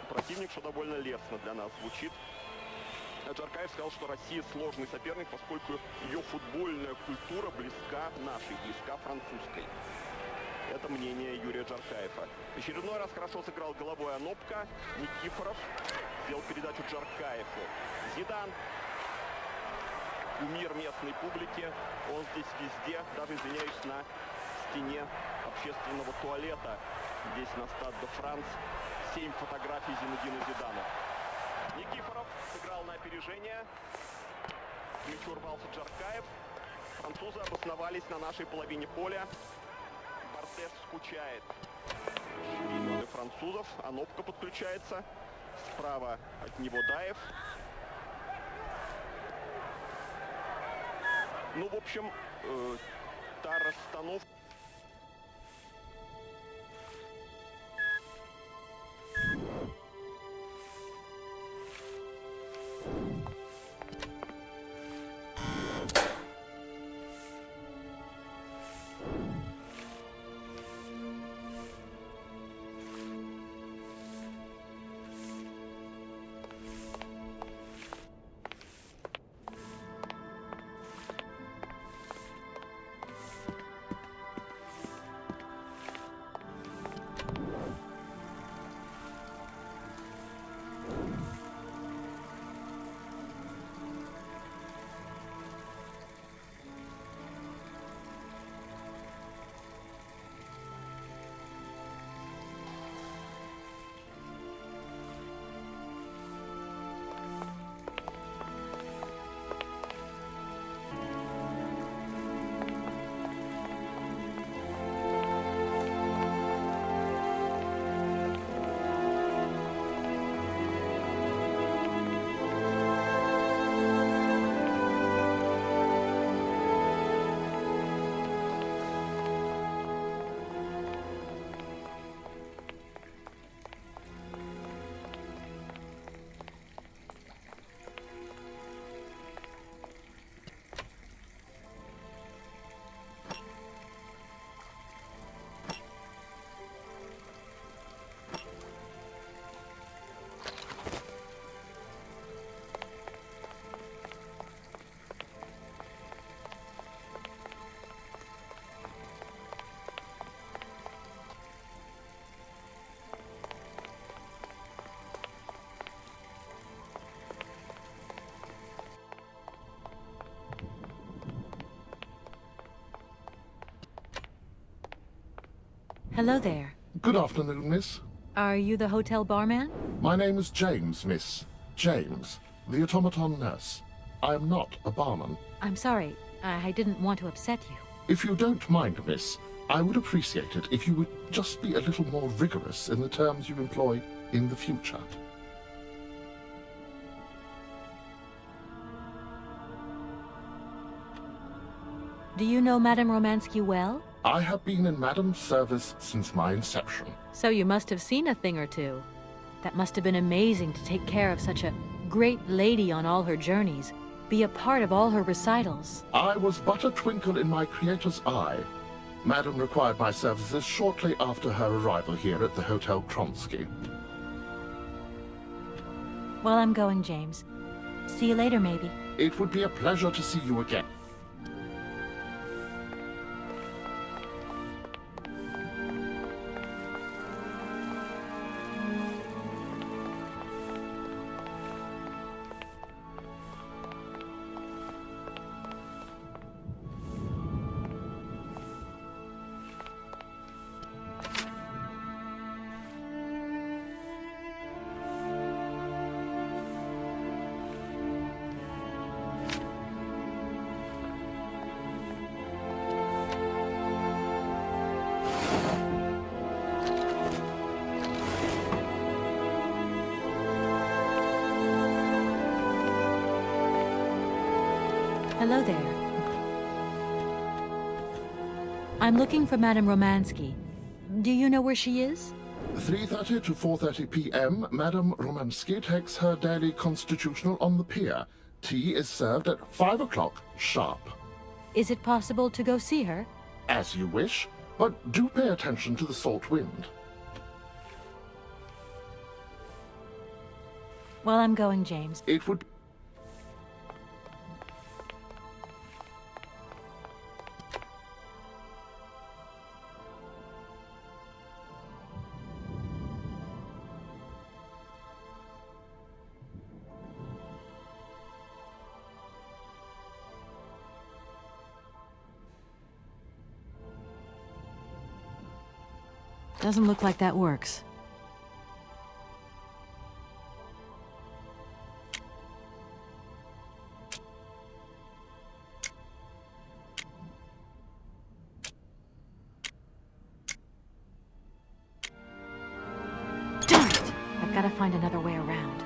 Противник, что довольно лестно для нас звучит. Джаркаев сказал, что Россия сложный соперник, поскольку ее футбольная культура близка нашей, близка французской. Это мнение Юрия Джаркаева. В очередной раз хорошо сыграл головой Анопка. Никифоров сделал передачу Джаркаеву. Зидан. Кумир местной публики. Он здесь везде, даже, извиняюсь, на стене общественного туалета. Здесь на Стад де Франс. 7 фотографий Зинедина Зидана. Никифоров сыграл на опережение. К мячу рвался Джаркаев. Французы обосновались на нашей половине поля. Бартес скучает. Швейны французов. Анопка подключается. Справа от него Даев. Ну, в общем, та расстановка... Hello there. Good afternoon, miss. Are you the hotel barman? My name is James, miss. James, the automaton nurse. I am not a barman. I'm sorry. I didn't want to upset you. If you don't mind, miss, I would appreciate it if you would just be a little more rigorous in the terms you employ in the future. Do you know Madame Romansky well? I have been in Madame's service since my inception. So you must have seen a thing or two. That must have been amazing to take care of such a great lady on all her journeys, be a part of all her recitals. I was but a twinkle in my creator's eye. Madame required my services shortly after her arrival here at the Hotel Kronsky. Well, I'm going, James. See you later, maybe. It would be a pleasure to see you again. Hello there. I'm looking for Madame Romansky. Do you know where she is? 3:30 to 4:30 p.m., Madame Romansky takes her daily constitutional on the pier. Tea is served at 5 o'clock sharp. Is it possible to go see her? As you wish, but do pay attention to the salt wind. Well, I'm going, James. It would... Doesn't look like that works. Damn it! I've got to find another way around.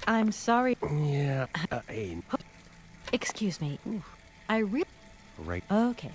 I'm sorry. Yeah, Excuse me. I right. Okay.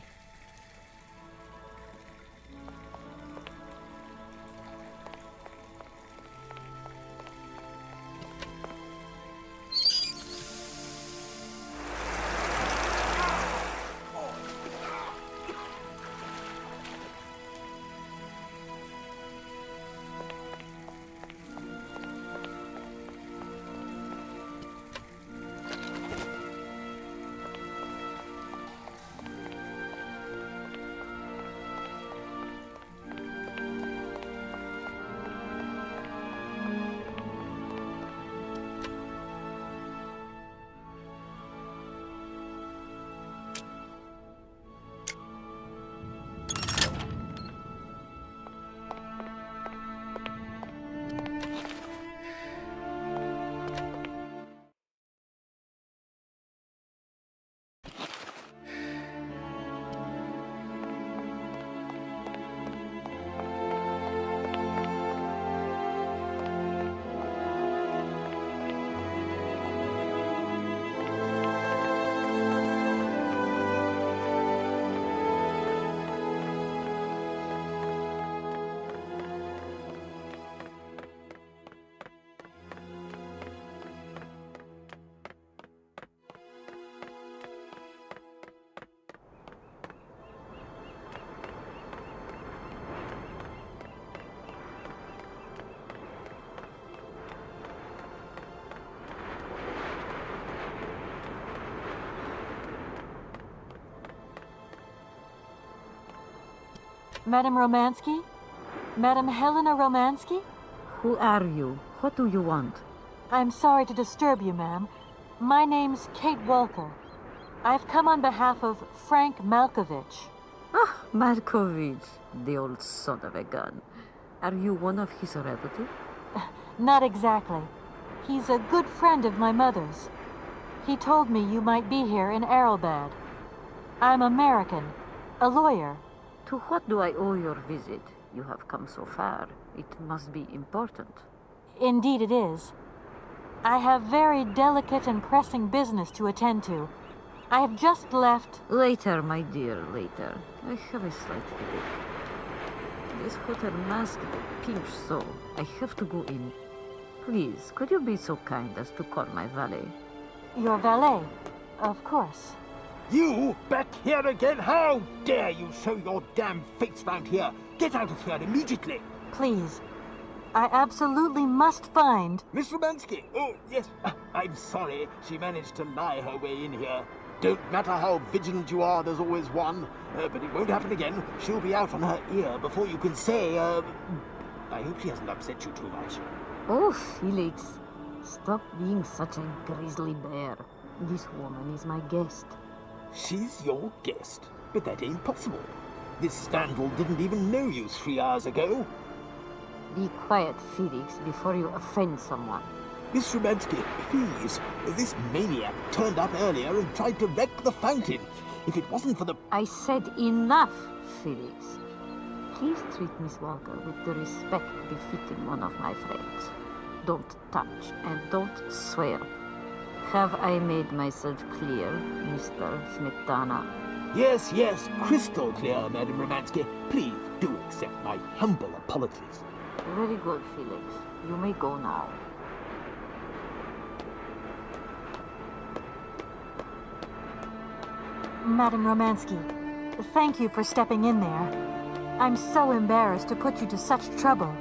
Madam Romansky? Madam Helena Romansky? Who are you? What do you want? I'm sorry to disturb you, ma'am. My name's Kate Walker. I've come on behalf of Frank Malkovich. Ah, Malkovich, the old son of a gun. Are you one of his relative? Not exactly. He's a good friend of my mother's. He told me you might be here in Arrowbad. I'm American, a lawyer. To what do I owe your visit? You have come so far. It must be important. Indeed it is. I have very delicate and pressing business to attend to. I have just left... Later, my dear, later. I have a slight headache. This hotel masked a pinch so I have to go in. Please, could you be so kind as to call my valet? Your valet? Of course. You back here again? How dare you show your damn face round here? Get out of here immediately! Please. I absolutely must find... Miss Romansky! Oh, yes. I'm sorry. She managed to lie her way in here. Don't matter how vigilant you are, there's always one. But it won't happen again. She'll be out on her ear before you can say, I hope she hasn't upset you too much. Oh, Felix. Stop being such a grizzly bear. This woman is my guest. She's your guest? But that ain't possible. This scoundrel didn't even know you 3 hours ago. Be quiet, Felix, before you offend someone. Miss Rubansky, please. This maniac turned up earlier and tried to wreck the fountain. If it wasn't for the... I said enough, Felix. Please treat Miss Walker with the respect befitting one of my friends. Don't touch and don't swear. Have I made myself clear, Mr. Smetana? Yes, yes, crystal clear, Madam Romansky. Please do accept my humble apologies. Very good, Felix. You may go now. Madam Romansky, thank you for stepping in there. I'm so embarrassed to put you to such trouble.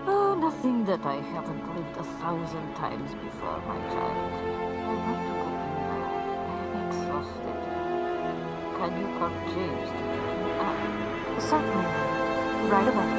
Oh, nothing that I haven't lived 1,000 times before, my child. I want to go in now. I am exhausted. Can you call James to pick me up? Certainly. Right away.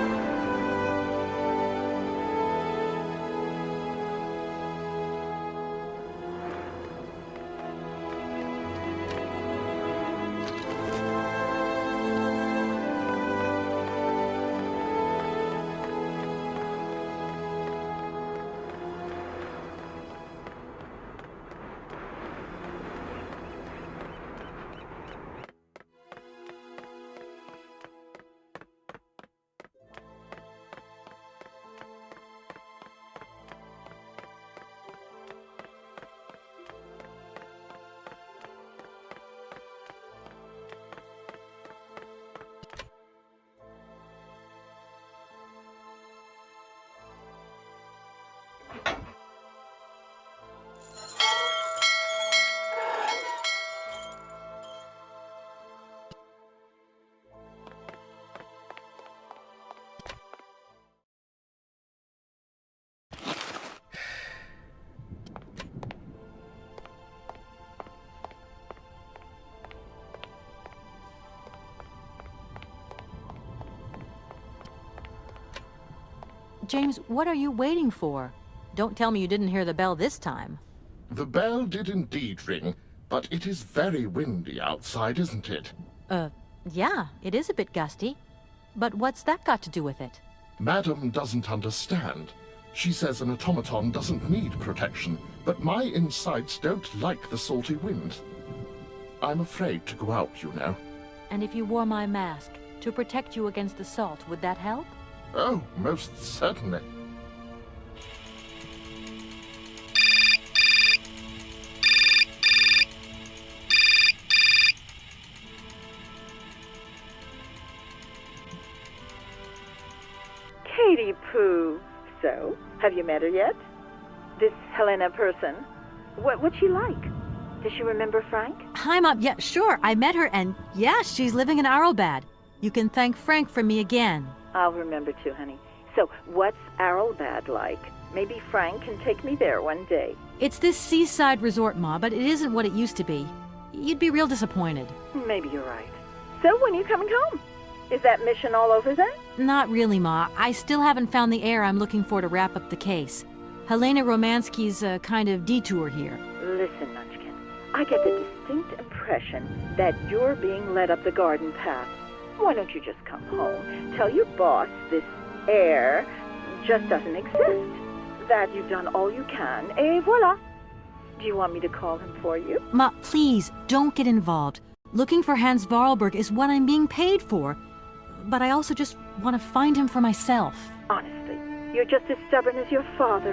James, what are you waiting for? Don't tell me you didn't hear the bell this time. The bell did indeed ring, but it is very windy outside, isn't it? Yeah, it is a bit gusty. But what's that got to do with it? Madam doesn't understand. She says an automaton doesn't need protection, but my insides don't like the salty wind. I'm afraid to go out, you know. And if you wore my mask to protect you against the salt, would that help? Oh, most certainly. Katie Pooh. So, have you met her yet? This Helena person? What's she like? Does she remember Frank? Hi, Mom. Yeah, sure. I met her, and yeah, she's living in Arlbad. You can thank Frank for me again. I'll remember too, honey. So, what's Arlbad like? Maybe Frank can take me there one day. It's this seaside resort, Ma, but it isn't what it used to be. You'd be real disappointed. Maybe you're right. So, when are you coming home? Is that mission all over then? Not really, Ma. I still haven't found the heir I'm looking for to wrap up the case. Helena Romansky's a kind of detour here. Listen, Munchkin. I get the distinct impression that you're being led up the garden path. Why don't you just come home? Tell your boss this heir just doesn't exist. That you've done all you can, et voila. Do you want me to call him for you? Ma, please, don't get involved. Looking for Hans Vorarlberg is what I'm being paid for. But I also just want to find him for myself. Honestly, you're just as stubborn as your father.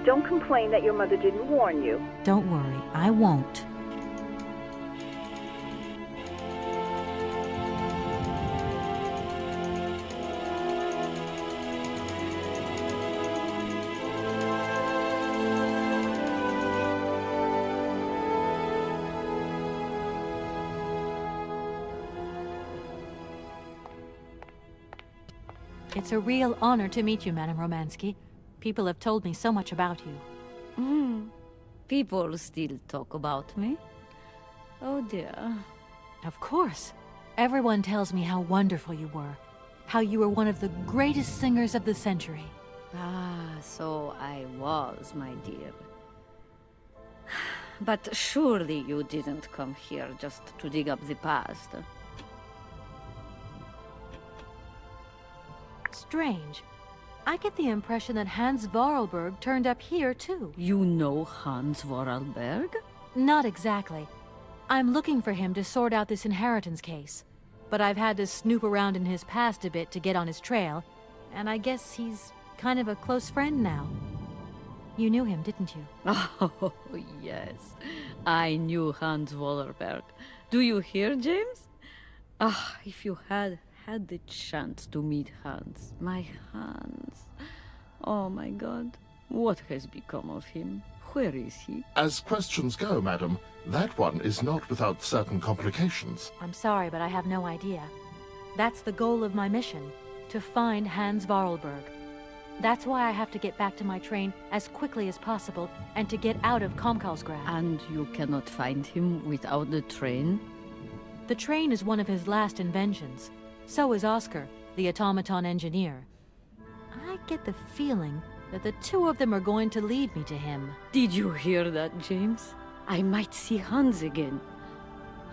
Don't complain that your mother didn't warn you. Don't worry, I won't. It's a real honor to meet you, Madame Romansky. People have told me so much about you. People still talk about me? Oh dear. Of course. Everyone tells me how wonderful you were. How you were one of the greatest singers of the century. Ah, so I was, my dear. But surely you didn't come here just to dig up the past. Strange. I get the impression that Hans Vorarlberg turned up here, too. You know Hans Vorarlberg? Not exactly. I'm looking for him to sort out this inheritance case. But I've had to snoop around in his past a bit to get on his trail, and I guess he's kind of a close friend now. You knew him, didn't you? Oh, yes. I knew Hans Vorarlberg. Do you hear, James? Ah, if you had the chance to meet Hans. My Hans. Oh, my God. What has become of him? Where is he? As questions go, madam, that one is not without certain complications. I'm sorry, but I have no idea. That's the goal of my mission, to find Hans Vorarlberg. That's why I have to get back to my train as quickly as possible and to get out of Komkalsgrad. And you cannot find him without the train? The train is one of his last inventions. So is Oscar, the automaton engineer. I get the feeling that the two of them are going to lead me to him. Did you hear that, James? I might see Hans again.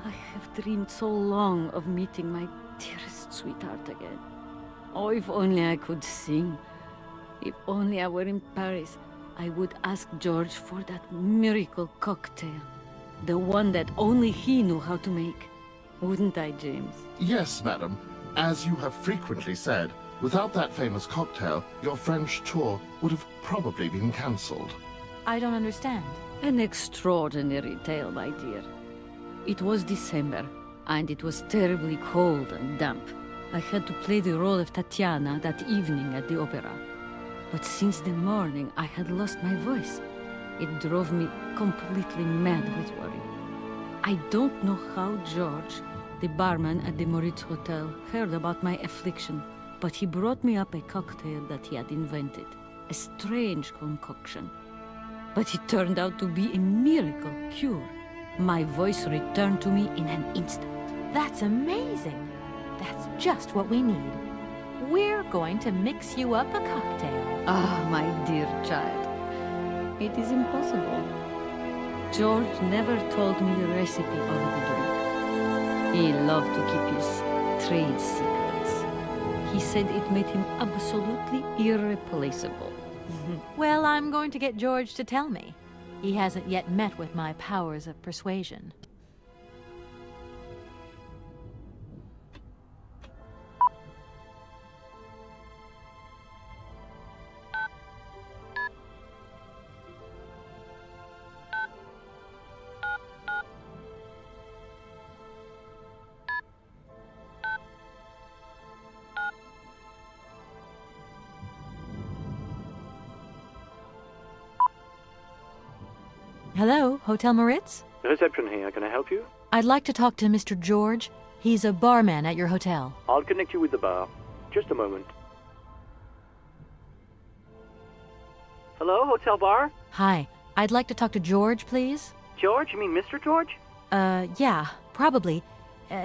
I have dreamed so long of meeting my dearest sweetheart again. Oh, if only I could sing. If only I were in Paris, I would ask George for that miracle cocktail. The one that only he knew how to make. Wouldn't I, James? Yes, madam. As you have frequently said, without that famous cocktail, your French tour would have probably been cancelled. I don't understand. An extraordinary tale, my dear. It was December, and it was terribly cold and damp. I had to play the role of Tatiana that evening at the opera. But since the morning, I had lost my voice. It drove me completely mad with worry. I don't know how George, the barman at the Moritz Hotel, heard about my affliction, but he brought me up a cocktail that he had invented. A strange concoction. But it turned out to be a miracle cure. My voice returned to me in an instant. That's amazing. That's just what we need. We're going to mix you up a cocktail. Ah, my dear child. It is impossible. George never told me the recipe of the drink. He loved to keep his trade secrets. He said it made him absolutely irreplaceable. Well, I'm going to get George to tell me. He hasn't yet met with my powers of persuasion. Hello, Hotel Moritz? Reception here. Can I help you? I'd like to talk to Mr. George. He's a barman at your hotel. I'll connect you with the bar. Just a moment. Hello, Hotel Bar? Hi. I'd like to talk to George, please. George? You mean Mr. George? Yeah, probably.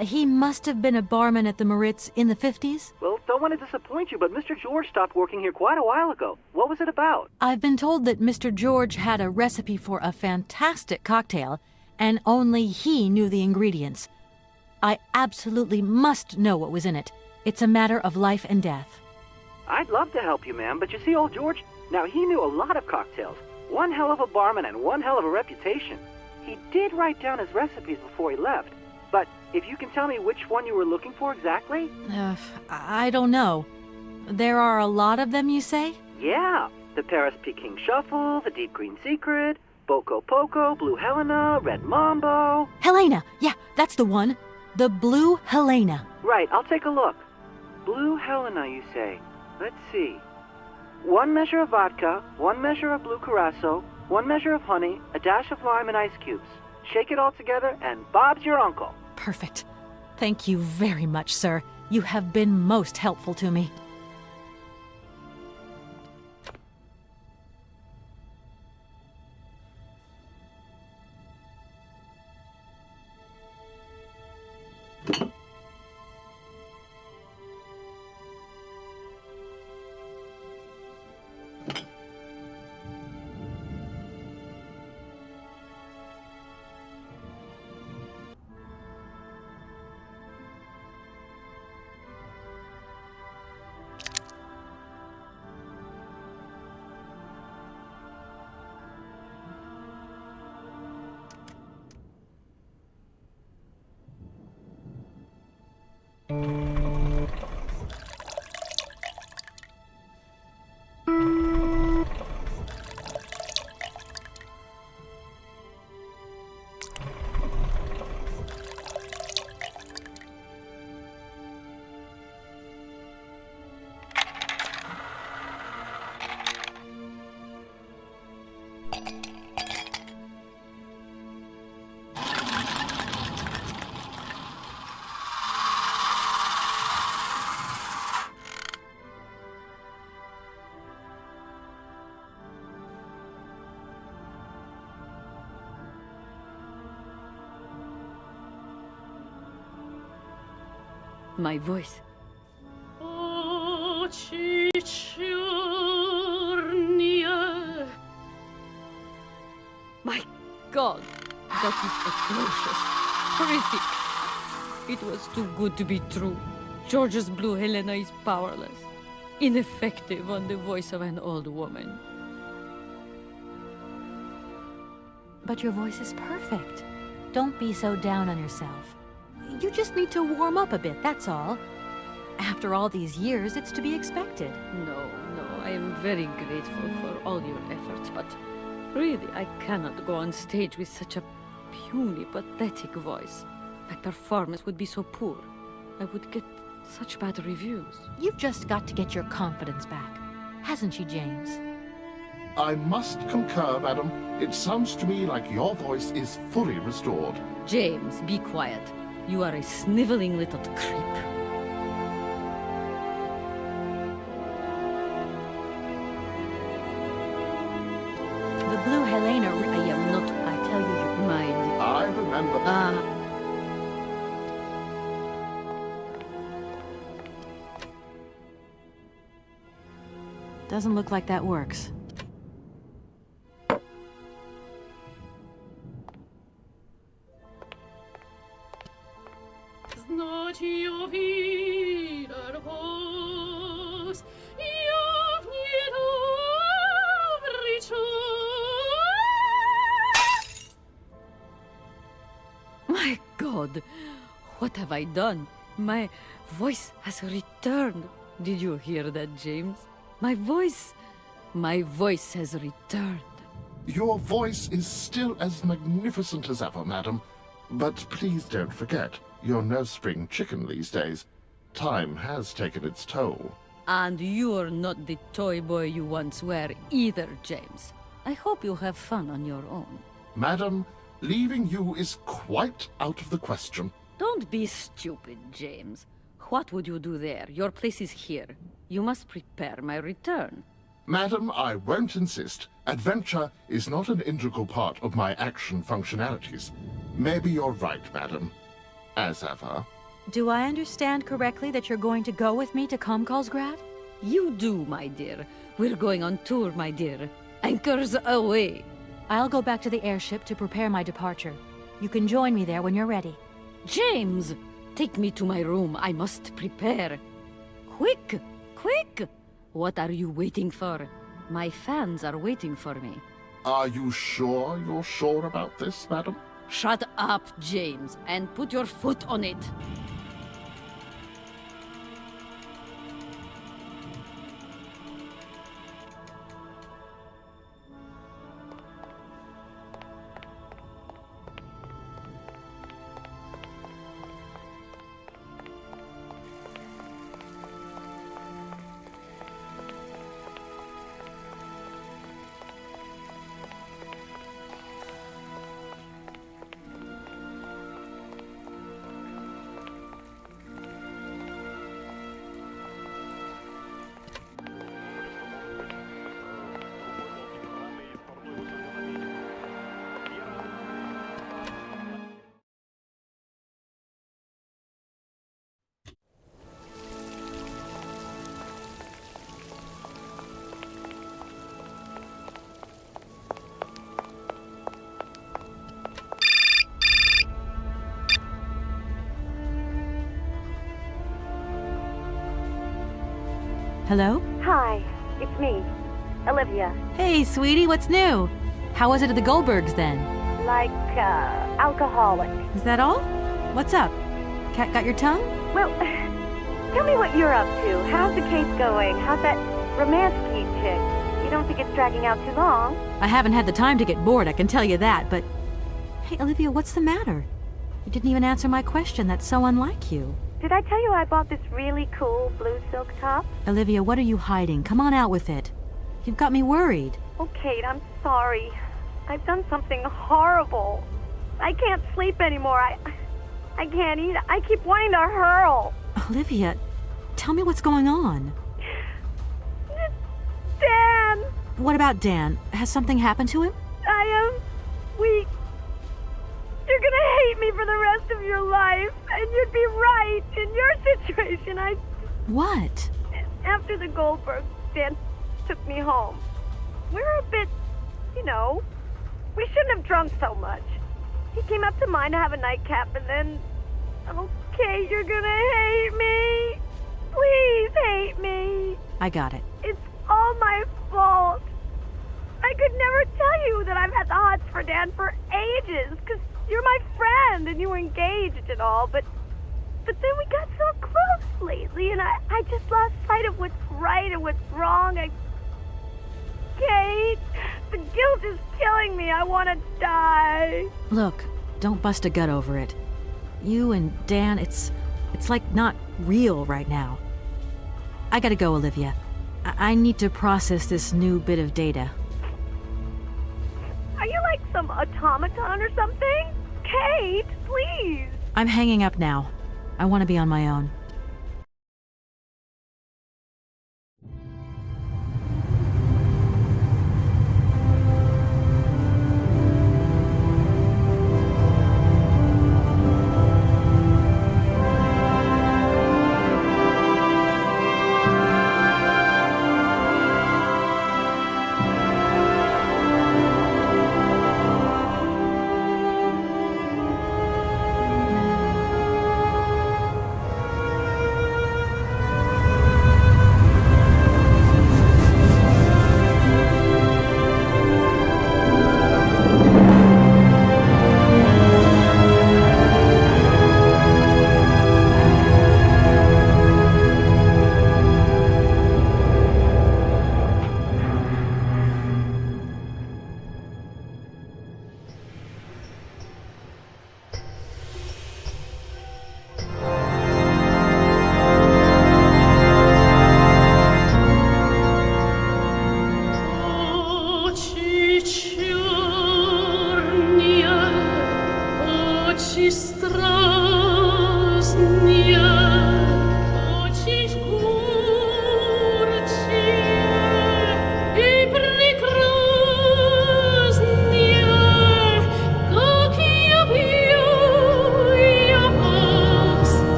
He must have been a barman at the Moritz in the 50s. Well, don't want to disappoint you, but Mr. George stopped working here quite a while ago. What was it about? I've been told that Mr. George had a recipe for a fantastic cocktail, and only he knew the ingredients. I absolutely must know what was in it. It's a matter of life and death. I'd love to help you, ma'am, but you see, old George, now he knew a lot of cocktails. One hell of a barman and one hell of a reputation. He did write down his recipes before he left. But if you can tell me which one you were looking for exactly? I don't know. There are a lot of them, you say? Yeah. The Paris Peking Shuffle, the Deep Green Secret, Boko Poco, Blue Helena, Red Mambo. Helena! Yeah, that's the one. The Blue Helena. Right, I'll take a look. Blue Helena, you say? Let's see. 1 measure of vodka, 1 measure of blue curacao, 1 measure of honey, a dash of lime and ice cubes. Shake it all together, and Bob's your uncle. Perfect. Thank you very much, sir. You have been most helpful to me. My voice. My God, that is atrocious. Horrific. It was too good to be true. George's Blue Helena is powerless, ineffective on the voice of an old woman. But your voice is perfect. Don't be so down on yourself. You just need to warm up a bit, that's all. After all these years, it's to be expected. No, I am very grateful for all your efforts, but really, I cannot go on stage with such a puny, pathetic voice. My performance would be so poor. I would get such bad reviews. You've just got to get your confidence back. Hasn't she, James? I must concur, madam. It sounds to me like your voice is fully restored. James, be quiet. You are a sniveling little creep. The Blue Helena, I am not, I tell you, your mind. I remember. Doesn't look like that works. My God, what have I done? My voice has returned. Did you hear that, James? My voice has returned. Your voice is still as magnificent as ever, madam. But please don't forget, you're no spring chicken these days. Time has taken its toll. And you're not the toy boy you once were either, James. I hope you have fun on your own. Madam, leaving you is quite out of the question. Don't be stupid, James. What would you do there? Your place is here. You must prepare my return. Madam, I won't insist. Adventure is not an integral part of my action functionalities. Maybe you're right, madam. As ever. Do I understand correctly that you're going to go with me to Comcalsgrad? You do, my dear. We're going on tour, my dear. Anchors away. I'll go back to the airship to prepare my departure. You can join me there when you're ready. James! Take me to my room. I must prepare. Quick! Quick! What are you waiting for? My fans are waiting for me. Are you sure you're sure about this, madam? Shut up, James, and put your foot on it. Hello? Hi, it's me, Olivia. Hey, sweetie, what's new? How was it at the Goldbergs then? Like, alcoholic. Is that all? What's up? Cat got your tongue? Well, tell me what you're up to. How's the case going? How's that Romansky chick? You don't think it's dragging out too long? I haven't had the time to get bored, I can tell you that, but... Hey, Olivia, what's the matter? You didn't even answer my question. That's so unlike you. Did I tell you I bought this really cool blue silk top? Olivia, what are you hiding? Come on out with it. You've got me worried. Oh, Kate, I'm sorry. I've done something horrible. I can't sleep anymore. I can't eat. I keep wanting to hurl. Olivia, tell me what's going on. Dan! What about Dan? Has something happened to him? We You're gonna hate me for the rest of your life, and you'd be right. In your situation, What? After the Goldberg, Dan took me home. We were a bit, we shouldn't have drunk so much. He came up to mine to have a nightcap, and then... Okay, you're gonna hate me. Please hate me. I got it. It's all my fault. I could never tell you that I've had the hots for Dan for ages, because you're my friend and you were engaged and all, but then we got so close lately, and I just lost sight of what's right and what's wrong. Kate, the guilt is killing me. I want to die. Look, don't bust a gut over it. You and Dan, it's like not real right now. I gotta go, Olivia. I need to process this new bit of data. Are you like some automaton or something? Kate, please. I'm hanging up now. I want to be on my own.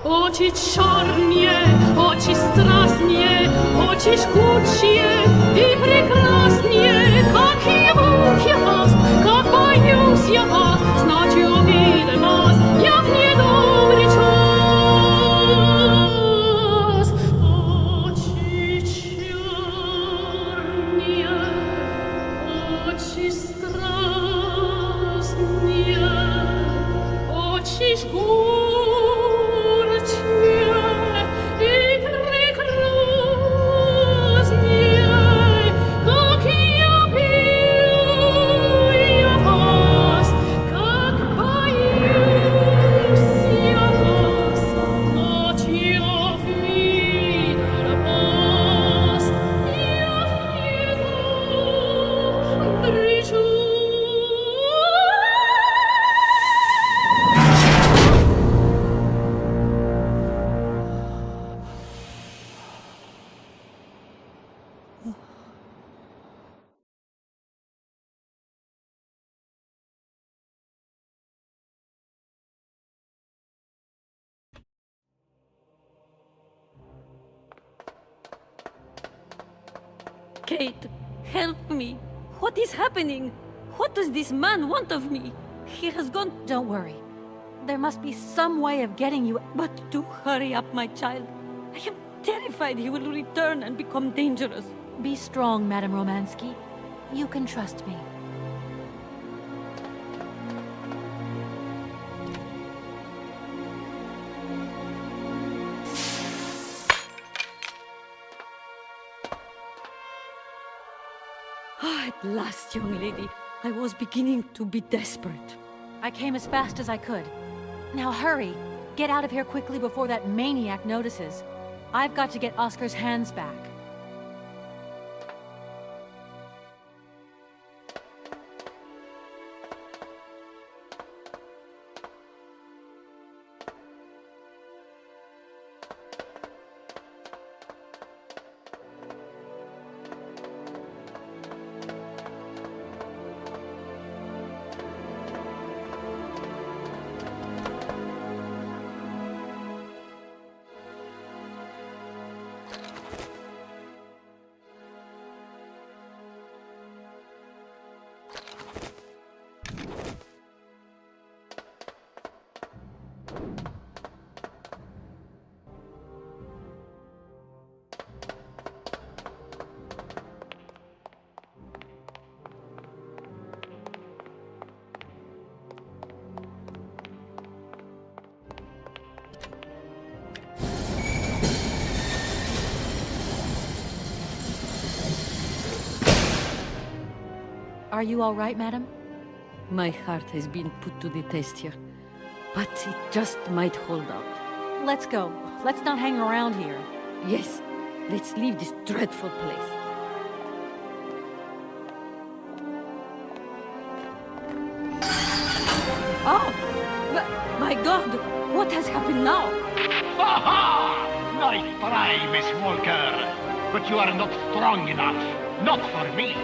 Очи черные, очи страстные, очи жгучие и прекрасные, как ему я вас, как боюсь я вас, значит увидим вас, я в недобрый час. Очи черные, очи страстные, очи жгучие. Kate, help me. What is happening? What does this man want of me? He has gone... Don't worry. There must be some way of getting you... But do hurry up, my child. I am terrified he will return and become dangerous. Be strong, Madame Romansky. You can trust me. At last, young lady. I was beginning to be desperate. I came as fast as I could. Now hurry. Get out of here quickly before that maniac notices. I've got to get Oscar's hands back. Are you all right, madam? My heart has been put to the test here, but it just might hold out. Let's go. Let's not hang around here. Yes, let's leave this dreadful place. Oh! My God! What has happened now? Aha! Nice try, Miss Walker. But you are not strong enough. Not for me.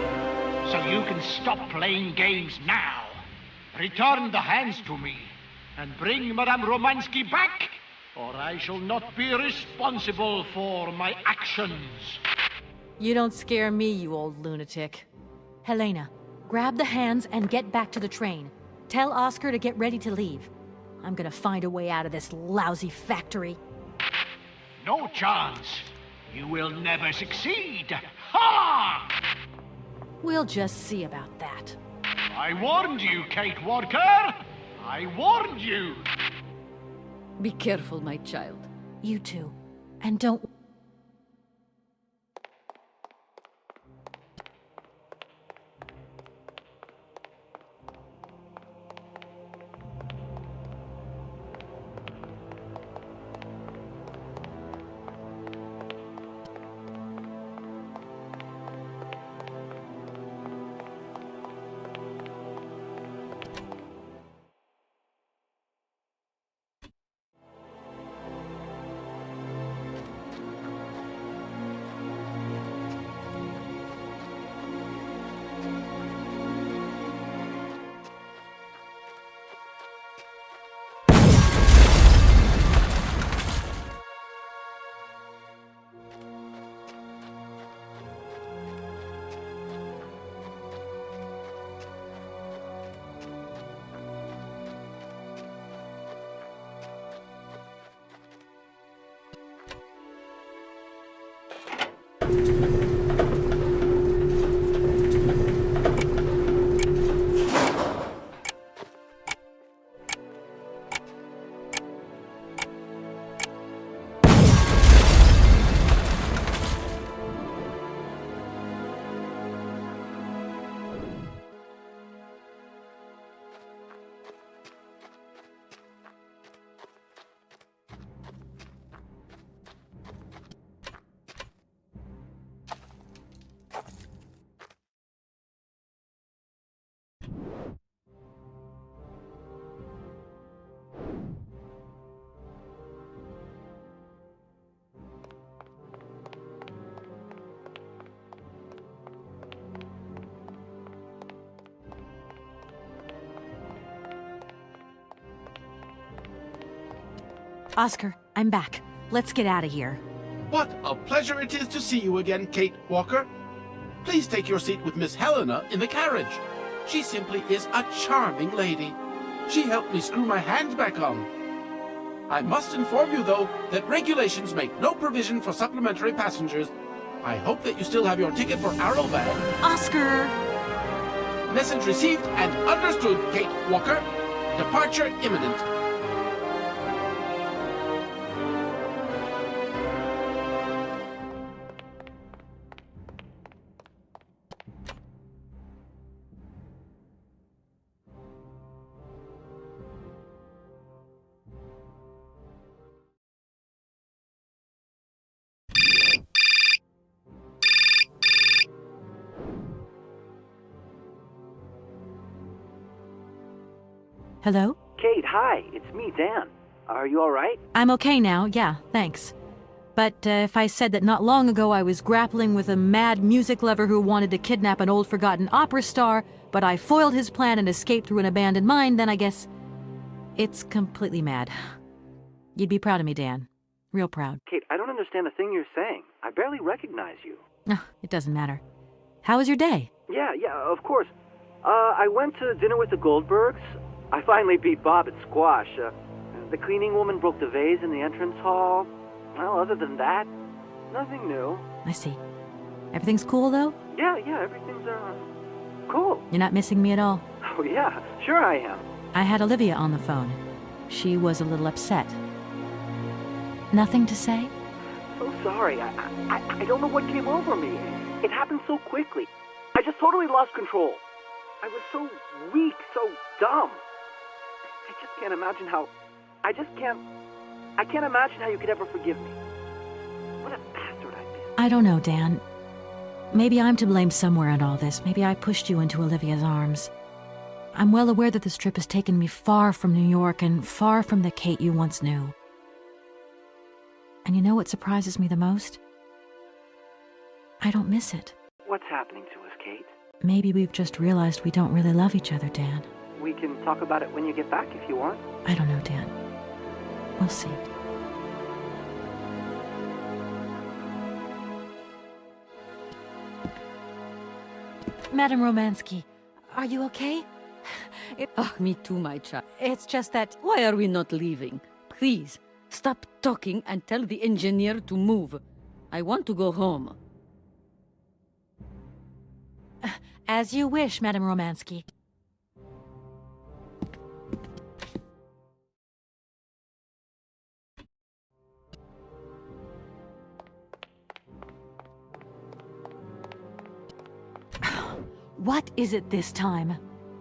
So you can stop playing games now. Return the hands to me. And bring Madame Romansky back, or I shall not be responsible for my actions. You don't scare me, you old lunatic. Helena, grab the hands and get back to the train. Tell Oscar to get ready to leave. I'm gonna find a way out of this lousy factory. No chance. You will never succeed. Ha! We'll just see about that. I warned you, Kate Walker. I warned you. Be careful, my child. You too. And don't... Oscar, I'm back. Let's get out of here. What a pleasure it is to see you again, Kate Walker. Please take your seat with Miss Helena in the carriage. She simply is a charming lady. She helped me screw my hand back on. I must inform you, though, that regulations make no provision for supplementary passengers. I hope that you still have your ticket for Arrowbag. Oscar! Message received and understood, Kate Walker. Departure imminent. Hello? Kate, hi. It's me, Dan. Are you all right? I'm okay now, yeah, thanks. But if I said that not long ago I was grappling with a mad music lover who wanted to kidnap an old forgotten opera star, but I foiled his plan and escaped through an abandoned mine, then I guess it's completely mad. You'd be proud of me, Dan. Real proud. Kate, I don't understand a thing you're saying. I barely recognize you. It doesn't matter. How was your day? Yeah, of course. I went to dinner with the Goldbergs. I finally beat Bob at squash. The cleaning woman broke the vase in the entrance hall. Well, other than that, nothing new. I see. Everything's cool, though? Yeah, everything's, cool. You're not missing me at all? Oh, yeah, sure I am. I had Olivia on the phone. She was a little upset. Nothing to say? So sorry. I don't know what came over me. It happened so quickly. I just totally lost control. I was so weak, so dumb. I just can't imagine how... I can't imagine how you could ever forgive me. What a bastard I've been. I don't know, Dan. Maybe I'm to blame somewhere in all this. Maybe I pushed you into Olivia's arms. I'm well aware that this trip has taken me far from New York and far from the Kate you once knew. And you know what surprises me the most? I don't miss it. What's happening to us, Kate? Maybe we've just realized we don't really love each other, Dan. We can talk about it when you get back if you want. I don't know, Dan. We'll see. Madame Romansky, are you okay? Me too, my child. It's just that... Why are we not leaving? Please, stop talking and tell the engineer to move. I want to go home. As you wish, Madame Romansky. What is it this time?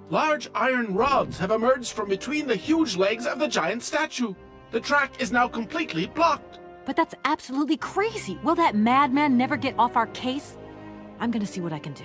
Large iron rods have emerged from between the huge legs of the giant statue. The track is now completely blocked. But that's absolutely crazy. Will that madman never get off our case? I'm gonna see what I can do.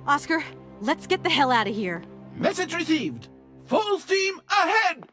Oscar, let's get the hell out of here. Message received. Full steam ahead!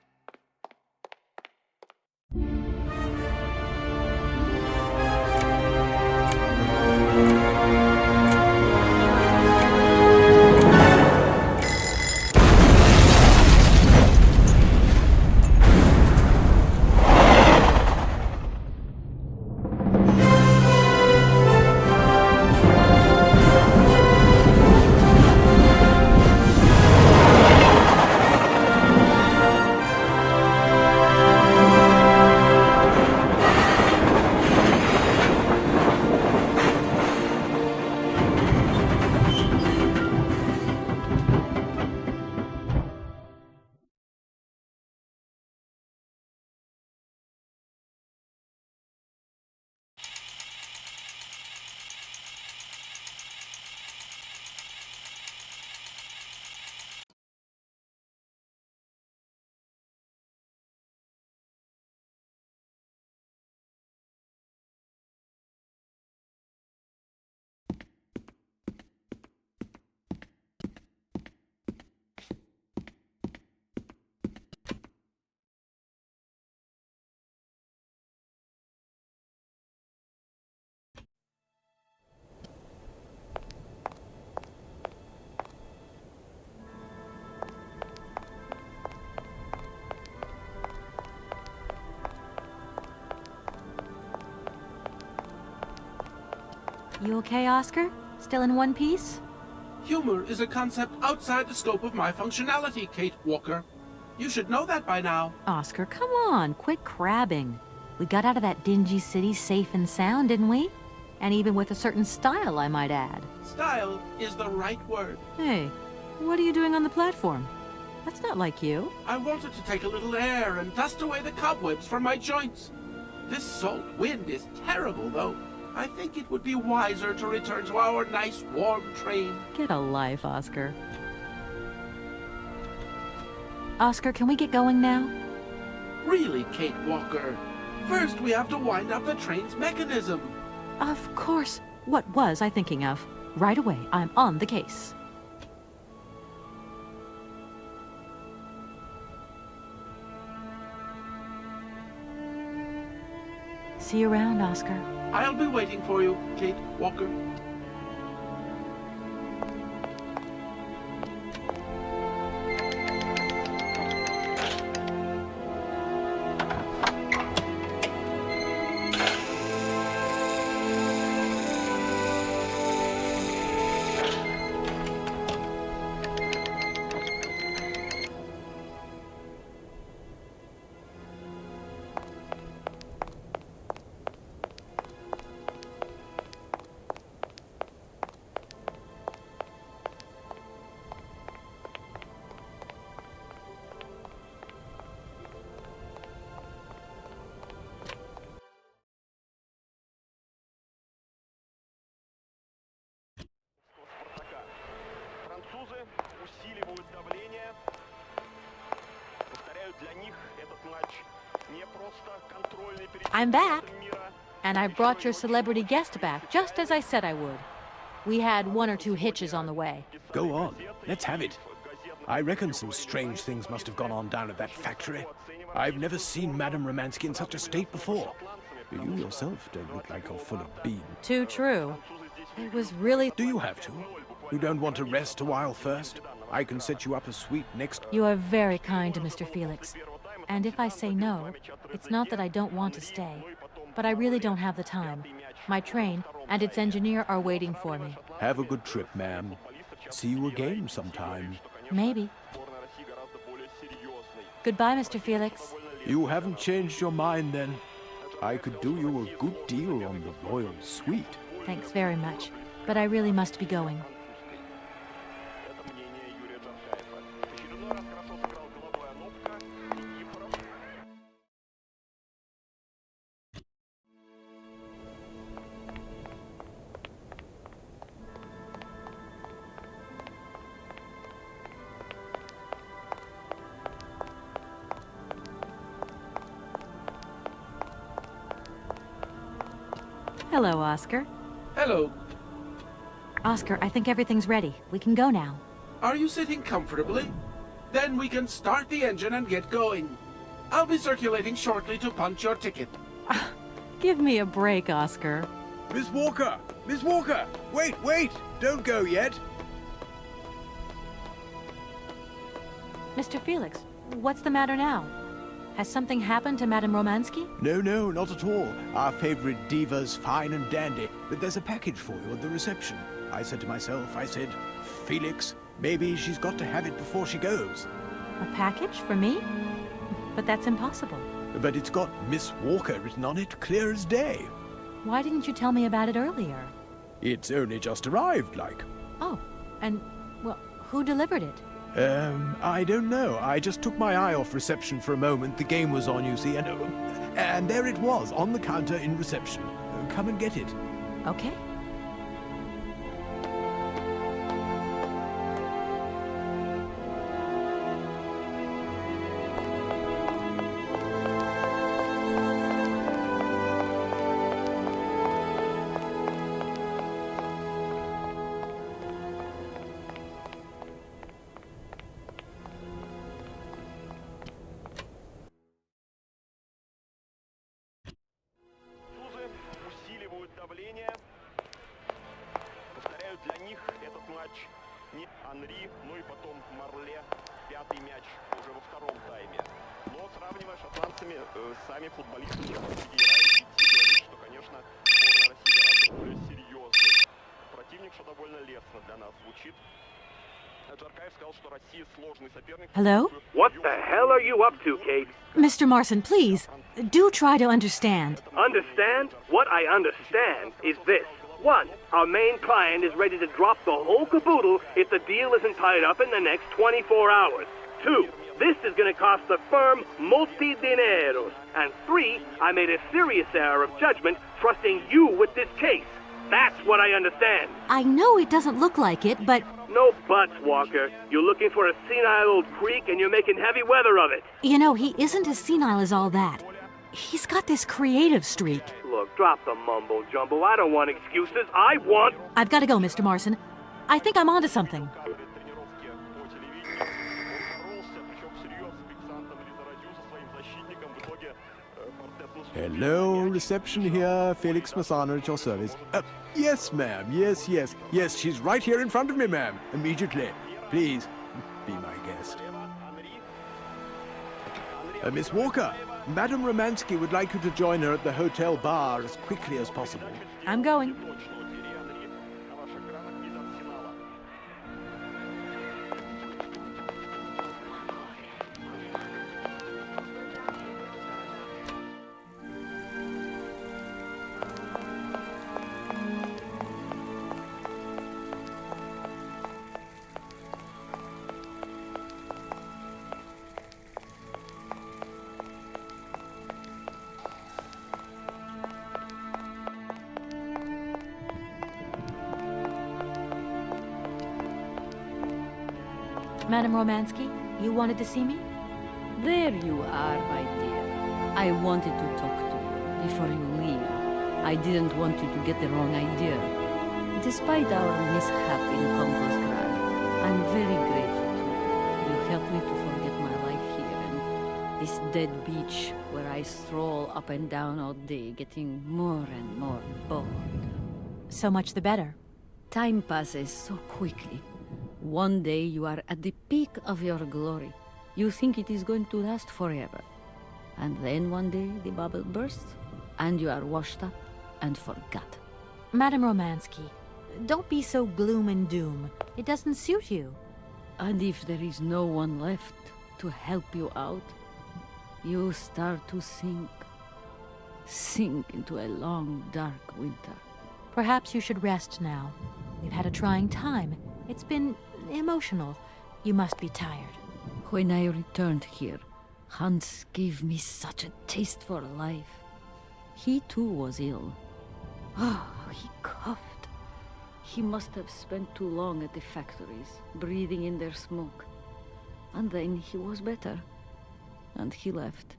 You okay, Oscar? Still in one piece? Humor is a concept outside the scope of my functionality, Kate Walker. You should know that by now. Oscar, come on, quit crabbing. We got out of that dingy city safe and sound, didn't we? And even with a certain style, I might add. Style is the right word. Hey, what are you doing on the platform? That's not like you. I wanted to take a little air and dust away the cobwebs from my joints. This salt wind is terrible, though. I think it would be wiser to return to our nice, warm train. Get a life, Oscar. Oscar, can we get going now? Really, Kate Walker? First, we have to wind up the train's mechanism. Of course. What was I thinking of? Right away. I'm on the case. See you around, Oscar. I'll be waiting for you, Kate Walker. Французы усиливают давление. Повторяю, для них этот матч не просто контрольный перед I'm back, мира. and I brought your celebrity guest back, just as I said I would. We had one or two hitches on the way. Go on. Let's have it. I reckon some strange things must have gone on down at that factory. I've never seen Madame Romansky in such a state before. You yourself don't look like you're full of beans. Too true. It was really... Do you have to? You don't want to rest a while first? I can set you up a suite next... You are very kind to Mr. Felix. And if I say no, it's not that I don't want to stay, but I really don't have the time. My train and its engineer are waiting for me. Have a good trip, ma'am. See you again sometime. Maybe. Goodbye, Mr. Felix. You haven't changed your mind, then? I could do you a good deal on the royal suite. Thanks very much, but I really must be going. Hello, Oscar. Hello. Oscar, I think everything's ready. We can go now. Are you sitting comfortably? Then we can start the engine and get going. I'll be circulating shortly to punch your ticket. Give me a break, Oscar. Miss Walker! Miss Walker! Wait! Don't go yet! Mr. Felix, what's the matter now? Has something happened to Madame Romansky? No, not at all. Our favorite diva's fine and dandy. But there's a package for you at the reception. I said to myself, Felix, maybe she's got to have it before she goes. A package for me? But that's impossible. But it's got Miss Walker written on it, clear as day. Why didn't you tell me about it earlier? It's only just arrived, like. Oh, and, well, who delivered it? I don't know. I just took my eye off reception for a moment. The game was on, you see, and there it was, on the counter in reception. Come and get it. Okay. давление. Повторяю, для них этот матч не Анри, ну и потом Марле, пятый мяч уже во втором тайме. Но сравнивая с шотландцами, сами футболисты среди играющих говорит, что, конечно, сборная России гораздо более серьезный противник, что довольно лестно для нас звучит. Джаркаев сказал, что Россия сложный соперник. Hello? What the hell are you up to, Kate? Mr. Marson, please, do try to understand. Understand? What I understand is this. 1. Our main client is ready to drop the whole caboodle if the deal isn't tied up in the next 24 hours. 2, this is gonna cost the firm multi dineros. And 3, I made a serious error of judgment trusting you with this case. That's what I understand. I know it doesn't look like it, but... No buts, Walker. You're looking for a senile old creek and you're making heavy weather of it. You know, he isn't as senile as all that. He's got this creative streak. Look, drop the mumbo-jumbo. I don't want excuses. I want... I've got to go, Mr. Marson. I think I'm onto something. Hello, reception here. Felix Massano at your service. Yes, ma'am. Yes, yes. Yes, she's right here in front of me, ma'am. Immediately. Please, be my guest. Miss Walker, Madame Romansky would like you to join her at the hotel bar as quickly as possible. I'm going. Madame Romansky, you wanted to see me? There you are, my dear. I wanted to talk to you before you leave. I didn't want you to get the wrong idea. Despite our mishap in Composgrad, I'm very grateful to you. You helped me to forget my life here and this dead beach where I stroll up and down all day, getting more and more bored. So much the better. Time passes so quickly. One day you are at the peak of your glory. You think it is going to last forever. And then one day the bubble bursts, and you are washed up and forgot. Madame Romansky, don't be so gloom and doom. It doesn't suit you. And if there is no one left to help you out, you start to sink into a long, dark winter. Perhaps you should rest now. We've had a trying time. It's been emotional. You must be tired. When I returned here, Hans gave me such a taste for life. He too was ill. Oh, he coughed. He must have spent too long at the factories, breathing in their smoke. And then he was better. And he left.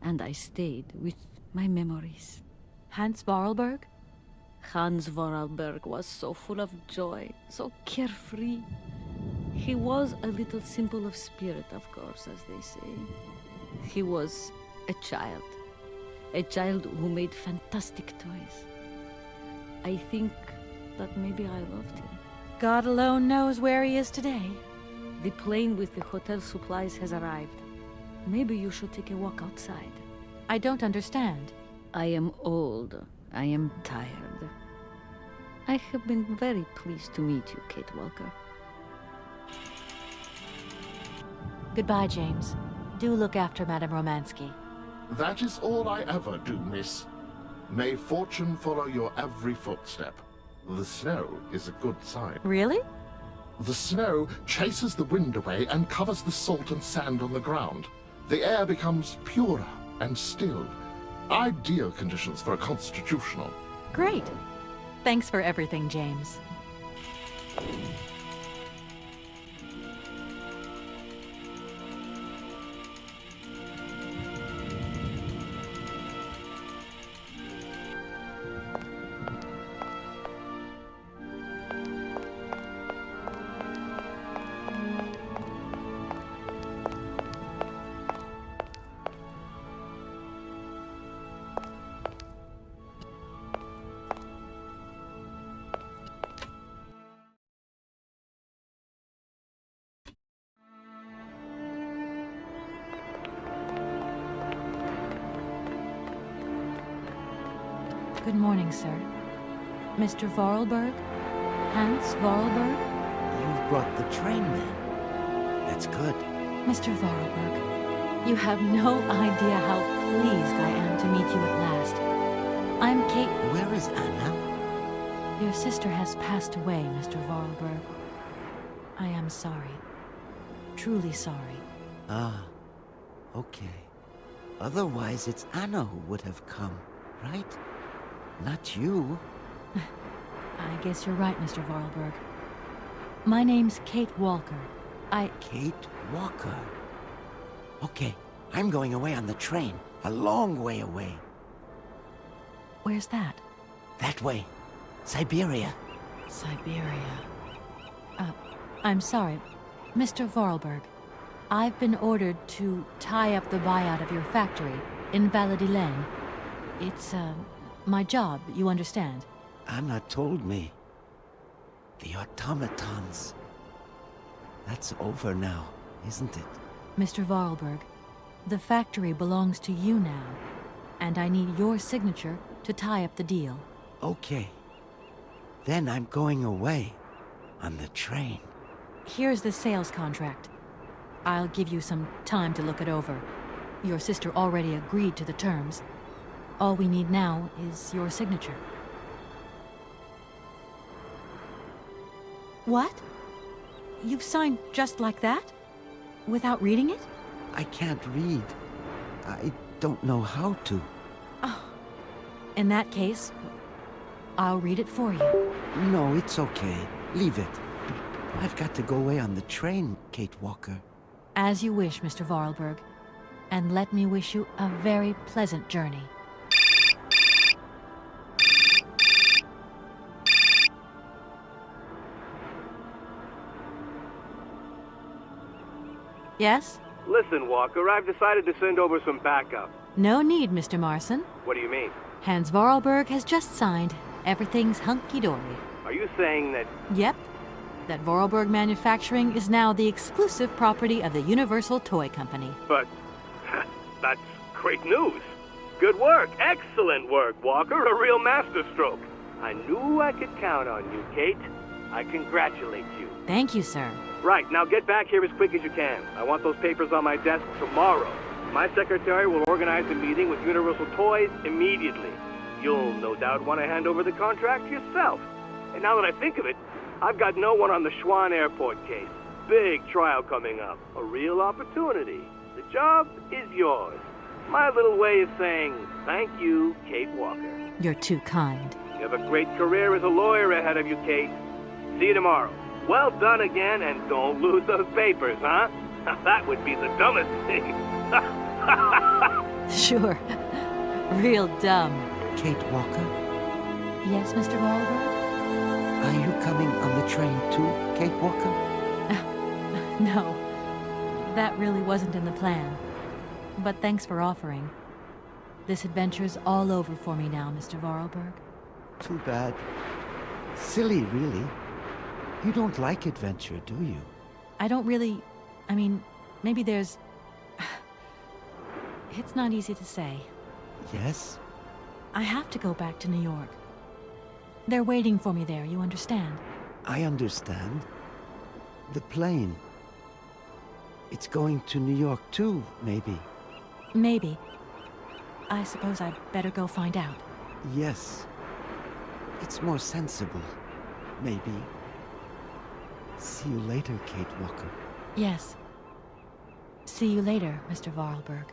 And I stayed with my memories. Hans Vorarlberg? Hans Vorarlberg was so full of joy, so carefree. He was a little simple of spirit, of course, as they say. He was a child who made fantastic toys. I think that maybe I loved him. God alone knows where he is today. The plane with the hotel supplies has arrived. Maybe you should take a walk outside. I don't understand. I am old. I am tired. I have been very pleased to meet you, Kate Walker. Goodbye, James. Do look after Madame Romansky. That is all I ever do, miss. May fortune follow your every footstep. The snow is a good sign. Really? The snow chases the wind away and covers the salt and sand on the ground. The air becomes purer and stilled. Ideal conditions for a constitutional. Great. Thanks for everything, James. Good morning, sir. Mr. Vorarlberg? Hans Vorarlberg? You've brought the train, then. That's good. Mr. Vorarlberg, you have no idea how pleased I am to meet you at last. I'm Kate... Where is Anna? Your sister has passed away, Mr. Vorarlberg. I am sorry. truly sorry. Ah, okay. Otherwise, it's Anna who would have come, right? Not you. I guess you're right, Mr. Vorarlberg. My name's Kate Walker. Kate Walker? Okay, I'm going away on the train. A long way away. Where's that? That way. Syberia. Syberia. I'm sorry. Mr. Vorarlberg, I've been ordered to tie up the buyout of your factory in Valladolid. It's, my job, you understand. Anna told me. The automatons. That's over now, isn't it? Mr. Vorarlberg, the factory belongs to you now, and I need your signature to tie up the deal. Okay. Then I'm going away on the train. Here's the sales contract. I'll give you some time to look it over. Your sister already agreed to the terms. All we need now is your signature. What? You've signed just like that? Without reading it? I can't read. I don't know how to. Oh. In that case, I'll read it for you. No, it's okay. Leave it. I've got to go away on the train, Kate Walker. As you wish, Mr. Vorarlberg. And let me wish you a very pleasant journey. Yes? Listen, Walker, I've decided to send over some backup. No need, Mr. Marson. What do you mean? Hans Vorarlberg has just signed. Everything's hunky-dory. Are you saying that... Yep. That Vorarlberg Manufacturing is now the exclusive property of the Universal Toy Company. But... that's great news. Good work. Excellent work, Walker. A real masterstroke. I knew I could count on you, Kate. I congratulate you. Thank you, sir. Right, now get back here as quick as you can. I want those papers on my desk tomorrow. My secretary will organize a meeting with Universal Toys immediately. You'll no doubt want to hand over the contract yourself. And now that I think of it, I've got no one on the Schwann Airport case. Big trial coming up. A real opportunity. The job is yours. My little way of saying thank you, Kate Walker. You're too kind. You have a great career as a lawyer ahead of you, Kate. See you tomorrow. Well done again, and don't lose those papers, huh? That would be the dumbest thing. Sure. Real dumb. Kate Walker? Yes, Mr. Vorarlberg? Are you coming on the train too, Kate Walker? No. That really wasn't in the plan. But thanks for offering. This adventure's all over for me now, Mr. Vorarlberg. Too bad. Silly, really. You don't like adventure, do you? I don't really... I mean, maybe there's... It's not easy to say. Yes? I have to go back to New York. They're waiting for me there, you understand? I understand. The plane. It's going to New York too, maybe. Maybe. I suppose I'd better go find out. Yes. It's more sensible. Maybe. See you later, Kate Walker. Yes. See you later, Mr. Vorarlberg.